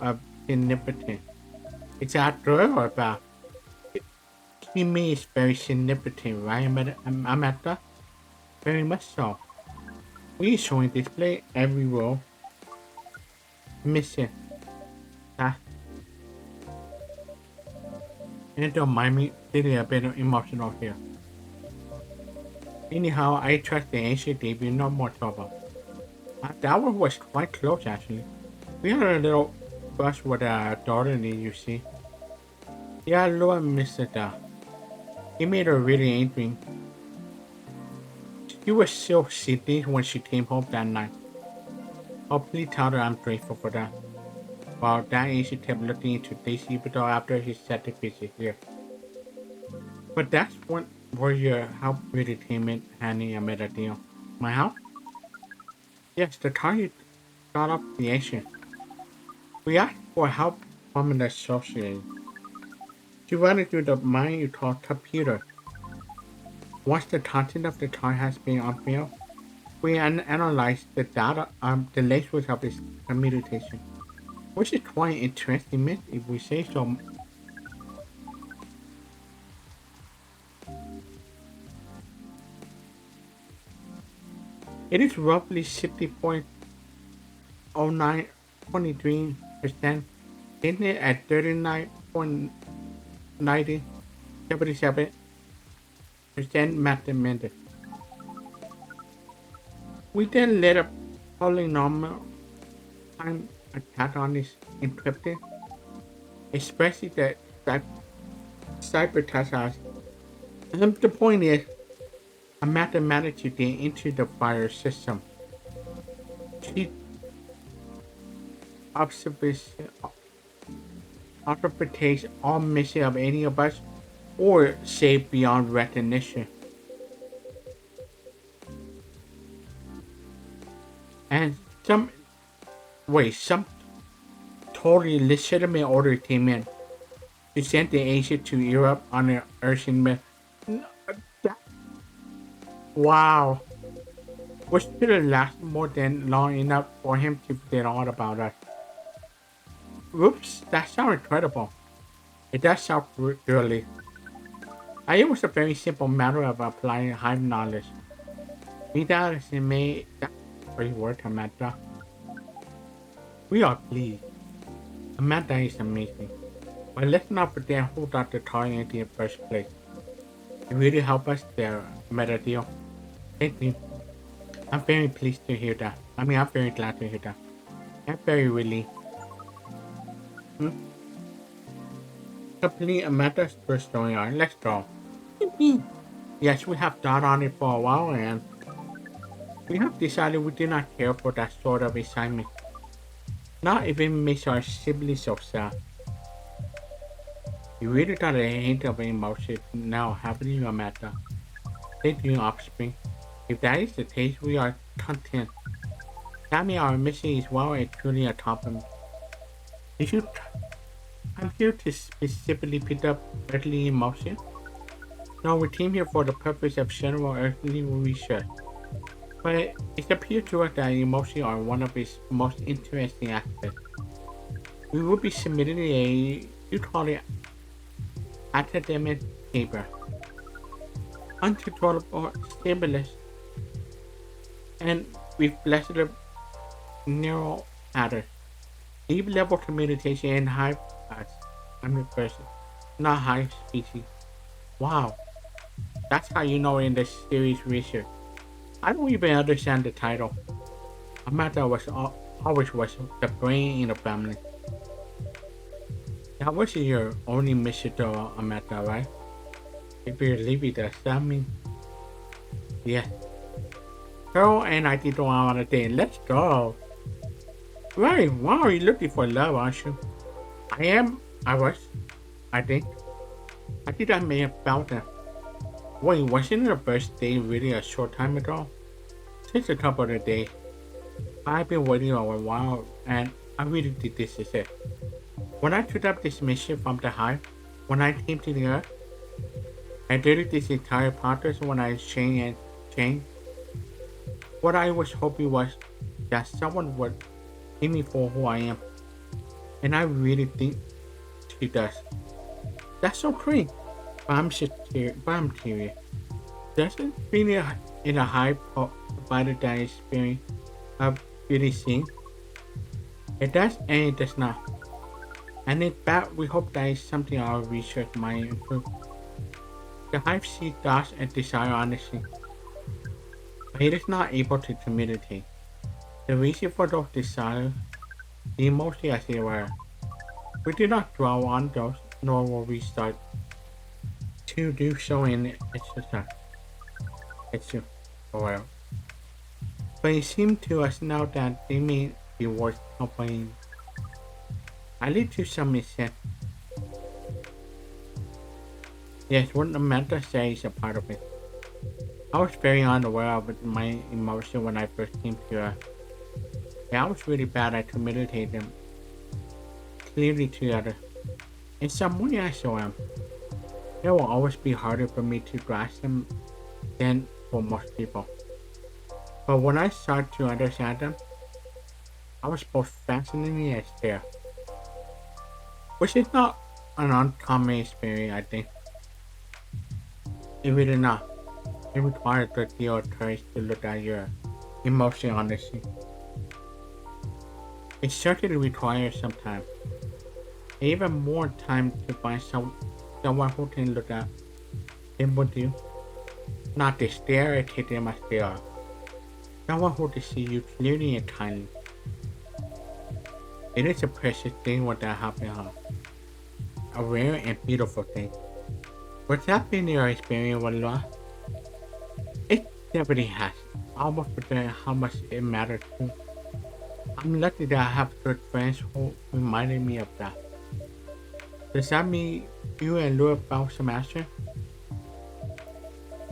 of significant. It's a good or bad? To me, it's very significant, right? I'm at that. Very much so. We showing display every row. Missing that. And don't mind me feeling a bit emotional here. Anyhow, I trust the ancient debut, no more trouble. That one was quite close actually. We had a little brush with our daughter, you see. Yeah, Lord Mr. Da. He made her really angry. She was so silly when she came home that night. Oh, please tell her I'm grateful for that. Well, that ancient kept looking into Daisy Bidal after he set the visit here. But that's when where your help really came in handy. I made a deal. My help? Yes, the target got up the ancient. We asked for help from an associate. She ran it through the mind you call computer. Once the content of the target has been unveiled, we analyze the data the language of this communication, which is quite interesting, miss, if we say so. It is roughly 60.0923%, isn't it at 39.9077% mathematics. We then let a polynomial time attack on this encrypted, especially the cyber task. The point is, a mathematics you get into the virus system. She obfuscates all missing of any of us or safe beyond recognition. And some totally legitimate order came in to send the ancient to Europe on an urgent mission. Wow. Which should have lasted more than long enough for him to forget all about us. Oops, that sounds incredible. It does sound girly. It was a very simple matter of applying hive knowledge. Be that as it may, that's a great word, Amanda. We are pleased. Amanda is amazing. But let's not forget who got the target in the first place. It really helped us there, meta deal. Thank you. I'm very pleased to hear that. I'm very glad to hear that. I'm very relieved. Complete Amanda's first story arc. Let's go. Yes, we have thought on it for a while and we have decided we do not care for that sort of assignment. Not even makes our siblings so sad. You really got a hint of emotion now, haven't you, Amanda? Thank you, offspring. If that is the case, we are content. That means our mission is well and truly accomplished. I'm here to specifically pick up earthly emotion. No, we came here for the purpose of general earthly research. But it appears to us that emotions are one of its most interesting aspects. We will be submitting a, you call it, academic paper. Uncontrollable stimulus and reflexive neural patterns. Deep level communication and high person, not high species. Wow, that's how you know in the series research. I don't even understand the title. Amanda was always was the brain in the family. That was your only mission though, Amanda, right? If you leave it, does that mean? Yes. Carol and I did one on a date. Let's go. Right, wow, you're looking for love, aren't you? I am. I was. I think. I think I may have felt that. Wait, wasn't your birthday really a short time ago? Since a couple of days. I've been waiting a while, and I really think this is it. When I took up this mission from the hive, when I came to the Earth, I did this entire process when I changed. What I was hoping was that someone would see me for who I am, and I really think she does. That's so great. But I'm curious. Doesn't being in a high provided that experience of really seeing? It does and it does not. And in fact, we hope that is something our research might improve. The hive sees thoughts and desire honesty, but it is not able to communicate. The reason for those desires is mostly as they were. We do not dwell on those, nor will we start to do so in exercise. It's well. But it seems to us now that they may be worth complaining. At least to some extent. Yes, what Amanda says is a part of it. I was very unaware of my emotion when I first came to her. Yeah, I was really bad at communicating them clearly to others. In some way I so am. It will always be harder for me to grasp them than for most people. But when I start to understand them, I was both fascinated and scared. Which is not an uncommon experience, I think. It really not. It requires a great deal of courage to look at your emotion honestly. It certainly requires some time. Even more time to find someone who can look at them with you. Not to stare at them as they are. Someone who can see you clearly and kindly. It is a precious thing when that happens, huh? A rare and beautiful thing. What's that been your experience with love? It definitely has. I almost forget how much it matters to me. I'm lucky that I have good friends who reminded me of that. Does that mean you and Lua found some action?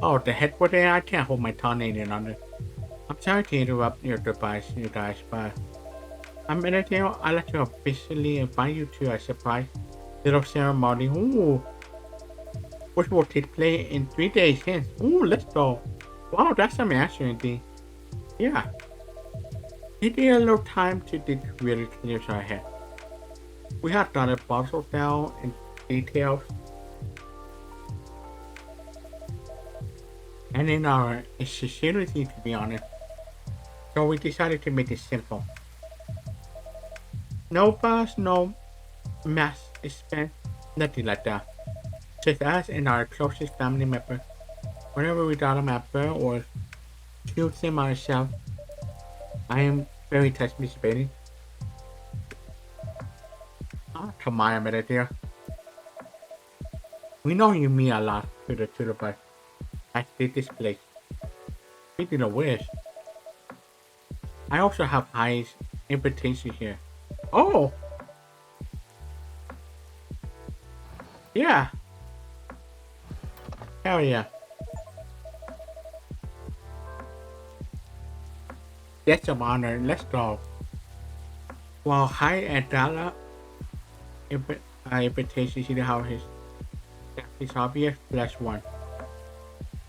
Oh, the heck with it? I can't hold my tongue any longer. I'm sorry to interrupt your device, you guys, but I'm gonna tell I'd like to officially invite you to a surprise little ceremony. Ooh, which will take place in 3 days hence. Ooh, let's go. Wow, that's some action indeed. Yeah. Taking a little time to think really clears our head. We have done it puzzle down in details and in our sincerity, to be honest. So we decided to make it simple. No fuss, no mass expense, nothing like that. Just us and our closest family members. Whenever we got them at birth or choose them ourselves, I am very touched, Miss Betty. Ah, come on, Meditator. We know you mean a lot to the two of us at this place. Speaking of which, I also have highest invitation here. Oh, yeah. Hell yeah. That's an honor. Let's go. Well, hi, Adala. Invitation to the house is obvious. +1.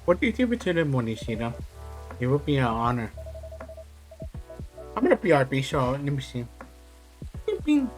What do you give it to them when you see them? It would be an honor. I'm gonna BRB, so let me see. Bing, bing.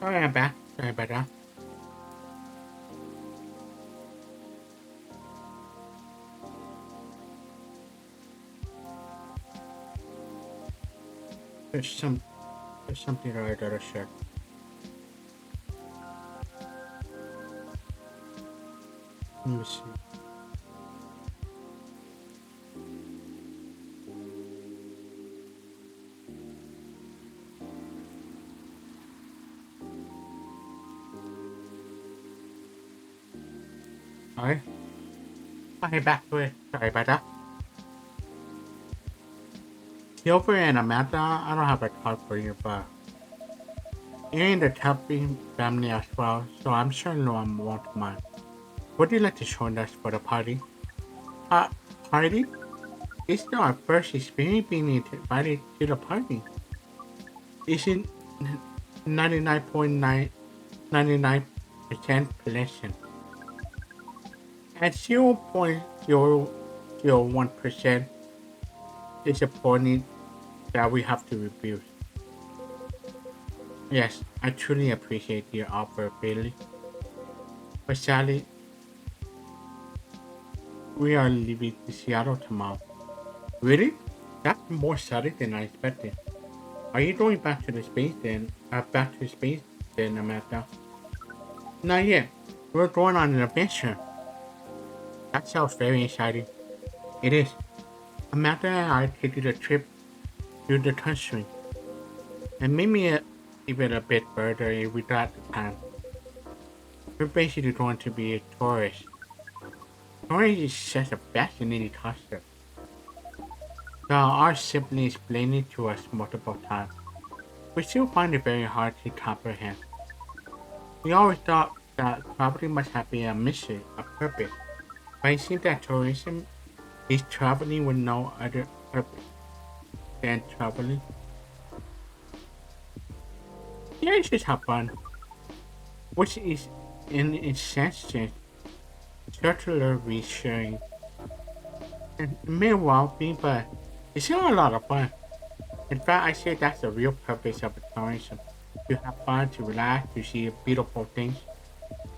Alright, I'm back. Sorry about that. There's something that I gotta check. Let me see. Alright. Okay, back to it. Sorry about that. Silver and Amanda, I don't have a talk for you, but you're in the Tuppy family as well, so I'm sure no one won't mind. Would you like to join us for the party? Party? This is our first experience being invited to the party. Isn't 99.999% pleasant. At 0.001% disappointing that we have to refuse. Yes, I truly appreciate your offer, Billy. But sadly, we are leaving to Seattle tomorrow. Really? That's more sudden than I expected. Are you going back to space then, Amanda? Not yet. We're going on an adventure. That sounds very exciting. It is. Amanda and I taking a trip through the country. And maybe even a bit further if we got the time. We're basically going to be a tourist. Tourist is such a fascinating concept. Now, our simply explained it to us multiple times. We still find it very hard to comprehend. We always thought that traveling must have been a mission, a purpose. But it seems that tourism is traveling with no other purpose than traveling. Yeah, it's just have fun. Which is, in its sense, circular reassuring. And meanwhile, being but it's still a lot of fun. In fact, I say that's the real purpose of tourism. To have fun, to relax, to see beautiful things,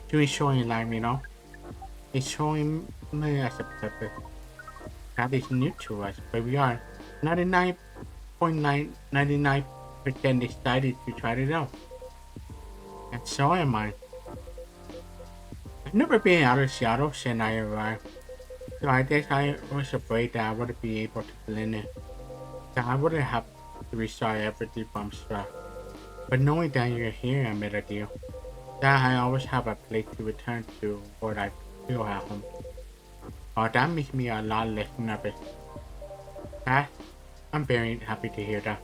to enjoy life, you know. Enjoying as a purpose. That is new to us, but we are 99.999% excited to try it out. And so am I. I've never been out of Seattle since I arrived, so I guess I was afraid that I wouldn't be able to blend in. That I wouldn't have to restart everything from scratch. But knowing that you're here, I made a deal. That I always have a place to return to where I feel at home. Oh, that makes me a lot less nervous. That, I'm very happy to hear that.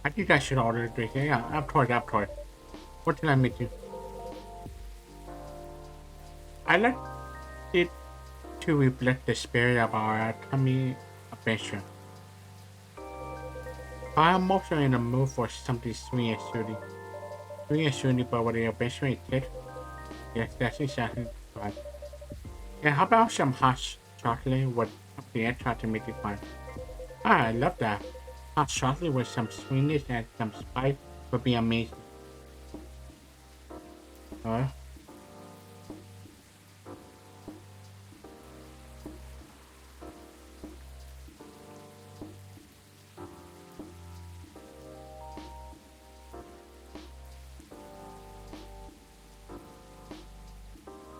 I think I should order a drink. Yeah, I'm torn. What did I make you? I like it to reflect the spirit of our tummy adventure. I'm also in the mood for something sweet and soothing. Sweet and soothing, but with the adventure instead. Yes, that's exactly right. And how about some hot chocolate with the extra to make it fun? Ah, I love that. Hot chocolate with some sweetness and some spice would be amazing. Alright.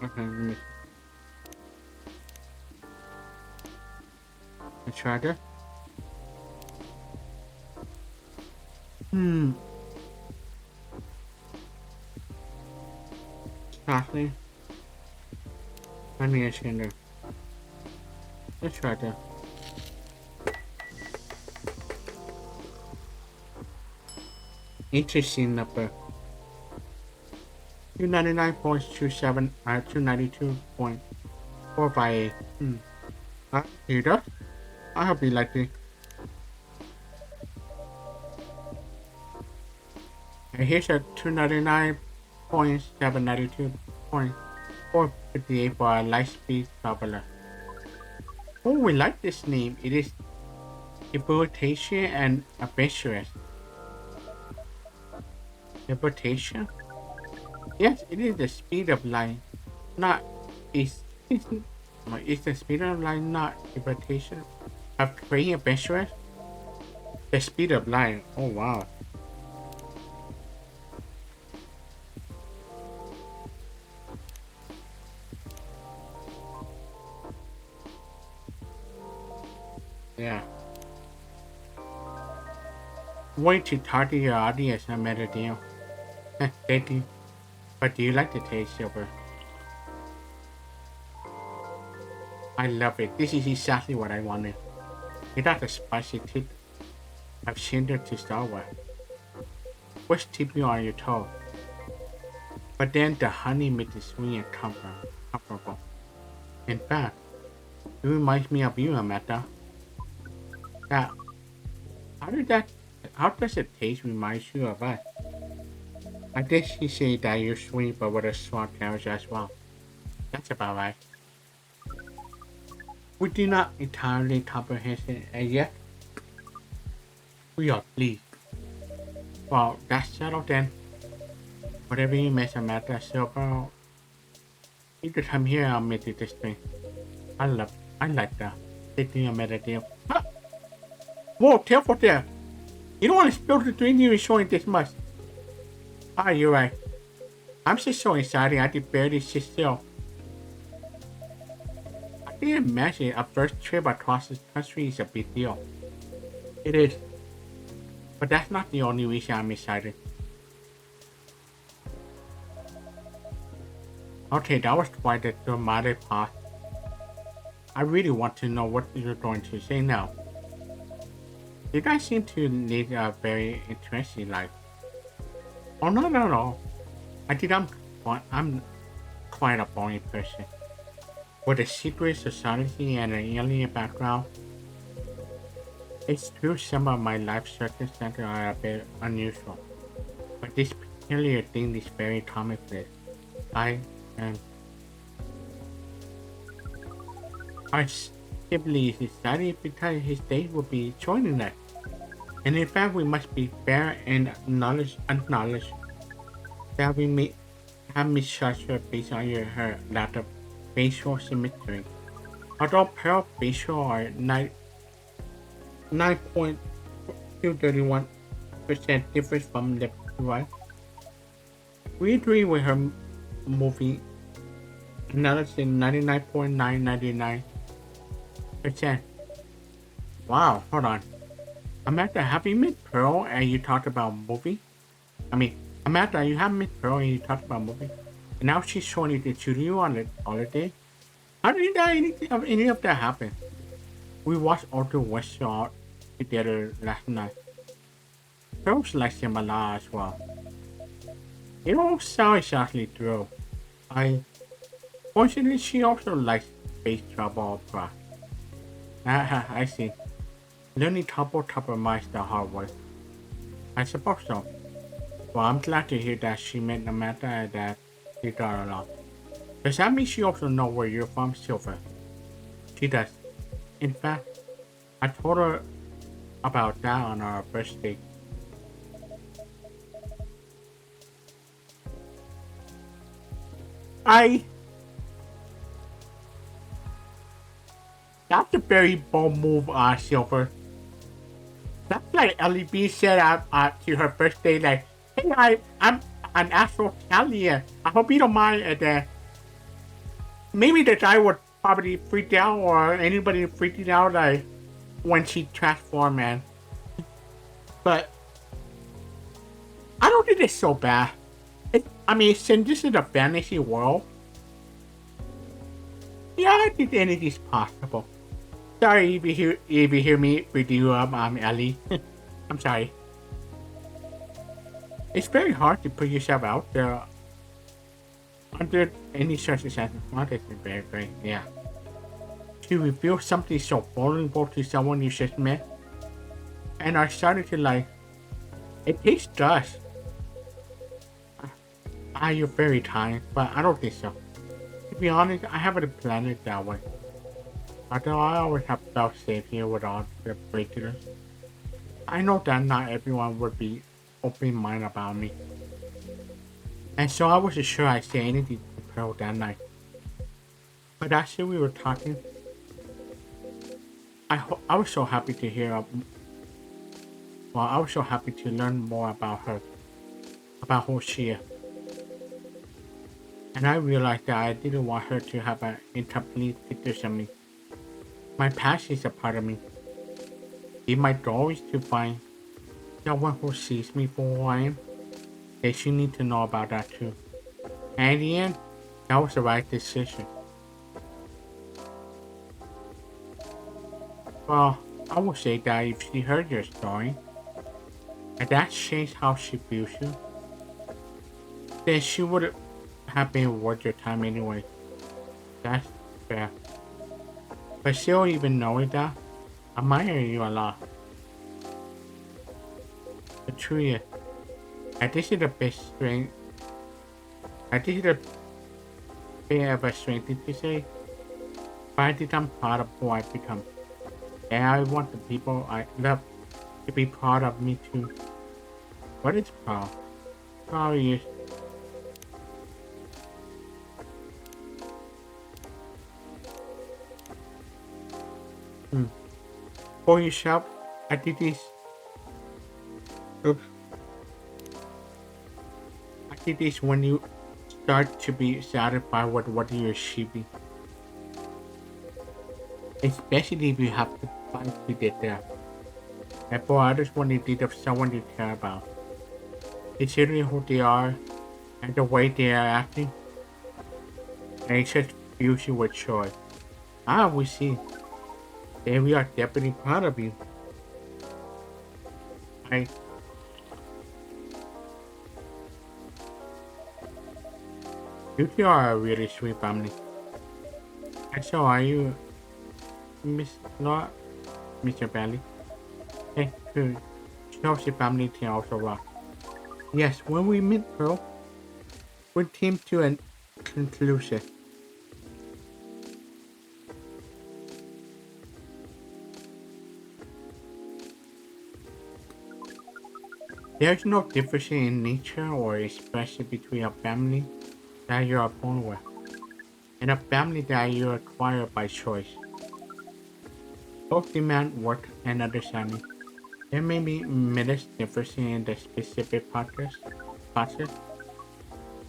Okay, let me try that. Chocolate. Let me ask you there. Let's try that. Interesting number. 299.27 292.458. Here that? I hope you like it. And here's a 299.792.458 for a light speed traveler. Oh, we like this name. It is deportation and adventurous. Deportation? Yes, it is the speed of light. Not is the speed of light not deportation of creating adventurous? The speed of light. Oh wow. Yeah. Way to talk to your audience, I made a deal. They do. But do you like the taste, Silver? I love it. This is exactly what I wanted. Without the spicy tip of Cinder to start with, which keep you on your toes. But then the honey made the sweet and comfortable. In fact, it reminds me of you, Amanda. That how did that how does it taste remind you of us? I think she said that you're sweet but with a strong carriage as well. That's about right. We do not entirely comprehend it, and yet we are pleased. Well, that's settled then. Whatever you may Samantha Silver, you could come here, I'll make you this thing. I like that. Taking a meditative. Huh? Whoa, careful there. You don't want to spill the drink you showing this much. Ah, you're right. I'm just so excited I can barely sit still. I can imagine a first trip across this country is a big deal. It is. But that's not the only reason I'm excited. Okay, that was quite a dramatic pause. I really want to know what you're going to say now. You guys seem to lead a very interesting life. Oh no, no, no. I think I'm quite a boring person. With a secret society and an alien background, it's true some of my life circumstances are a bit unusual. But this particular thing is very commonplace. I am our Sibley is excited because his date will be joining us. And in fact, we must be fair and acknowledge that we may have misjudged her based on her lack of facial symmetry. Although pearl facial are 9.231% different from the right. We agree with her movie analysis 99.999%. Wow, hold on. Amanda, have you met Pearl and you talked about movie? Amanda, you have met Pearl and you talked about movie? And now she's showing it to you on the holiday? How did any of that happen? We watched all the Western together last night. Pearl's like Simala as well. It all sounds exactly true. Fortunately, she also likes space travel opera. I see. Learning Topper minds the hard way. I suppose so. Well, I'm glad to hear that she met Amanda and that she got along. Does that mean she also know where you're from, Silver? She does. In fact, I told her about that on our first date. That's a very bold move, Silver. That's like Ellie B said to her first day, like, hey, I'm an actual Italian. I hope you don't mind that. Maybe the guy would probably freak out or anybody freaking out like when she transformed, man. But I don't think it's so bad. Since this is a fantasy world, yeah, I think anything's possible. Sorry if you hear me with you, Ellie. I'm sorry. It's very hard to put yourself out there under any circumstances. It's very, very, yeah. To reveal something so vulnerable to someone you just met, and I started to like, it takes guts. You're very kind, but I don't think so. To be honest, I haven't planned it that way. Although I always have felt safe here with all the regulars, I know that not everyone would be open-minded about me. And so I wasn't sure I'd say anything to Pearl that night. But after we were talking, I was so happy to hear, I was so happy to learn more about her, about who she is. And I realized that I didn't want her to have an incomplete picture of me. My past is a part of me. If my goal is to find someone who sees me for who I am, they should need to know about that too. And in the end, that was the right decision. Well, I would say that if she heard your story, and that changed how she views you, then she would have been worth your time anyway. That's fair. But still, even knowing that, I admire you a lot. The truth is, and this is the best strength, and this is the bit of a strength thing to say, but I think I'm proud of who I've become. And I want the people I love to be proud of me too. What is proud? Proud is for yourself. I did this. Oops. I did this when you start to be satisfied with what you're achieving. Especially if you have to fight to get there. And for others, when you did of someone you care about. Considering who they are and the way they are acting, and it just fills you with joy. Ah, we see. Then we are definitely proud of you. I You two are a really sweet family. And so are you, Miss Laura, Mr. Bailey? Hey, good. Chelsea family can also rock. Yes, when we met Pearl, we came to a conclusion. There's no difference in nature or expression between a family that you are born with and a family that you acquire by choice. Both demand work and understanding. There may be minutes difference in the specific process,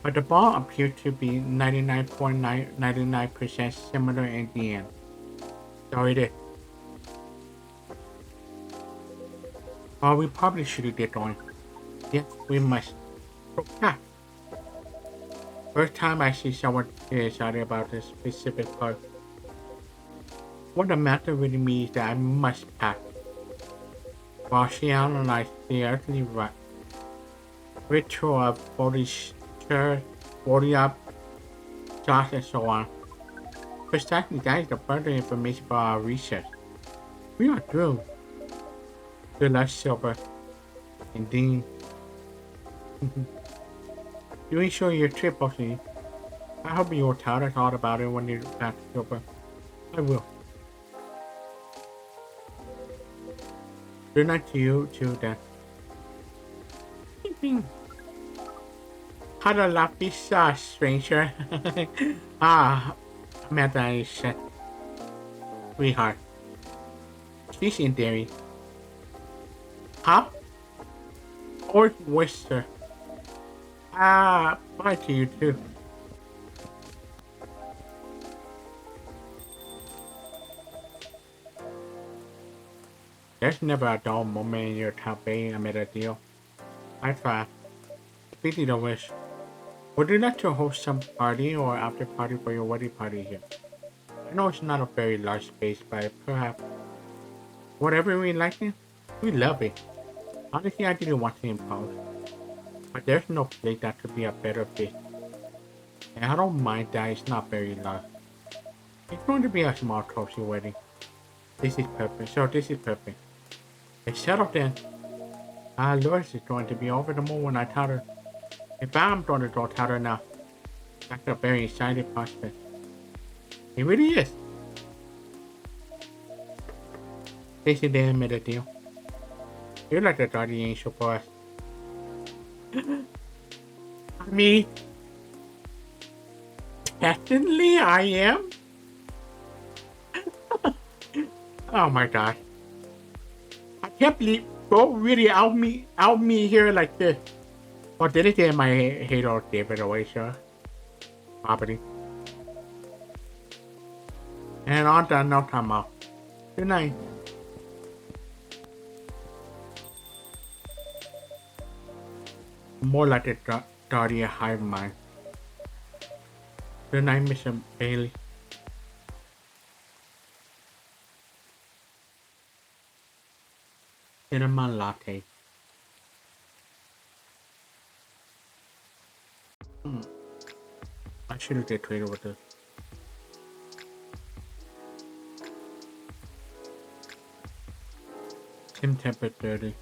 but the ball appears to be 99.999% similar in the end. So it is. Well, we probably should get going. Yes, we must. Okay. First time I see someone excited about a specific part. What the matter with me is that I must pack. While she analyzed the earthly ritual of body up, shots, and so on. Precisely that is the further information for our research. We are through. Good luck, Silver. Indeed. You enjoy your trip, Bossy. I hope you will tell us all about it when you're back, Silver. I will. Good night to you too, then. Hada la pizza, stranger. Ah, Amanda is set. Sweetheart. She's in dairy. Huh? Or Worcester. Ah, bye to you too. There's never a dull moment in your campaign amid a deal. I try. Speaking of which, would you like to host some party or after party for your wedding party here? I know it's not a very large space, but perhaps whatever we like it, we love it. Honestly, I didn't want to impose, but there's no place that could be a better fit. And I don't mind that it's not very large. It's going to be a small cozy wedding. This is perfect. So this is perfect. It's settled then. Lois is going to be over the moon when I tell her. If I'm going to go tell her now, that's a very exciting prospect. It really is. This is the end of the deal. You're like the guardian angel for us. I mean, technically I am. Oh my god. I can't believe bro really out me here like this. Well, did it get my hate or gave it away, sure. Property. And on that no time out. Good night. More like a dirty hive mind. Good night, Mr. Bailey. Cinnamon latte. I should have did trade with this. Tim temper 30.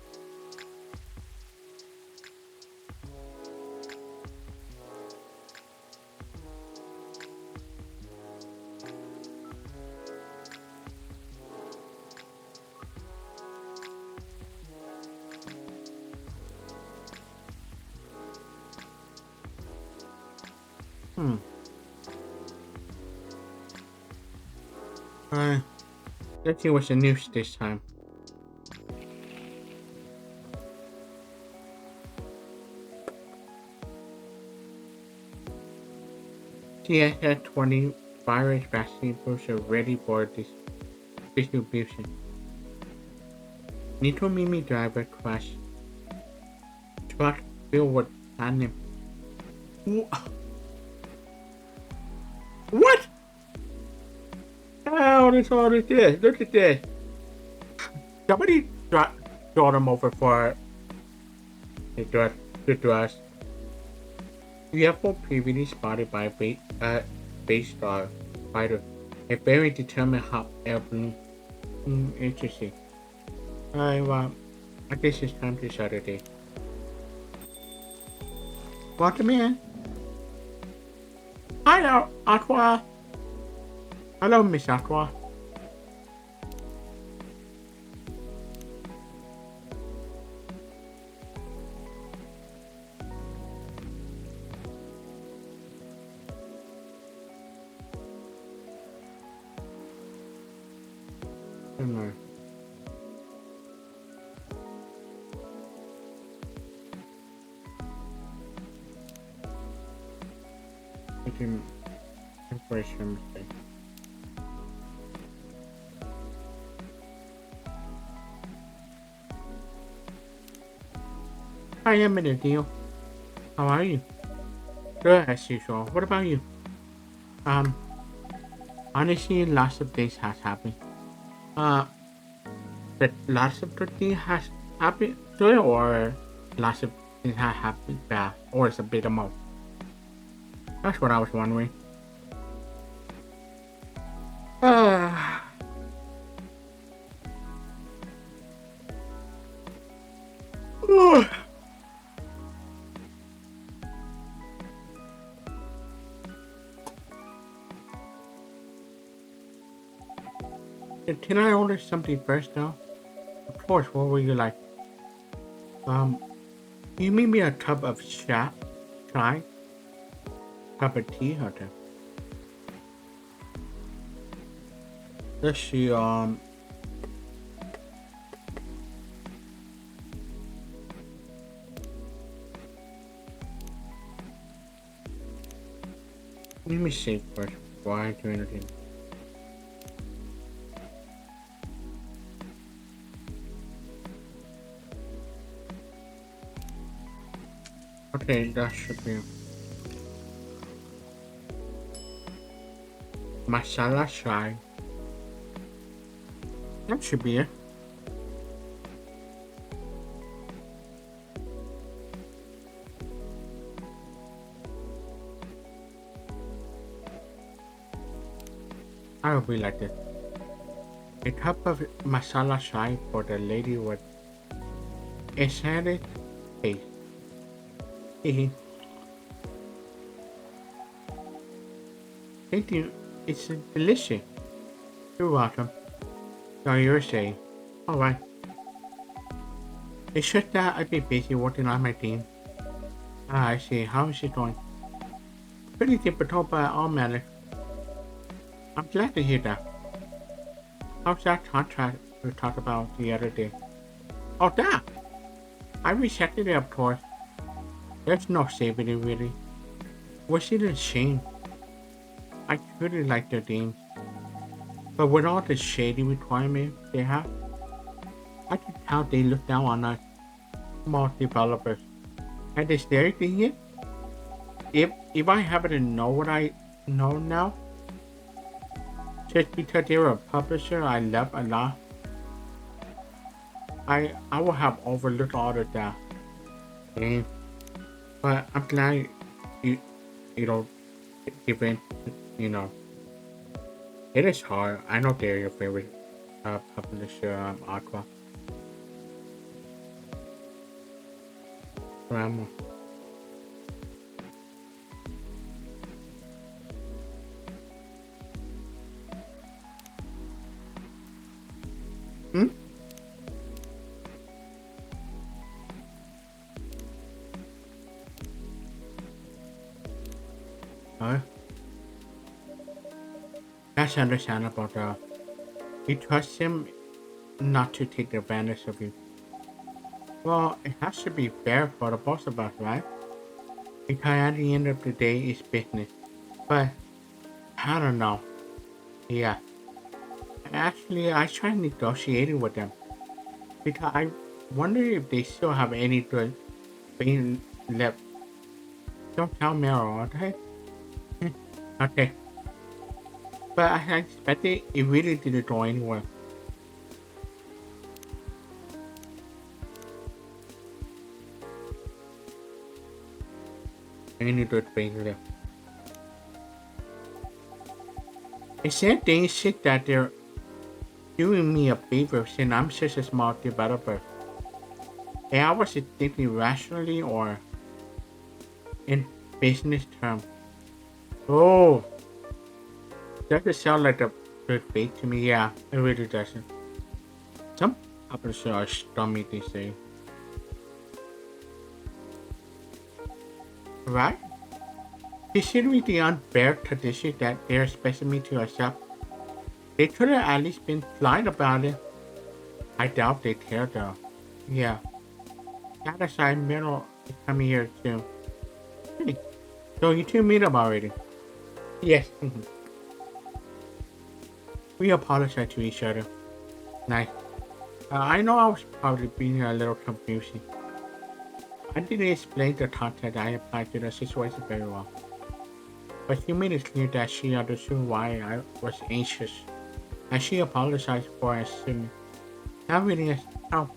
Let's see what's the news this time. TSS-20 virus vaccine booster ready for distribution. Nitro Mimi driver crash. Truck filled with platinum. What? Oh, that's all it is. Look at this. Somebody brought him over for the dress. UFO previously spotted by a base star fighter. A very determined hot air balloon. Interesting. I guess it's time to Saturday. Welcome in. Hi, Aqua. Hello, Miss Aqua. No. Information mistake. Hi, I'm in a deal. How are you? Good as usual. What about you? Honestly, lots of things has happened. That lots of good things has happened good or lots of things have happened bad or it's a bit of both. That's what I was wondering. Can I order something first now? Of course, what would you like? You made me a cup of chai? Cup of tea, okay. Let's see, let me see first before I do anything. Okay, that should be masala chai. That should be it. I will be like this. A cup of masala chai for the lady with acidic taste. Thank you. It's delicious. You're welcome. So you're saying Alright. It's just that I've been busy working on my team. Ah, I see. How is it going? Pretty typical, but all manner. I'm glad to hear that. How's that contract we talked about the other day? Oh, that! I rejected it, of course. There's no saving it, really. Was it a shame? I really like their team. But with all the shady requirements they have, I can tell they look down on us small developers. And the scary thing is, if I happen to know what I know now, just because they were a publisher I love a lot, I will have overlooked all of that. Game. But I'm glad you know even it is hard. I know they're your favorite publisher, Aqua. Grandma. Hmm? Huh? That's understandable though. You trust him not to take advantage of you. Well, it has to be fair for the both of us, right? Because at the end of the day, it's business. But, I don't know. Yeah. Actually, I tried negotiating with them. Because I wonder if they still have any good being left. Don't tell Meryl, okay? Okay. But I expected it really didn't go anywhere. Any good being left. It said they insist that they're doing me a favor since I'm such a small developer. And I was thinking rationally or in business terms. Oh, doesn't sound like a good bait to me. Yeah, it really doesn't. Some publishers are stormy, they say. Right? Considering the unfair condition that they're expecting me to accept, they could have at least been polite about it. I doubt they care though. Yeah. That aside, Meryl is coming here too. Hey, so you two meet up already? Yes. We apologize to each other. Nice. I know I was probably being a little confusing. I didn't explain the content I applied to the situation very well. But she made it clear that she understood why I was anxious. And she apologized for assuming. That really has helped.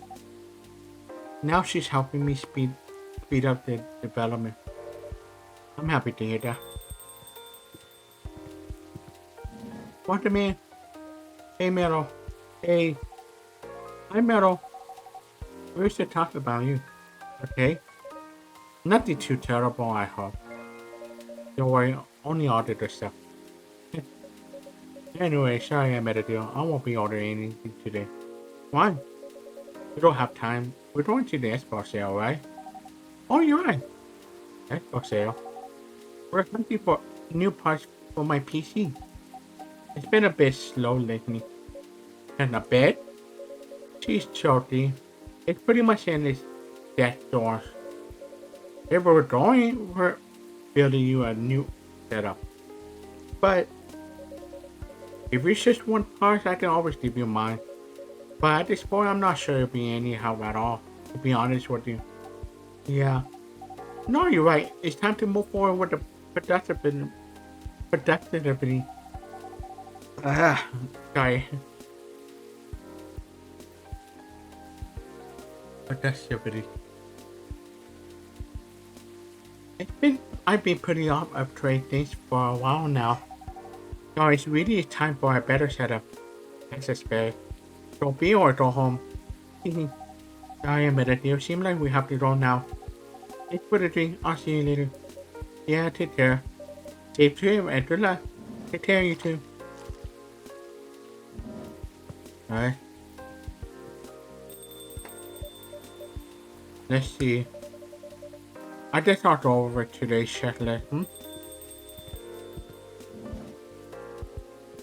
Now she's helping me speed up the development. I'm happy to hear that. What the man? Hey Meryl. Hey. Hi Meryl. We should talk about you. Okay? Nothing too terrible, I hope. Don't worry, only ordered the stuff. Anyway, sorry I made a deal. I won't be ordering anything today. Why? We don't have time. We're going to the Xbox sale, right? Oh, you're right. Xbox sale. We're hunting for new parts for my PC. It's been a bit slow lately. And a bed? She's choking. It's pretty much in its death doors. If we're going, we're building you a new setup. But if it's just one part, I can always give you mine. But at this point, I'm not sure it'll be any help at all, to be honest with you. Yeah. No, you're right. It's time to move forward with the productivity. Sorry. Productivity. I've been putting off upgrade things for a while now. So it's really time for a better setup. Access bay. Go be or go home. Sorry, I'm better deal. Seems like we have to go now. Thanks for the drink. I'll see you later. Yeah, take care. Safe trip and good luck. Take care, you too. Alright. Let's see. I just not over today's checklist.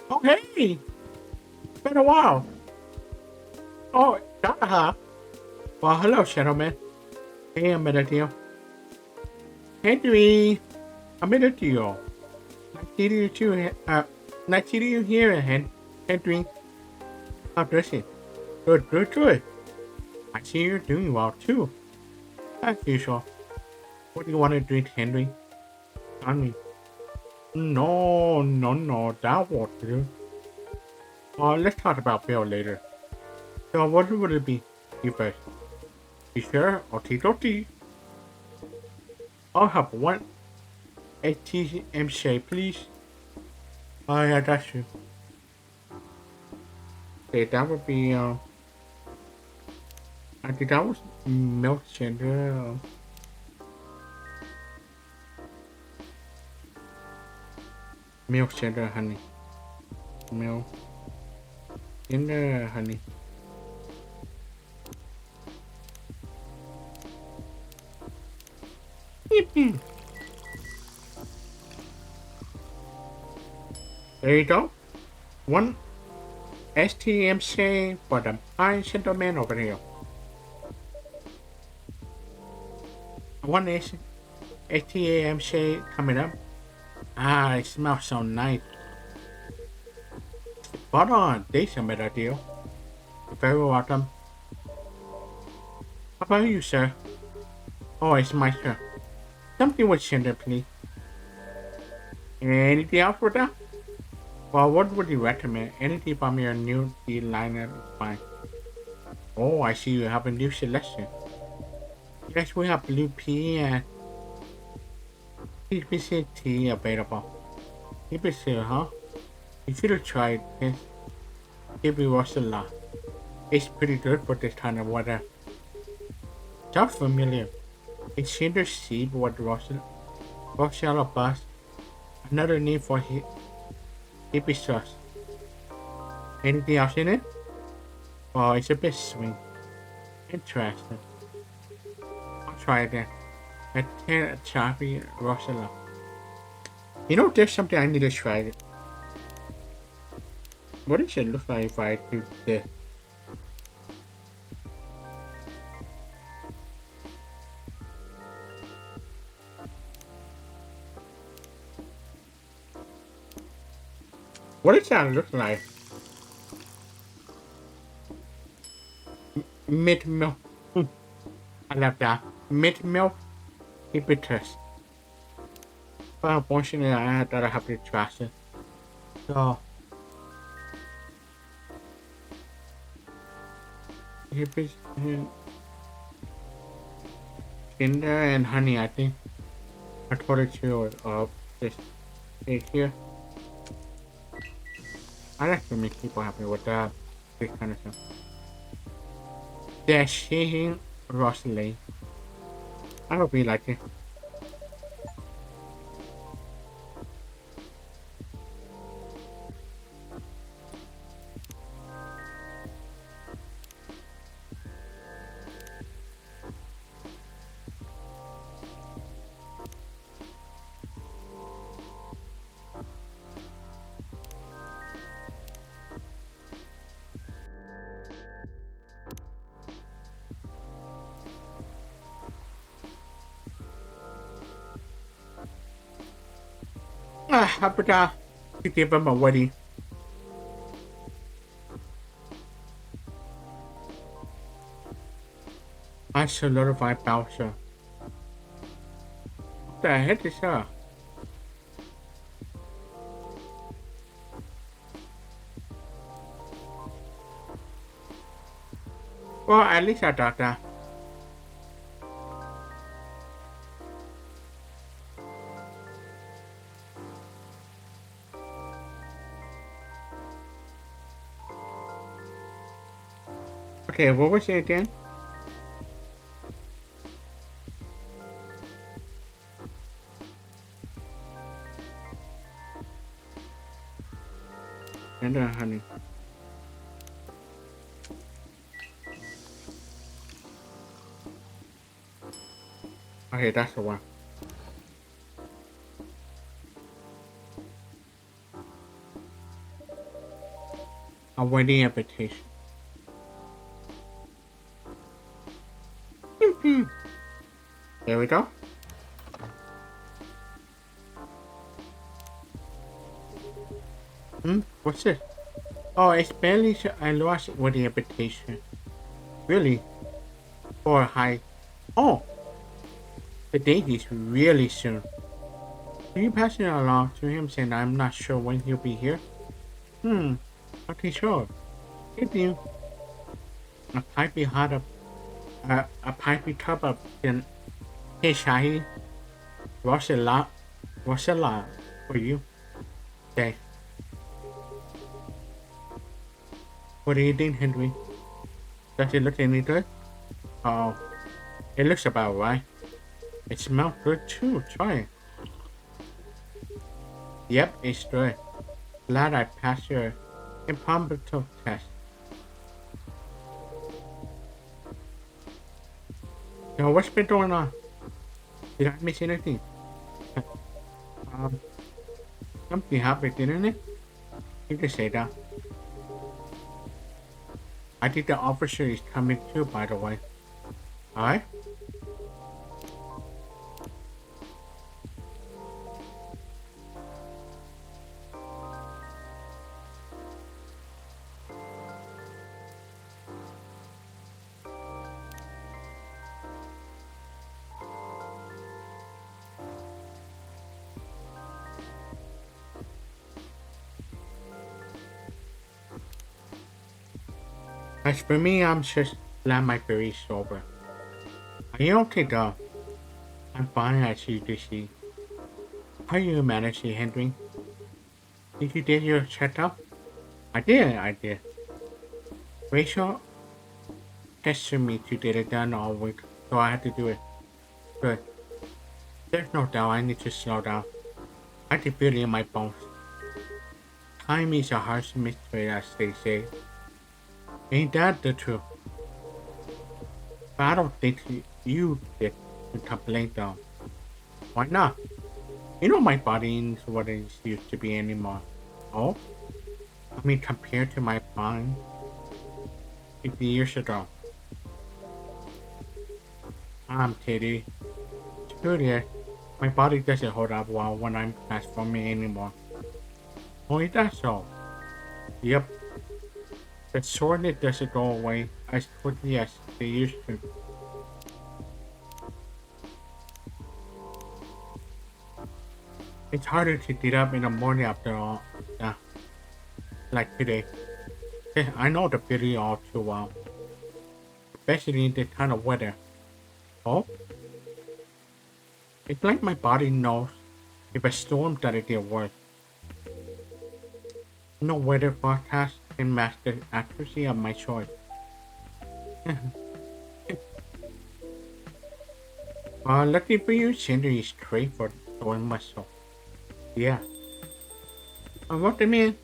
Oh, hey! Been a while. Oh, huh? Well, hello, gentlemen. Hey, I'm at deal. Henry, I'm at a deal. Nice to see you too. Nice to see you here, Henry. God bless you. Good, good, good. I see you're doing well too. As usual. What do you want to drink, Henry? Tell me. No, no, no, that won't do. Let's talk about Bill later. So, what would it be? You first. You sure? Or tea? I'll have one ATM shake, please. Oh, yeah, that's true. Okay, that would be, I think that was milk gender. Milk gender, honey. Milk gender, honey. There you go. One STMC for the fine gentleman over here. One is STMC coming up. Ah, it smells so nice. Spot on, decent better deal. You're very welcome. How about you, sir? Oh, it's my turn. Something with gender, please. Anything else with that? Well, what would you recommend? Anything from your new tea liner is fine. Oh, I see you have a new selection. Yes, we have blue pea and PPC tea available. PPC, huh? You should have tried this. Give you a lot. It's pretty good for this kind of weather. Sounds familiar. It's ginger seed with Rosella bus. Another name for hippie sauce. Anything else in it? Oh, it's a bit sweet. Interesting. I'll try it then. A 10 choppy Rosella. You know, there's something I need to try it. What does it look like if I do this? What does that look like? Mid milk. I love that. Mid milk. Keep it test. But unfortunately, I thought I have to trust it. So, keep it ginger and honey, I think. I told it to this thing here. I like to make people happy with that. This kind of stuff. Dashing Rosalie. I hope you like it. But to give him a wedding. I solidify Bowser. What the heck is that? Well, at least I got that. Okay, what was it again? And honey. Okay, that's the one. A wedding invitation. There we go. What's this? Oh, it's barely I lost wedding invitation. Really? For a high. Oh, the date is really soon. Can you pass it along to him saying I'm not sure when he'll be here? Okay, sure. Thank you. A pipey hot up, a pipey tub up in hey Shahi. What's a lot for you? Okay. What do you think, Henry? Does it look any good? Oh, it looks about right. It smells good too. Try it. Yep, it's good. Glad I passed your impromptu test. Yo, what's been going on? Did I miss anything? um, something happened, didn't it? You can say that. I think the officer is coming too, by the way. Alright? As for me, I'm just glad my berry's sober. Are you okay, though? I'm fine, as you can see. How you managing, Henry? Did you get your checkup? I did. Rachel tested me to get it done all week, so I had to do it. Good. There's no doubt I need to slow down. I can feel it in my bones. Time is a harsh mystery, as they say. Ain't that the truth? But I don't think you get to complain though. Why not? You know my body isn't what it used to be anymore. Oh? I mean compared to my prime 50 years ago. I'm Teddy. Truly, my body doesn't hold up well when I'm transforming anymore. Oh, is that so? Yep. The soreness doesn't go away as quickly as they used to. It's harder to get up in the morning after all. Yeah, like today. I know the feeling all too well. Especially in this kind of weather. Oh? It's like my body knows if a storm started to get worse. No weather forecast can match the accuracy of my choice. Lucky for you, Cinder is straight for throwing muscle. Yeah. What the man?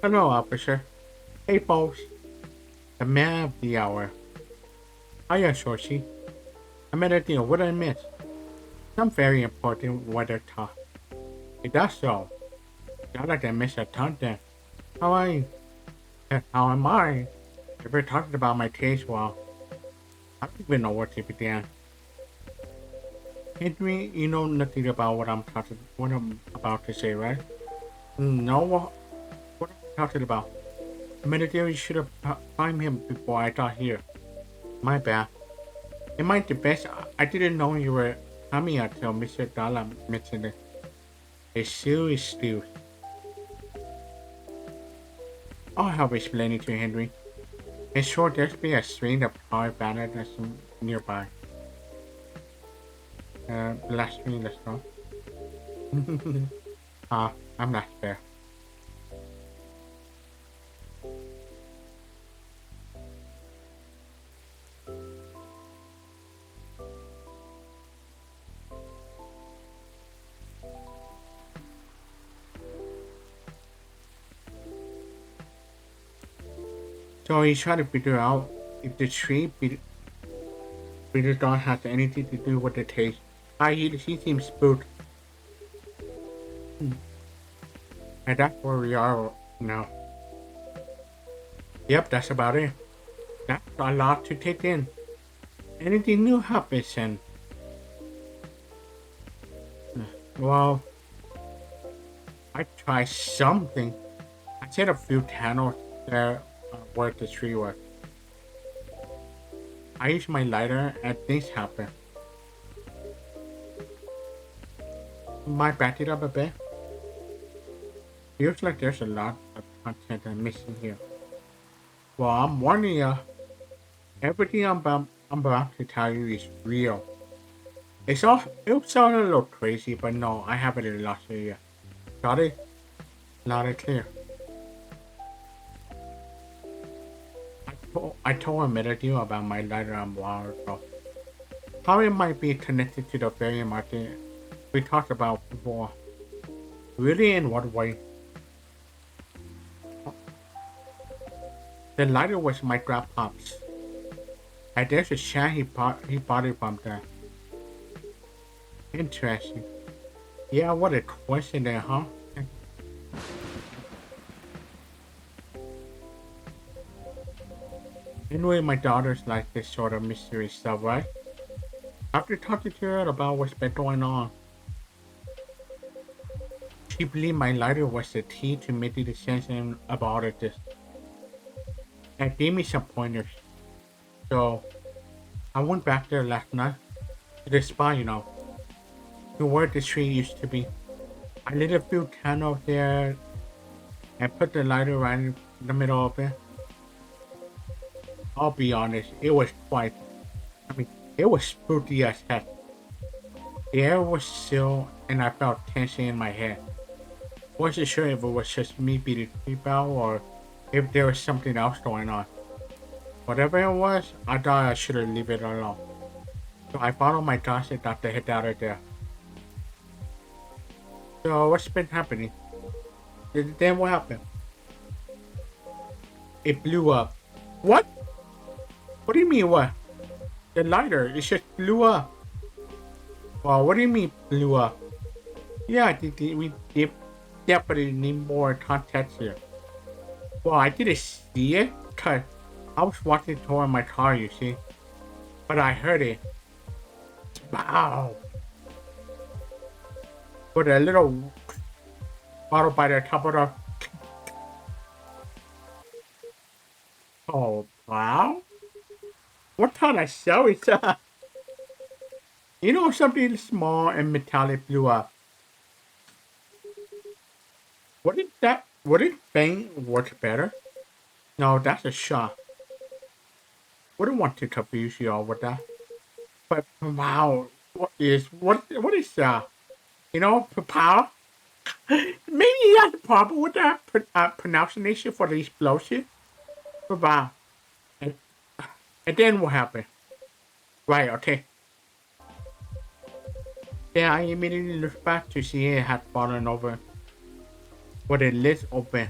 Hello, officer. Hey, folks. The man of the hour. Hiya, Shorty. I'm at a deal. What did I miss? Some very important weather talk. It does so. Not like I missed a ton then. How are you? How am I? If we're talking about my case, well, I don't even know where to begin. Henry, you know nothing about what I'm about to say, right? No, what am I talking about? A minute ago, you should have found him before I got here. My bad. It might be best. I didn't know you were coming until Mr. Dalla mentioned it. A serious stew. I'll help explain it to Henry. In short, there's been a string of power banners nearby. Last string, let's go. I'm not fair. So he's trying to figure out if the tree bitter dog has anything to do with the taste. He seems spooked. And that's where we are now. Yep, that's about it. That's a lot to take in. Anything new happens and well, I tried something. I set a few panels there where the tree was. I used my lighter and things happen. Might back it up a bit. Feels like there's a lot of content I'm missing here. Well, I'm warning you. Everything I'm about to tell you is real. It'll sound a little crazy, but no, I haven't lost it yet. Got it? Loud and clear. I told a minute you about my lighter a while ago. How it might be connected to the very market we talked about before. Really, in what way? The lighter was my grandpa's. And there's a chance he bought it from there. Interesting. Yeah, what a coincidence, huh? Anyway, my daughters like this sort of mystery stuff, right? After talking to her about what's been going on, she believed my lighter was the key to making the sense about it. And gave me some pointers. So, I went back there last night to the spot, to where the tree used to be. I lit a few candles there and put the lighter right in the middle of it. I'll be honest, it was it was spooky as heck. The air was still and I felt tension in my head. Wasn't sure if it was just me being creeped out or if there was something else going on. Whatever it was, I thought I should have leave it alone. So I followed my thoughts and got the head out of there. So what's been happening? Then what happened? It blew up. What? What do you mean what? The lighter, it just blew up. Well, what do you mean blew up? Yeah, I think we definitely need more context here. Well, I didn't see it because I was walking toward my car, you see. But I heard it. Wow. With a little bottle by the top of the... Oh, wow. What kind of show is that? Something small and metallic blew up. Would it bang work better? No, that's a shot. Wouldn't want to confuse you all with that. But wow, what is that? Power? Maybe you have a problem with that pronunciation for the explosion. But wow. And then what happened? Right, okay. Then I immediately looked back to see it had fallen over. With the lid open.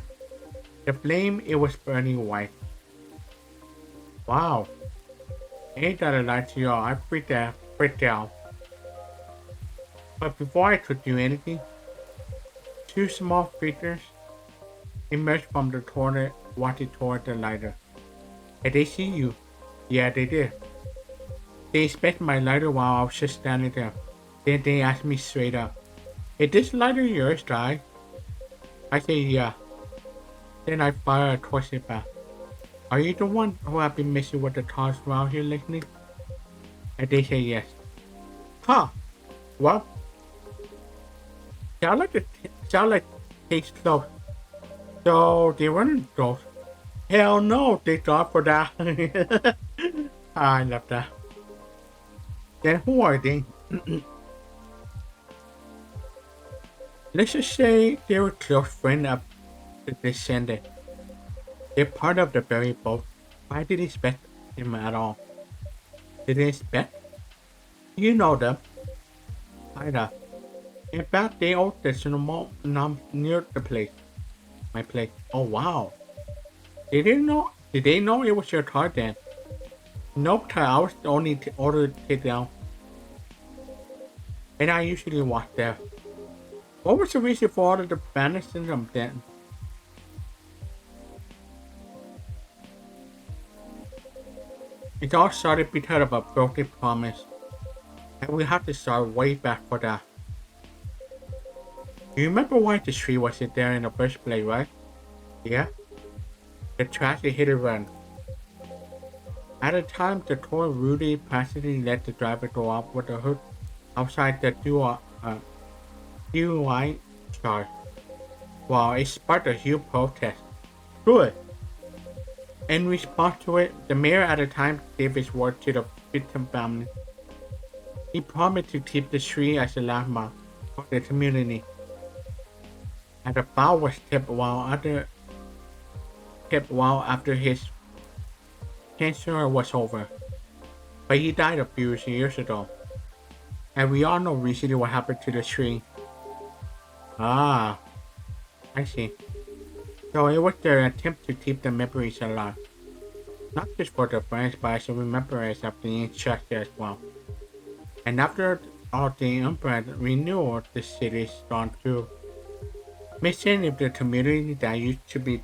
The flame, it was burning white. Wow. Ain't that a lie to y'all? I freaked out. But before I could do anything, two small creatures emerged from the toilet walking toward the lighter. Did they see you? Yeah, they did. They inspected my lighter while I was just standing there. Then they asked me straight up, "Is this lighter yours, guy?" I said, "Yeah." Then I fired a question back. "Are you the one who have been messing with the cars around here lately?" And they say yes. Huh. Well, sound like case closed. So they weren't close. Hell no, they thought for that. I love that. Then who are they? Let's just say they were close friends of the descendant. They're part of the very boat. I didn't expect them at all. Didn't expect? You know them. Kinda. In fact, they own the cinema near the place. My place. Oh wow. They didn't know Did they know it was your car then? Nope, I was the only order to take down. And I usually watch there. What was the reason for all of the Banner syndrome then? It all started because of a broken promise. And we have to start way back for that. You remember why the tree wasn't there in the first place, right? Yeah? The tragedy hit and run. At the time, the tour Rudy passively let the driver go off with the hood outside the DUI charge. While it sparked a huge protest. Good. In response to it, the mayor at the time gave his word to the victim family. He promised to keep the tree as a landmark for the community. And the file was tipped while after his cancer was over. But he died a few years ago. And we all know recently what happened to the tree. Ah, I see. So it was their attempt to keep the memories alive. Not just for the friends, but as a remembrance of the injustice as well. And after all the unplanned renewal the city's gone through, missing if the community that used to be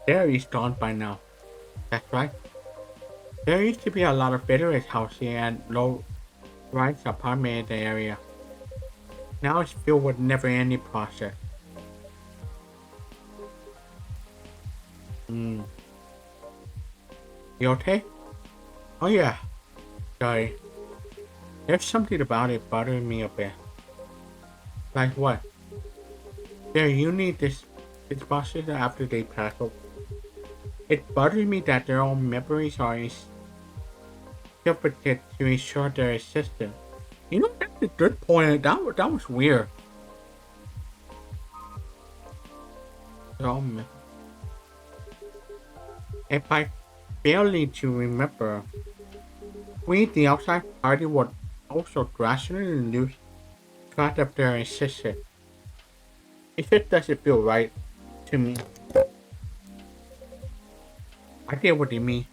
there is gone by now. That's right. There used to be a lot of veterans housing and low-rise apartments in the area. Now it's filled with never-ending process. You okay? Oh yeah. Sorry. There's something about it bothering me a bit. Like what? Their unit disposes after they pass over. It bothers me that their own memories are interpreted to ensure their existence. You know, that's a good point. That was weird. Their own memories. And by failing to remember, we, the outside party, would also gradually lose track of their existence. It just doesn't feel right to me. I get what you mean.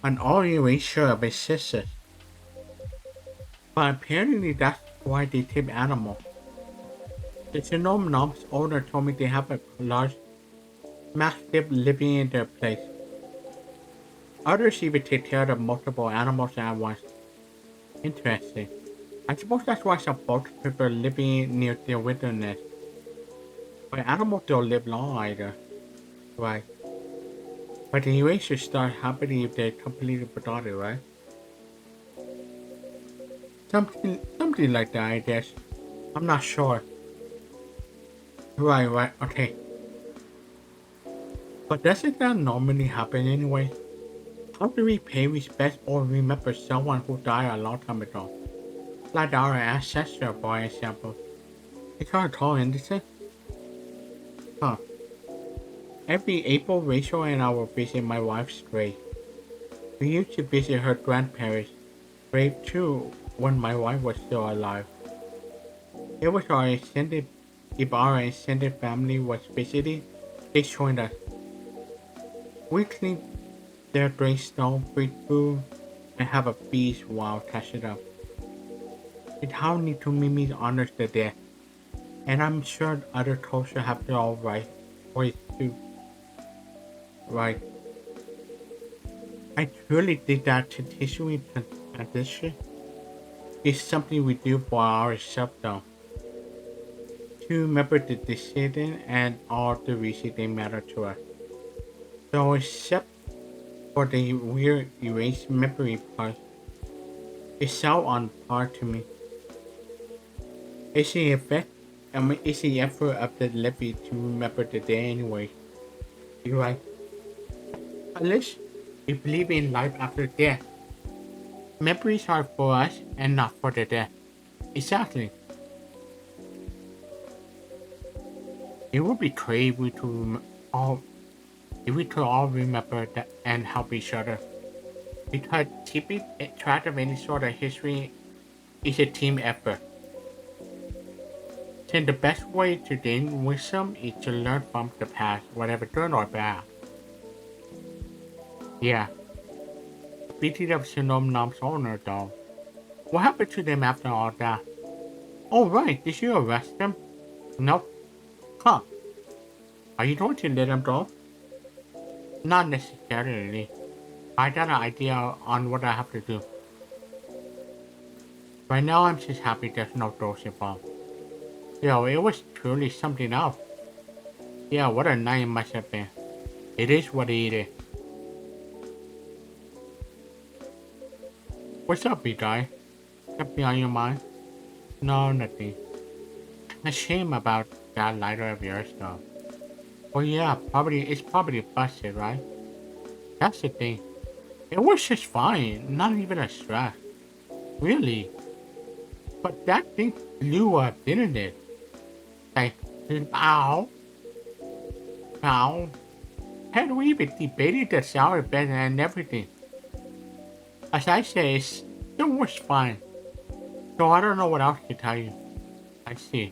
An all erasure of existence. But apparently that's why they tame animals. The Genome's owner told me they have a large mastiff living in their place. Others even take care of multiple animals at once. Interesting. I suppose that's why some folks prefer living near the wilderness. But animals don't live long either. Right. But the erasures start happening if they're completely forgotten, right? Something like that, I guess. I'm not sure. Right, okay. But doesn't that normally happen anyway? How do we pay respect or remember someone who died a long time ago? Like our ancestor, for example. It's hard to call innocent. Huh. Every April, Rachel and I will visit my wife's grave. We used to visit her grandparents' grave too when my wife was still alive. It was if our extended family was visiting, they joined us. We cleaned their gravestone, bring food, and have a feast while catching up. It's how Native Mimi honors the dead, and I'm sure other cultures have their own ways too. Right. I truly think that traditional tradition is something we do for ourselves though. To remember the descendant and all the reasons they matter to us. So except for the weird erased memory part, it's out on par to me. It's the it's the effort of the levy to remember the day anyway. You're right. Unless we believe in life after death. Memories are for us and not for the dead. Exactly. It would be crazy if we could all remember that and help each other. Because keeping track of any sort of history is a team effort. Then the best way to gain wisdom is to learn from the past, whether good or bad. Yeah. Beating up Nom Nom's owner, though. What happened to them after all that? Oh, right. Did you arrest them? No. Huh. Are you going to let them go? Not necessarily. I got an idea on what I have to do. Right now, I'm just happy there's no doors involved. Yo, it was truly something else. Yeah, what a night it must have been. It is what it is. What's up, big guy? Something on your mind? No, nothing. A shame about that lighter of yours, though. Well, yeah, it's probably busted, right? That's the thing. It was just fine, not even a scratch. Really. But that thing blew up, didn't it? Like, ow, ow. Had we even debated the sour bed and everything? As I say, it still was fine. So I don't know what else to tell you. I see.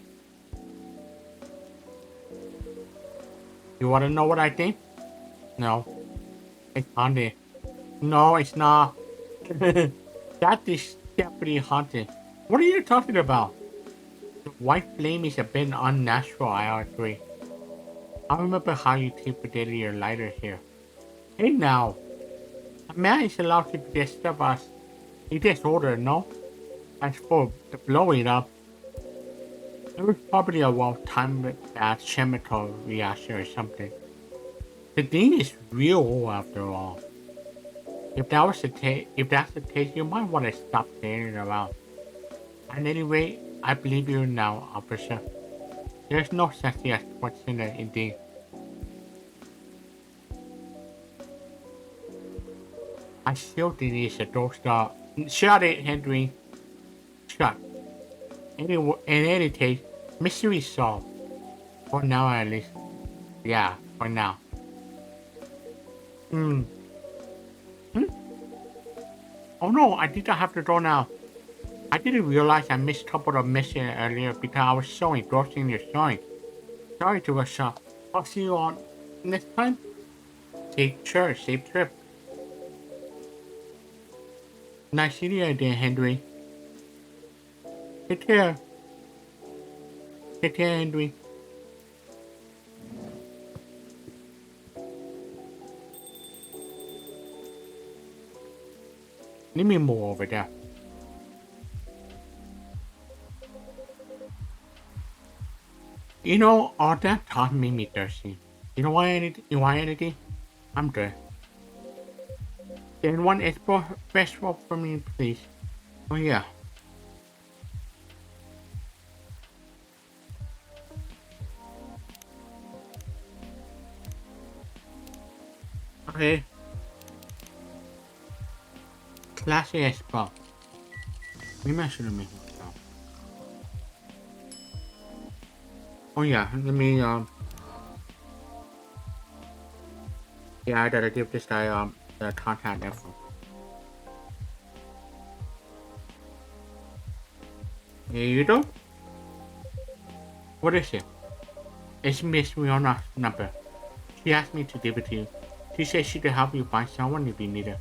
You want to know what I think? No. It's haunted. No, it's not. That is definitely haunted. What are you talking about? The white flame is a bit unnatural, I agree. I remember how you interpreted your lighter here. Hey now, a man is allowed to disturb us. He gets older, no? As for the blowing up, it was probably a well-timed bad chemical reaction or something. The thing is real old after all. If that's the case, you might want to stop standing around. At any rate, I believe you now, officer. There's no such thing as fortunate indeed. I still think it's a ghost dog. Shut it, Henry. Shut. In any case, mystery solved. For now at least. Yeah, for now. Hmm. Hmm? Oh no, I think I have to go now. I didn't realize I missed a couple of missions earlier because I was so engrossed in your story. Sorry to rush off. I'll see you on next time. Safe trip. Nice seeing you again, Henry. Take care. Take care, Henry. Let me move over there. You know, all that talk made me thirsty. You want anything? You want anything? I'm good. Then one espresso for me, please. Oh yeah. Okay. Classy espresso. Maybe I should have made myself. Oh yeah, let me yeah, I gotta give this guy the contact info. Here you go. What is it? It's Miss Riona's number. She asked me to give it to you. She said she could help you find someone if you need it.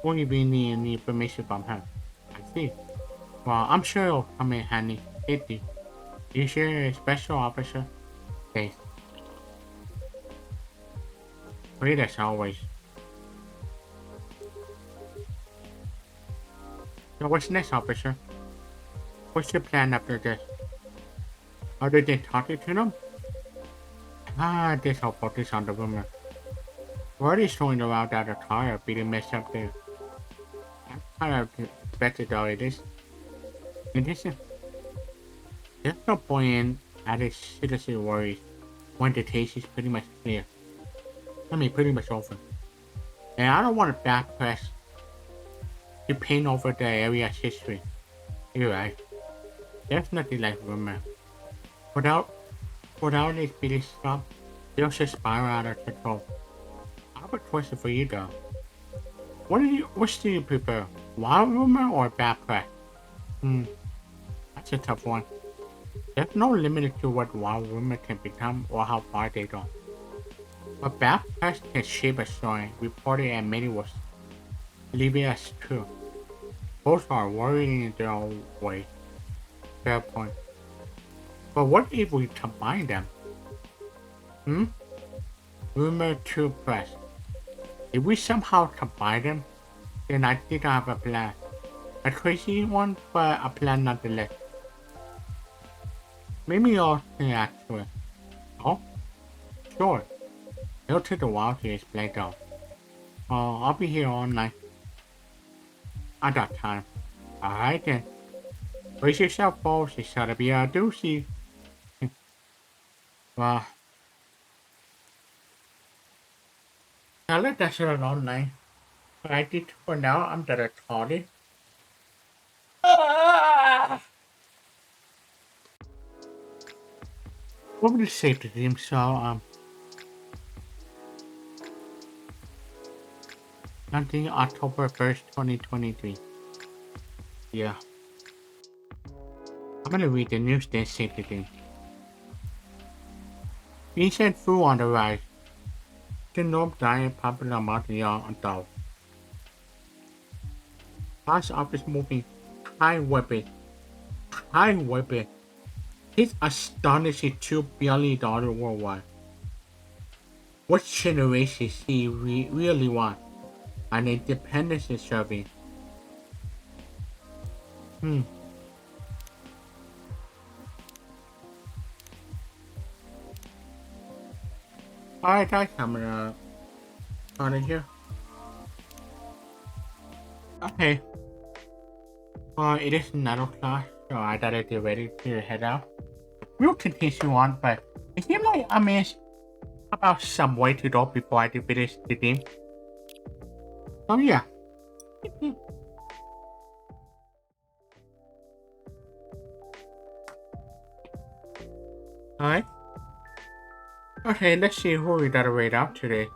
Or if you need any information from her. I see. Well, I'm sure it'll come in handy. Thank you. You sure you're a special officer? Thanks. Great as always. So what's next, officer? What's your plan after this? Other than talking to them? Ah, I guess I'll focus on the woman. Word is going around that a car being messed up there. I'm kind of expected though it is. In addition, there's no point in adding citizen worries when the case is pretty much clear. I mean, pretty much over. And I don't want a bad press to paint over the area's history. You're right. There's nothing like rumor. Without this Billy stuff, they'll just spiral out of control. I have a question for you though. Which do you prefer? Wild rumor or bad press? That's a tough one. There's no limit to what wild rumor can become or how far they go. A bat pest can shape a soil, reported and many was leaving us true. Both are worrying in their own way. Fair point. But what if we combine them? Hmm? Rumor to press. If we somehow combine them, then I think I have a plan. A crazy one, but a plan nonetheless. Maybe I'll think actually. Oh? Sure. It'll take a while to explain though. I'll be here all night. I got time. Alright then. Brace yourself, boss. It's gotta be a doozy. Well, I'll let that sit all night. But I did for now. I'm gonna call it. What would you say to him? So, Something October 1st, 2023. Yeah. I'm gonna read the news then say to him. Recent food on the rise. Genome diet popular material adult. Box office movie High Weapon. High Weapon. Hits astonishing $2 billion worldwide. What generation he really want? An independence is serving. Alright guys, I'm gonna on it here. Okay. It is 9 o'clock, so I gotta get ready to head out. We'll continue on, but it seems like I missed about some way to go before I finish the game. So yeah. Alright. Okay, let's see who we gotta rate out today.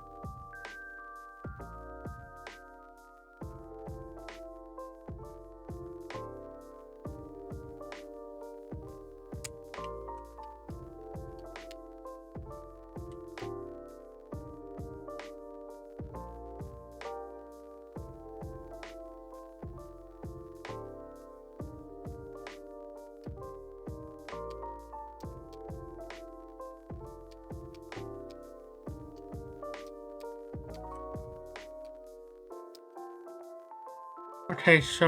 Okay, so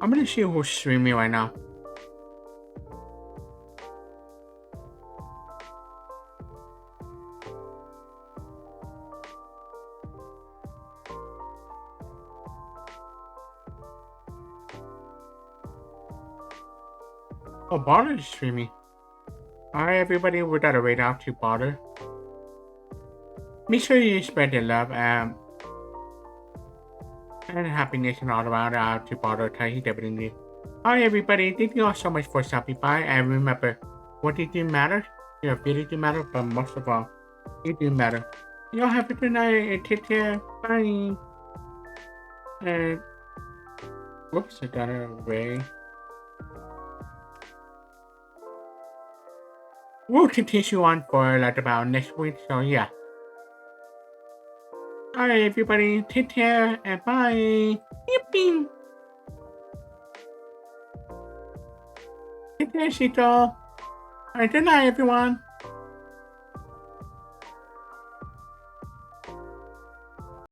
I'm gonna see who's streaming right now. Oh, Barter is streaming. Alright, everybody, we gotta rate out to Barter. Make sure you spread the love and happiness and all around out to Barter. He definitely. Alright, everybody, thank you all so much for stopping by. And remember, what did you matter? Your video did matter, but most of all, it did matter. Y'all have a good night and take care. Bye. And whoops, I got it away. We'll continue on for like about next week, so yeah. Alright, everybody, take care and bye. Yippee! Take care, Shito. Alright, good night, everyone.